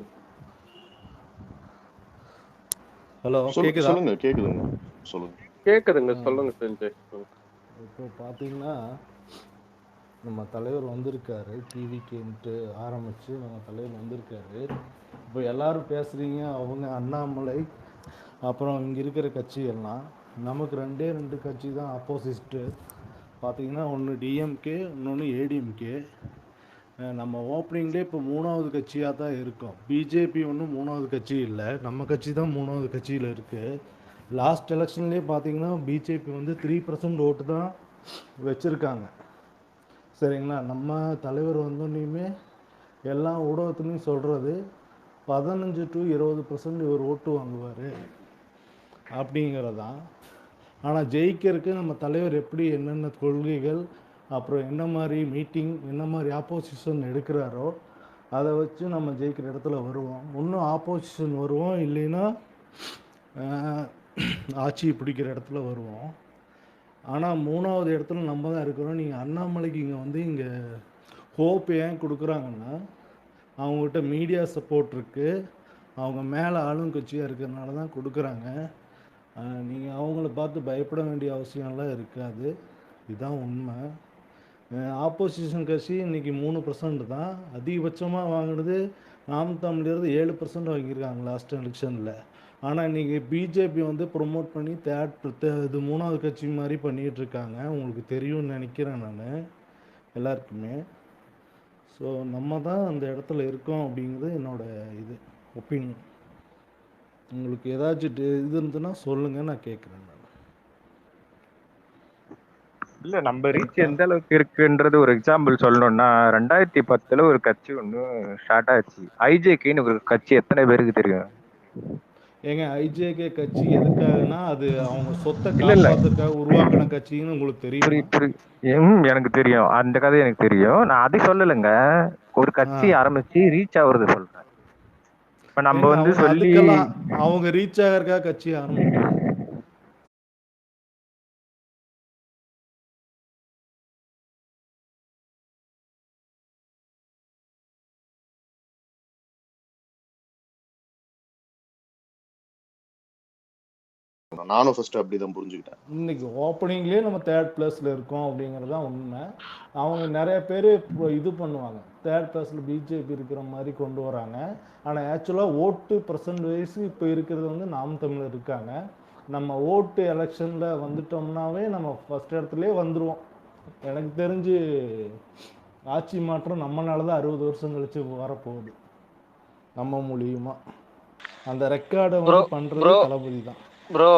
ஹலோ கேக்குதா? கேக்குதுங்க சொல்லுங்க செஞ்சய். இப்போ பார்த்தீங்கன்னா நம்ம தலைவர் வந்திருக்காரு, டிவிக்குன்ட்டு ஆரம்பித்து நம்ம தலைவர் வந்திருக்காரு. இப்போ எல்லாரும் பேசுகிறீங்க அவங்க அண்ணாமலை அப்புறம் இங்கே இருக்கிற கட்சியெல்லாம். நமக்கு ரெண்டு கட்சி தான் ஆப்போசிட்டு. பார்த்திங்கன்னா ஒன்று டிஎம்கே, இன்னொன்று ஏடிஎம்கே. நம்ம ஓப்பனிங்லேயே இப்போ 3வது கட்சியாக தான் இருக்கோம். பிஜேபி ஒன்றும் 3வது கட்சி இல்லை, நம்ம கட்சி தான் 3வது கட்சியில் இருக்குது. லாஸ்ட் எலெக்ஷன்லேயே பார்த்திங்கன்னா பிஜேபி வந்து 3% ஓட்டு தான் வச்சுருக்காங்க. சரிங்களா? நம்ம தலைவர் வந்தோன்னையுமே எல்லா ஊடகத்துலையும் சொல்கிறது 15 to 20% இவர் ஓட்டு வாங்குவார் அப்படிங்கிறதான். ஆனால் ஜெயிக்கிறதுக்கு நம்ம தலைவர் எப்படி என்னென்ன கொள்கைகள் அப்புறம் என்ன மாதிரி மீட்டிங் என்ன மாதிரி ஆப்போசிஷன் எடுக்கிறாரோ அதை வச்சு நம்ம ஜெயிக்கிற இடத்துல வருவோம். இன்னும் ஆப்போசிஷன் வருவோம், இல்லைன்னா ஆட்சி பிடிக்கிற இடத்துல வருவோம். ஆனால் 3வது இடத்துல நம்ம தான் இருக்கிறோம். நீங்கள் அண்ணாமலைக்கு இங்கே வந்து இங்கே ஹோப் ஏன் கொடுக்குறாங்கன்னா அவங்ககிட்ட மீடியா சப்போர்ட் இருக்குது, அவங்க மேலே ஆளுங்கட்சியாக இருக்கிறதுனால தான் கொடுக்குறாங்க. நீங்கள் அவங்கள பார்த்து பயப்பட வேண்டிய அவசியம்லாம் இருக்காது. இதுதான் உண்மை. ஆப்போசிஷன் கட்சி இன்றைக்கி 3% தான். அதிகபட்சமாக வாங்கினது நாம் தமிழர் 7% வாங்கியிருக்காங்க லாஸ்ட் எலெக்ஷனில். ஆனால் இன்றைக்கி பிஜேபி வந்து ப்ரொமோட் பண்ணி இது 3வது கட்சி மாதிரி பண்ணிகிட்ருக்காங்க. உங்களுக்கு தெரியும்னு நினைக்கிறேன் நான் எல்லாருக்குமே. ஸோ நம்ம தான் அந்த இடத்துல இருக்கோம் அப்படிங்கிறது என்னோடய இது ஒப்பீனியன். உங்களுக்கு ஏதாச்சும் இது இருந்துன்னா சொல்லுங்கள், நான் கேட்குறேன். இல்ல நம்ம ரீச் எந்த அளவுக்கு இருக்குன்றது ஒரு எக்ஸாம்பிள் சொல்லணும்னா 2010 ஒரு கட்சி ஒன்று ஸ்டார்ட் ஆச்சு, ஐஜேகேன்னு ஒரு கட்சி. எத்தனை பேருக்கு தெரியும்? ஏங்க ஐஜேகே கட்சி எதுக்காகனா அது அவங்க சொத்தை காப்பாத்துக்காக உருவாக்கின கட்சின்னு உங்களுக்கு தெரியும்? எனக்கு தெரியும், அந்த கதை எனக்கு தெரியும். நான் அதை சொல்லலைங்க, ஒரு கட்சி ஆரம்பிச்சு ரீச் ஆகுறது சொல்றேன். இப்ப நம்ம வந்து சொல்லி அவங்க ரீச் ஆகிறதுக்காக கட்சி ஆரம்பிச்சு நானும் ஃபர்ஸ்ட் அப்படிதான் புரிஞ்சுக்கிட்டேன். இன்னைக்கு ஓப்பனிங்லேயே நம்ம 3rd பிளேஸ்ல இருக்கோம் அப்படிங்கிறது தான் உண்மை. அவங்க நிறைய பேர் இது பண்ணுவாங்க, 3rd பிளேஸ்ல பிஜேபி இருக்கிற மாதிரி கொண்டு வராங்க. ஆனால் ஆக்சுவலாக ஓட்டு % இப்போ இருக்கிறது வந்து நாம் தமிழர் இருக்காங்க. நம்ம ஓட்டு எலெக்ஷனில் வந்துட்டோம்னாவே நம்ம ஃபர்ஸ்ட் இடத்துலேயே வந்துடுவோம். எனக்கு தெரிஞ்சு ஆட்சி மாற்றம் நம்மளால தான் 60 வருஷம் கழிச்சு வரப்போகுது நம்ம மூலியமா. அந்த ரெக்கார்டை வந்து பண்ணுறது தளபதி தான். ப்ரோ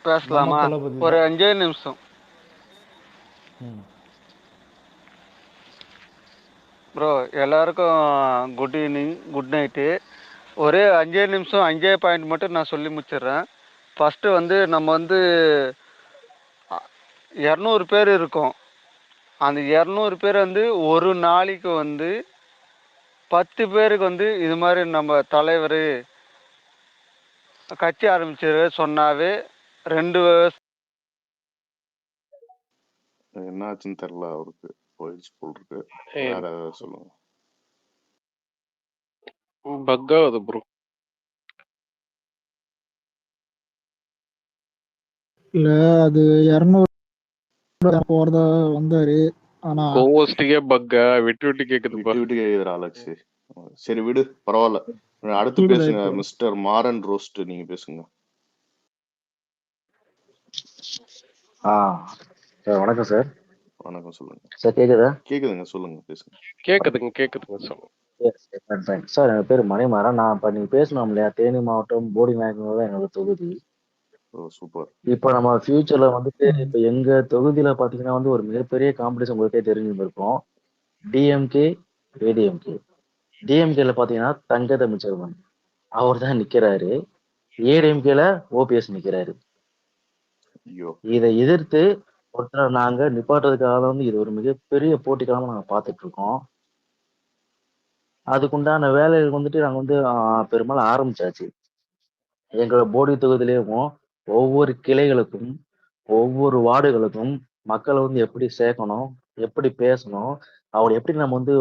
பேசலாமா? ஒரு 5 நிமிஷம் ப்ரோ. எல்லாருக்கும் குட் ஈவினிங், குட் நைட்டு. ஒரே 5 நிமிஷம் 5 பாயிண்ட் மட்டும் நான் சொல்லி முடிச்சிடுறேன். ஃபஸ்ட்டு வந்து நம்ம வந்து 200 பேர் இருக்கும். அந்த 200 பேர் வந்து ஒரு நாளைக்கு வந்து 10 பேருக்கு வந்து இது மாதிரி நம்ம தலைவர் கட்சி ஆரம்பிச்சிரு சொன்னாவே 2 என்ன ஆச்சுன்னு தெரியல, அவருக்கு போயிடுச்சு போல் இருக்கு. வேற ஏதாவது சொல்லுங்க. பக் ஆகுது ப்ரோ. இல்ல அது 200 போறதா வந்தாரு. ஆனா கோவஸ்டிக்கே பக்கா விட்டு விட்டு கேக்குதுப்பா. விட்டு விட்டு கேக்குதுடா அலெக்ஸ். சரி விடு, பரவாயில்ல. அடுத்து கேக்குதா பேசுங்க இப்போ? மிஸ்டர் மாரன் ரோஸ்ட், நீங்க பேசுங்க. சார் வணக்கம் சார். வணக்கம், சொல்லுங்க சார் கேக்குதா? கேக்குதுங்க, சொல்லுங்க பேசுங்க. கேக்குதுங்க சொல்லுங்க. சார் என் பேர் மணிமாறன். நான் இப்போ நீங்க பேசணும் இல்லையா, தேனி மாவட்டம் போடி நாயக்கனூர் தான் என்னோட தொகுதி. ஓ சூப்பர். இப்போ நம்ம ஃபியூச்சர்ல வந்துட்டு இப்போ எங்க தொகுதியில பாத்தீங்கன்னா வந்து ஒரு மிகப்பெரிய காம்படிஷன் உங்களுக்கே தெரிஞ்சிருக்கும். டிஎம்கே ஏடிஎம்கே. டிஎம்கேல பாத்தீங்கன்னா தங்க தமிழ்ச்செல்வன் அவர் தான் நிக்கிறாரு. ஏடிஎம்கேல ஓபிஎஸ் நிக்கிறாரு. ஐயோ, இதை எதிர்த்து ஒருத்தரை நாங்க நிப்பாட்டுறதுக்காக வந்து இது ஒரு மிகப்பெரிய போட்டிக்காக நாங்க பார்த்துட்டு இருக்கோம். அதுக்குண்டான வேலைகள் வந்துட்டு நாங்க வந்து பெரும்பாலும் ஆரம்பிச்சாச்சு. எங்களோட போடி தொகுதியிலேயும் ஒவ்வொரு கிளைகளுக்கும் ஒவ்வொரு வார்டுகளுக்கும் மக்களை வந்து எப்படி சேர்க்கணும், எப்படி பேசணும், அவரை எப்படி நம்ம வந்து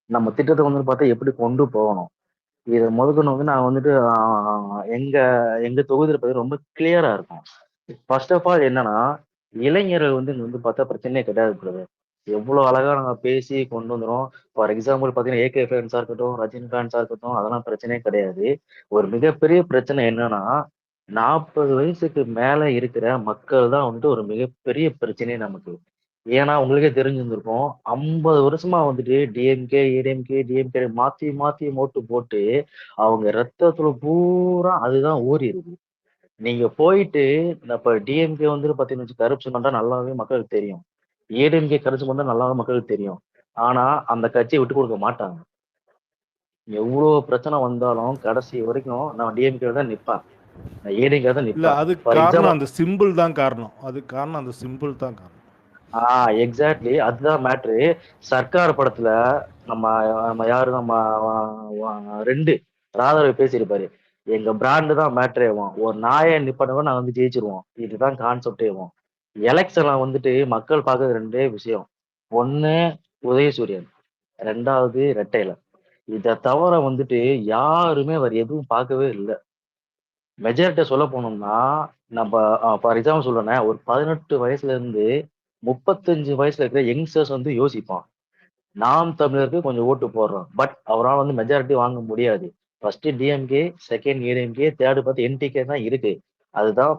நம்ம திட்டத்தை வந்து பார்த்தா எப்படி கொண்டு போகணும், இதை முதற்கொண்டு வந்து நான் வந்துட்டு எங்க எங்க தொகுதியில பத்தி ரொம்ப கிளியரா இருக்கும். ஃபர்ஸ்ட் ஆஃப் ஆல் என்னன்னா, இளைஞர்கள் வந்து இங்க வந்து பார்த்தா பிரச்சனையே கிடையாது brother. எவ்வளவு அழகா நாங்க பேசி கொண்டு வந்துரும். ஃபார் எக்ஸாம்பிள் பாத்தீங்கன்னா ஏகே ஃபேன்ஸா இருக்கட்டும், ரஜினி ஃபேன்ஸா இருக்கட்டும், அதெல்லாம் பிரச்சனையே கிடையாது. ஒரு மிகப்பெரிய பிரச்சனை என்னன்னா, 40 வயசுக்கு மேல இருக்கிற மக்கள் தான் வந்துட்டு ஒரு மிகப்பெரிய பிரச்சனையே நமக்கு. ஏன்னா உங்களுக்கே தெரிஞ்சிருந்திருக்கும், 50 வருஷமா வந்துட்டு டிஎம்கே ஏடிஎம்கே டிஎம்கே மாத்தி மாத்தி ஓட்டு போட்டு அவங்க ரத்தத்துல பூரா அதுதான் ஊறி இருக்கு. நீங்க போயிட்டு இப்ப டிஎம்கே வந்து பாத்தீங்கன்னா கரப்ஷன் பண்றா நல்லாவே மக்களுக்கு தெரியும். ஏடிஎம்கே கரப்ஷன் பண்றா நல்லாவே மக்களுக்கு தெரியும். ஆனா அந்த கட்சியை விட்டு கொடுக்க மாட்டாங்க. எவ்வளவு பிரச்சனை வந்தாலும் கடைசி வரைக்கும் நான் டிஎம்கே தான் நிப்பேன், நான் ஏடிஎம்கே தான் இல்ல நிப்பேன். அதுக்கு ஃபார் காரணம் எக்ஸாம்பிள் அந்த சிம்பிள் தான் காரணம். அதுக்கு காரணம் அந்த சிம்பிள் தான் காரணம். எக்ஸாக்ட்லி அதுதான் மேட்ரு. சர்க்கார் படத்துல நம்ம நம்ம யாரு நம்ம 2 ராதாரவி பேசியிருப்பாரு, எங்க பிராண்டு தான் மேட்ரேவும், ஒரு நாயை நிப்படவும் நான் வந்து ஜெயிச்சிருவோம், இதுதான் கான்செப்டேவும். எலெக்ஷன்ல வந்துட்டு மக்கள் பார்க்கறது 2 விஷயம். ஒண்ணு உதயசூரியன், 2வது ரெட்டையில. இதை தவிர வந்துட்டு யாருமே வேற எதுவும் பார்க்கவே இல்லை. மெஜாரிட்டியை சொல்ல போனோம்னா நம்ம ஃபார் எக்ஸாம்பிள் சொல்றேன்னா, ஒரு 18 வயசுல இருந்து 35 வயசுல இருக்கிற யங்ஸ்டர்ஸ் வந்து யோசிப்பான், நாம் தமிழருக்கு கொஞ்சம் ஓட்டு போடுறோம், பட் அவரால் வந்து மெஜாரிட்டி வாங்க முடியாது. First DMK, second ADMK, third பார்த்து என்டிகே தான் இருக்கு. அதுதான்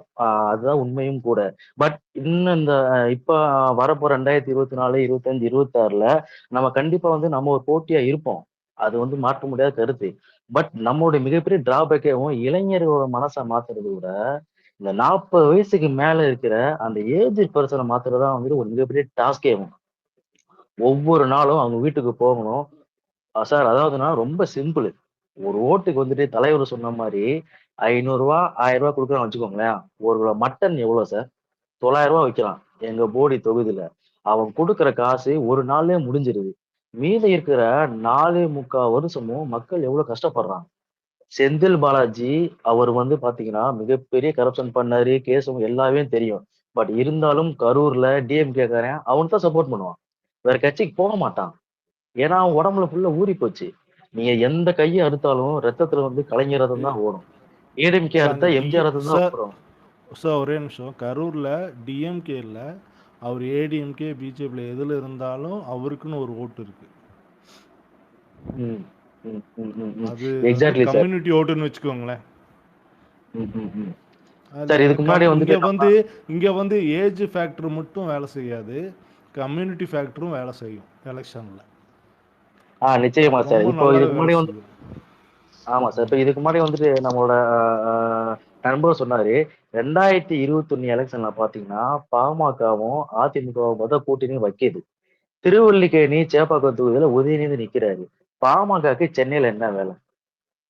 அதுதான் உண்மையும் கூட. பட் இன்னும் இந்த இப்ப வரப்போ 2024, 25, 26ல நம்ம கண்டிப்பா வந்து நம்ம ஒரு போட்டியா இருப்போம். அது வந்து மாற்ற முடியாத கருத்து. பட் நம்மளுடைய மிகப்பெரிய டிராபேக்கேவும் இளைஞர்களோட மனசை மாத்துறதை விட இந்த 40 வயசுக்கு மேல இருக்கிற அந்த ஏஜ் பர்சனை மாத்துறதுதான் வந்துட்டு ஒரு மிகப்பெரிய டாஸ்கேவும். ஒவ்வொரு நாளும் அவங்க வீட்டுக்கு போகணும். சார் அதாவதுன்னா ரொம்ப சிம்பிள். ஒரு ஓட்டுக்கு வந்துட்டு தலைவர் சொன்ன மாதிரி 500 ரூபா 1000 ரூபாய் கொடுக்குறான்னு வச்சுக்கோங்களேன். ஒரு கிலோ மட்டன் எவ்வளவு சார்? 900 ரூபாய் வைக்கலாம் எங்க போடி தொகுதியில. அவன் கொடுக்குற காசு ஒரு நாள்லயே முடிஞ்சிருது. மீதி இருக்கிற 4.25 வருஷமும் மக்கள் எவ்வளவு கஷ்டப்படுறாங்க. செந்தில் பாலாஜி அவர் வந்து பாத்தீங்கன்னா மிகப்பெரிய கரப்ஷன் பண்ணாரு, கேஸும் எல்லாமே தெரியும். பட் இருந்தாலும் கரூர்ல டிஎம்கே காரன் அவனுக்கு தான் சப்போர்ட் பண்ணுவான், வேற கட்சிக்கு போக மாட்டான். ஏன்னா அவன் உடம்புல ஃபுல்லா ஊறி போச்சு. நீங்க எந்த கையை அறுத்தாலும் ரத்தத்துல வந்து கலைஞர் ரத்தம் தான் ஓடும். ஏடிஎம்கே சார் அறுத்தா அந்த எம்ஜிஆர் ரத்தம் தான் ஓடும். சார் ஒரே நிமிஷம், கரூரில் டிஎம்கேல அவர் ஏடிஎம்கே பிஜேபியில் எதில் இருந்தாலும் அவருக்குன்னு ஒரு ஓட்டு இருக்கு. அது எக்ஸாக்ட்லி சார். கம்யூனிட்டி ஓட்டுன்னு வச்சுக்கோங்களேன். சார் இதுக்கு முன்னாடி இங்க வந்து ஏஜ் ஃபேக்டர் மட்டும் வேலை செய்யாது, கம்யூனிட்டி ஃபேக்டரும் வேலை செய்யும் எலெக்ஷன்ல. நிச்சயமா சார். இப்போ இதுக்கு முன்னாடி வந்து ஆமா சார், இப்போ இதுக்கு முன்னாடி வந்துட்டு நம்மளோட நண்பர் சொன்னாரு 2021 எலெக்ஷன்ல பாத்தீங்கன்னா பாமகவும் அதிமுகவும் பார்த்தா கூட்டணி வைக்கிது. திருவல்லிக்கேணி சேப்பாக்கம் தொகுதியில உதயநிதி நிக்கிறாரு. பாமகக்கு சென்னையில என்ன வேலை?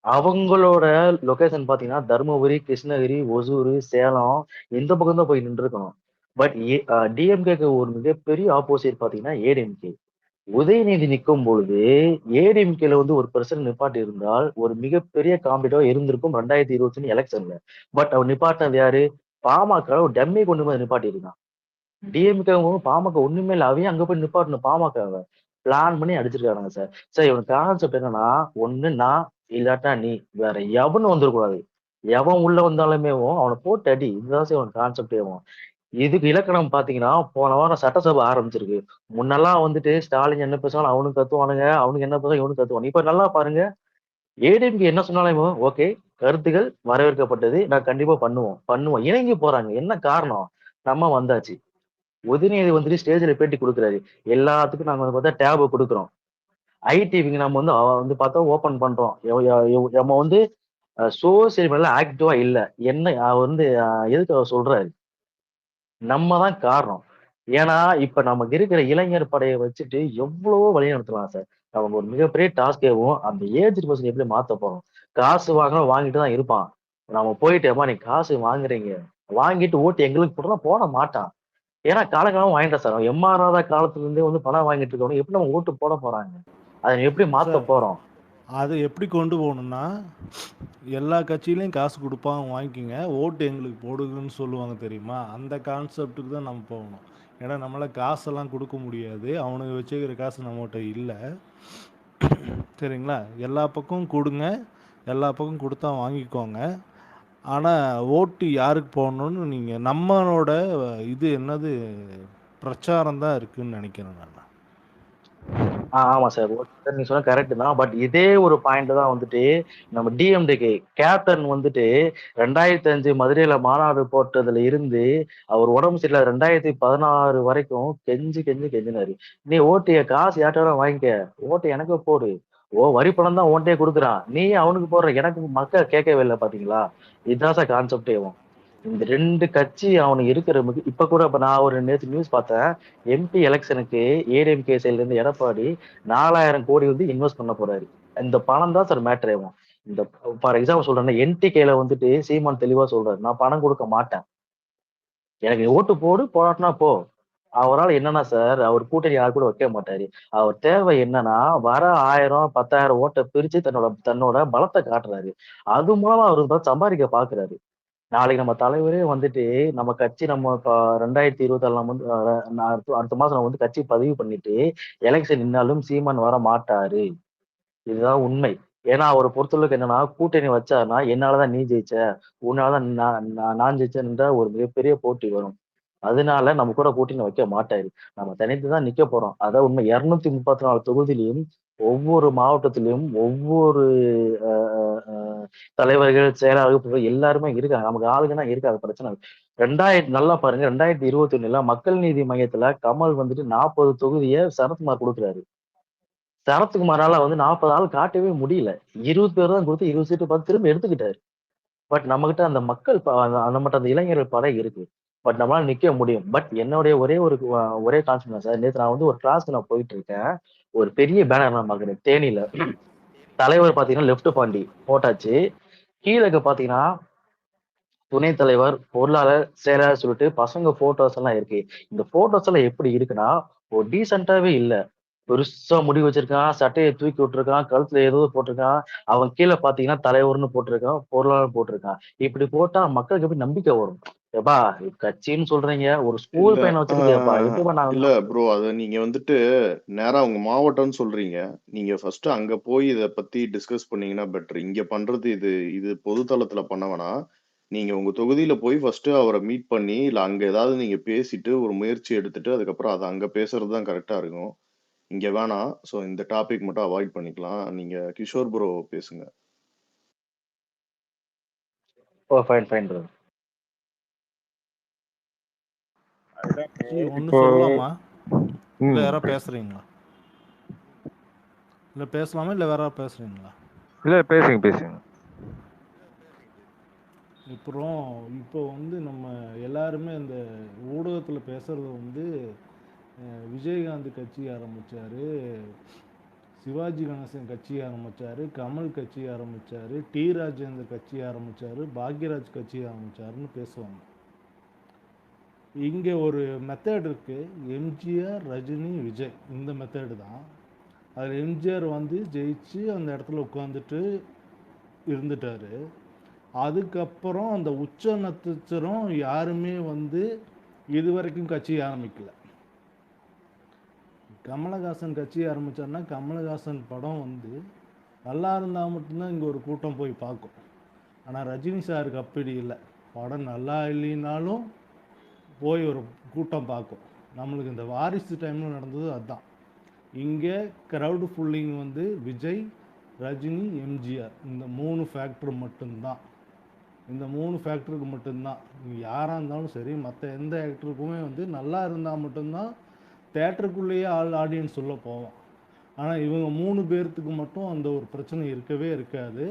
அவங்களோட லொகேஷன் பாத்தீங்கன்னா தருமபுரி, கிருஷ்ணகிரி, ஒசூர், சேலம் இந்த பக்கம் தான் போய் நின்று இருக்கணும். பட் டிஎம்கேக்கு ஒரு மிகப்பெரிய ஆப்போசிட் பாத்தீங்கன்னா ஏடிஎம்கே. உதயநிதி நிற்கும் பொழுது ஏடிஎம்கேல வந்து ஒரு பெர்சன் நிப்பாட்டி இருந்தால் ஒரு மிகப்பெரிய காம்படிட்டிவா இருந்திருக்கும் 2021 எலெக்ஷன்ல. பட் அவர் நிப்பாட்டினது யாரு? பாமக ஒரு டம்மி கொண்டு போய் நிப்பாட்டி இருக்கான். டிஎம்கேவும் பாமக ஒண்ணுமே இல்ல. அவையும் அங்க போய் நிப்பாட்டணும் பாமகவை. பிளான் பண்ணி அடிச்சிருக்கானுங்க சார். சார் இவனுக்கு கான்செப்ட் என்னன்னா, ஒண்ணு நான் இல்லாட்டா நீ. வேற எவனும் வந்துடக்கூடாது. எவன் உள்ள வந்தாலுமே அவனை போட்டு அடி. இதுதான் சார் அவன் கான்செப்டேவும். இதுக்கு இலக்கணம் பாத்தீங்கன்னா போன வாரம் சட்டசபை ஆரம்பிச்சிருக்கு. முன்னெல்லாம் வந்துட்டு ஸ்டாலின் என்ன பேசினாலும் அவனுக்கு கத்துவானுங்க, அவனுக்கு என்ன பேசும் இவனுக்கு கத்துவானு. இப்ப நல்லா பாருங்க, ஏடிஎம்கே என்ன சொன்னாலும் ஓகே, கருத்துக்கள் வரவேற்கப்பட்டது, நான் கண்டிப்பா பண்ணுவோம் இணங்கி போறாங்க. என்ன காரணம்? நம்ம வந்தாச்சு. உதயநிதி வந்துட்டு ஸ்டேஜ்ல பேட்டி கொடுக்குறாரு. எல்லாத்துக்கும் நாங்க வந்து பார்த்தா டேபை கொடுக்குறோம். ஐடிவிங்க நம்ம வந்து வந்து பார்த்தா ஓபன் பண்றோம். நம்ம வந்து சோசியல் மீடியால ஆக்டிவா இல்ல. என்ன அவர் வந்து எதுக்கு அவர் சொல்றாரு? நம்ம தான் காரணம். ஏன்னா இப்ப நமக்கு இருக்கிற இளைஞர் படையை வச்சுட்டு எவ்வளவோ வழி நடத்தலாம் சார். அவங்க ஒரு மிகப்பெரிய டாஸ்கேவும் அந்த ஏஜ் பர்சன் எப்படி மாத்த போறோம்? காசு வாங்கணும், வாங்கிட்டு தான் இருப்பான். நம்ம போயிட்டு நீ காசு வாங்குறீங்க, வாங்கிட்டு ஓட்டு எங்களுக்கு போட்டோம்னா போட மாட்டான். ஏன்னா காலகாலம் வாங்கிட்டேன் சார். எம்ஆர் ராதா காலத்துல இருந்தே வந்து பணம் வாங்கிட்டு இருக்கவங்க எப்படி நம்ம ஓட்டு போட போறாங்க? அதை எப்படி மாத்த சார் போறோம்? அது எப்படி கொண்டு போகணும்னா, எல்லா கட்சியிலையும் காசு கொடுப்பாங்க, வாங்கிக்கிங்க, ஓட்டு எங்களுக்கு போடுங்கன்னு சொல்லுவாங்க தெரியுமா? அந்த கான்செப்டுக்கு தான் நம்ம போகணும். ஏன்னா நம்மளால் காசெல்லாம் கொடுக்க முடியாது, அவனுக்கு வச்சுக்கிற காசு நம்மகிட்ட இல்லை. சரிங்களா? எல்லா பக்கமும் கொடுங்க, எல்லா பக்கம் கொடுத்தா வாங்கிக்கோங்க. ஆனால் ஓட்டு யாருக்கு போடணும்னு நீங்கள் நம்மளோட இது என்னது பிரச்சாரம் தான் இருக்குன்னு நினைக்கிறேன் நான். ஆமா சார். நீங்க சொன்ன கரெக்ட் தான். பட் இதே ஒரு பாயிண்ட் தான் வந்துட்டு நம்ம டிஎம்டிகே கேப்டன் வந்துட்டு 2005 மதுரையில மாநாடு போட்டதுல இருந்து அவர் உடம்பு சரியில்லை 2016 வரைக்கும் கெஞ்சினாரு. நீ ஓட்டிய காசு யார்ட்டோட வாங்கிக்க, ஓட்டு எனக்கு போடு. வரி பணம் தான் ஓட்டே கொடுக்குறான், நீ அவனுக்கு போடுற. எனக்கு மக்கள் கேட்கவே இல்லை. பாத்தீங்களா? இதுதான் சார் கான்செப்டே. இந்த ரெண்டு கட்சி அவனுக்கு இருக்கிற இப்ப கூட இப்ப நான் ஒரு நேற்று நியூஸ் பார்த்தேன். எம்பி எலெக்ஷனுக்கு ஏடிஎம்கே சைட்ல இருந்து எடப்பாடி 4000 கோடி வந்து இன்வெஸ்ட் பண்ண போறாரு. இந்த பணம் தான் சார் மேட்டர் ஆகும். இந்த ஃபார் எக்ஸாம்பிள் சொல்றேன், என்டிகேல வந்துட்டு சீமான் தெளிவா சொல்றாரு, நான் பணம் கொடுக்க மாட்டேன், எனக்கு ஓட்டு போடு, போராட்டினா போ. அவரால் என்னன்னா சார், அவர் கூட்டணி யாரு கூட வைக்க மாட்டாரு. அவர் தேவை என்னன்னா வர 1000 10,000 ஓட்டை பிரிச்சு தன்னோட பலத்தை காட்டுறாரு. அது மூலமா அவர் சம்பாதிக்க பாக்குறாரு. நாளைக்கு நம்ம தலைவரே வந்துட்டு நம்ம கட்சி நம்ம இப்ப 2024 நம்ம வந்து அடுத்த மாசம் நம்ம வந்து கட்சி பதிவு பண்ணிட்டு எலெக்ஷன் நின்னாலும் சீமான் வர மாட்டாரு. இதுதான் உண்மை. ஏன்னா அவரை பொறுத்தளவுக்கு என்னன்னா, கூட்டணி வச்சாருன்னா என்னாலதான் நீ ஜெயிச்ச, உன்னாலதான் நான் ஜெயிச்சேன்ற ஒரு மிகப்பெரிய போட்டி வரும். அதனால நம்ம கூட கூட்டணி வைக்க மாட்டாரு. நம்ம தனித்துதான் நிக்க போறோம். அதான் உண்மை. 234 தொகுதியிலையும் ஒவ்வொரு மாவட்டத்திலும் ஒவ்வொரு தலைவர்கள், செயலாளர்கள் எல்லாருமே இருக்காங்க. நமக்கு ஆளுங்கன்னா இருக்காது, பிரச்சனை. நல்லா பாருங்க, 2021 மக்கள் நீதி மையத்துல கமல் வந்துட்டு 40 தொகுதியை சரத்குமார் கொடுக்குறாரு. சரத்குமாரால வந்து 40 ஆள் காட்டவே முடியல. 20 பேர் தான் கொடுத்து 20 சீட்டு பார்த்து திரும்ப எடுத்துக்கிட்டாரு. பட் நம்ம கிட்ட அந்த மக்கள் நம்மகிட்ட அந்த இளைஞர்கள் படை இருக்கு. பட் நம்மளால நிக்க முடியும். பட் என்னுடைய ஒரே கான்செப்ட் சார், நேற்று நான் வந்து ஒரு கிளாஸ்க்கு நான் போயிட்டு இருக்கேன். ஒரு பெரிய பேனர் நான் பாக்குறேன் தேனியில. தலைவர் பாத்தீங்கன்னா லெப்ட் பாண்டி போட்டாச்சு. கீழே பாத்தீங்கன்னா துணைத் தலைவர், பொருளாளர், செயலாளர் சொல்லிட்டு பசங்க போட்டோஸ் எல்லாம் இருக்கு. இந்த போட்டோஸ் எல்லாம் எப்படி இருக்குன்னா, ஒரு டீசென்டாவே இல்ல. பெருசா முடி வச்சிருக்கான், சட்டையை தூக்கி விட்டுருக்கான், கழுத்துல ஏதோ போட்டிருக்கான். அவன் கீழே பாத்தீங்கன்னா தலைவர்னு போட்டிருக்கான், பொருளாளர் போட்டிருக்கான். இப்படி போட்டா மக்களுக்கு எப்படி நம்பிக்கை வரும்? ஏப்பா கட்சின்னு சொல்றீங்க, ஒரு இல்ல ஸ்கூல் பையனை வச்சிருக்கேப்பா, எப்படிப்பா நான் இல்ல ப்ரோ, அது நீங்க வந்துட்டு நேரா உங்க மாவட்டம்னு சொல்றீங்க. நீங்க ஃபர்ஸ்ட் அங்க போய் இத பத்தி டிஸ்கஸ் பண்ணீங்கன்னா பெட்டர். இங்க பண்றது இது பொது தளத்துல பண்ண வேணாம். நீங்க உங்க தொகுதியில போய் ஃபர்ஸ்ட் அவரை மீட் பண்ணி, இல்ல அங்க ஏதாவது நீங்க பேசிட்டு ஒரு முயற்சி எடுத்துட்டு அதுக்கப்புறம் அதை அங்க பேசுறது தான் கரெக்டா இருக்கும். இங்க வேணாம். ஸோ இந்த டாபிக் மட்டும் அவாய்ட் பண்ணிக்கலாம். நீங்க கிஷோர் ப்ரோ பேசுங்க. Fine fine bro. ஒன்று இப்போ சொல்லலாமா? இல்லை ம் யாராவது பேசுகிறீங்களா? இல்லை பேசலாமா, இல்லை வேற யாராவது பேசுகிறீங்களா? இல்ல பேசுங்க. இப்போ வந்து நம்ம எல்லாருமே இந்த ஊடகத்தில் பேசுறது வந்து விஜயகாந்த் கட்சி ஆரம்பித்தார், சிவாஜி கணேசன் கட்சி ஆரம்பித்தார், கமல் கட்சி ஆரம்பித்தார், டி ராஜேந்தர் கட்சி ஆரம்பித்தார், பாக்யராஜ் கட்சி ஆரம்பித்தாருன்னு பேசுவாங்க. இங்கே ஒரு மெத்தட் இருக்குது, எம்ஜிஆர், ரஜினி, விஜய், இந்த மெத்தடு தான். அதில் எம்ஜிஆர் வந்து ஜெயிச்சு அந்த இடத்துல உட்காந்துட்டு இருந்துட்டார். அதுக்கப்புறம் அந்த உச்ச நட்சத்திரம் யாருமே வந்து இது வரைக்கும் கட்சி ஆரம்பிக்கல. கமலஹாசன் கட்சி ஆரம்பித்தார்னா கமலஹாசன் படம் வந்து நல்லா இருந்தால் மட்டும்தான் இங்கே ஒரு கூட்டம் போய் பார்க்கும். ஆனால் ரஜினி சாருக்கு அப்படி இல்லை, படம் நல்லா இல்லைனாலும் போய் ஒரு கூட்டம் பார்க்கும். நம்மளுக்கு இந்த வாரிசு டைமில் நடந்தது அதுதான். இங்கே க்ரௌடு ஃபுல்லிங் வந்து விஜய், ரஜினி, எம்ஜிஆர், இந்த 3 ஃபேக்டர் மட்டும்தான். இந்த 3 ஃபேக்டருக்கு மட்டும்தான். யாராக இருந்தாலும் சரி, மற்ற எந்த ஆக்டருக்குமே வந்து நல்லா இருந்தால் மட்டும்தான் தேட்டருக்குள்ளேயே ஆடியன்ஸ் உள்ள போவோம். ஆனால் இவங்க 3 பேர்த்துக்கு மட்டும் அந்த ஒரு பிரச்சனை இருக்கவே இருக்காது.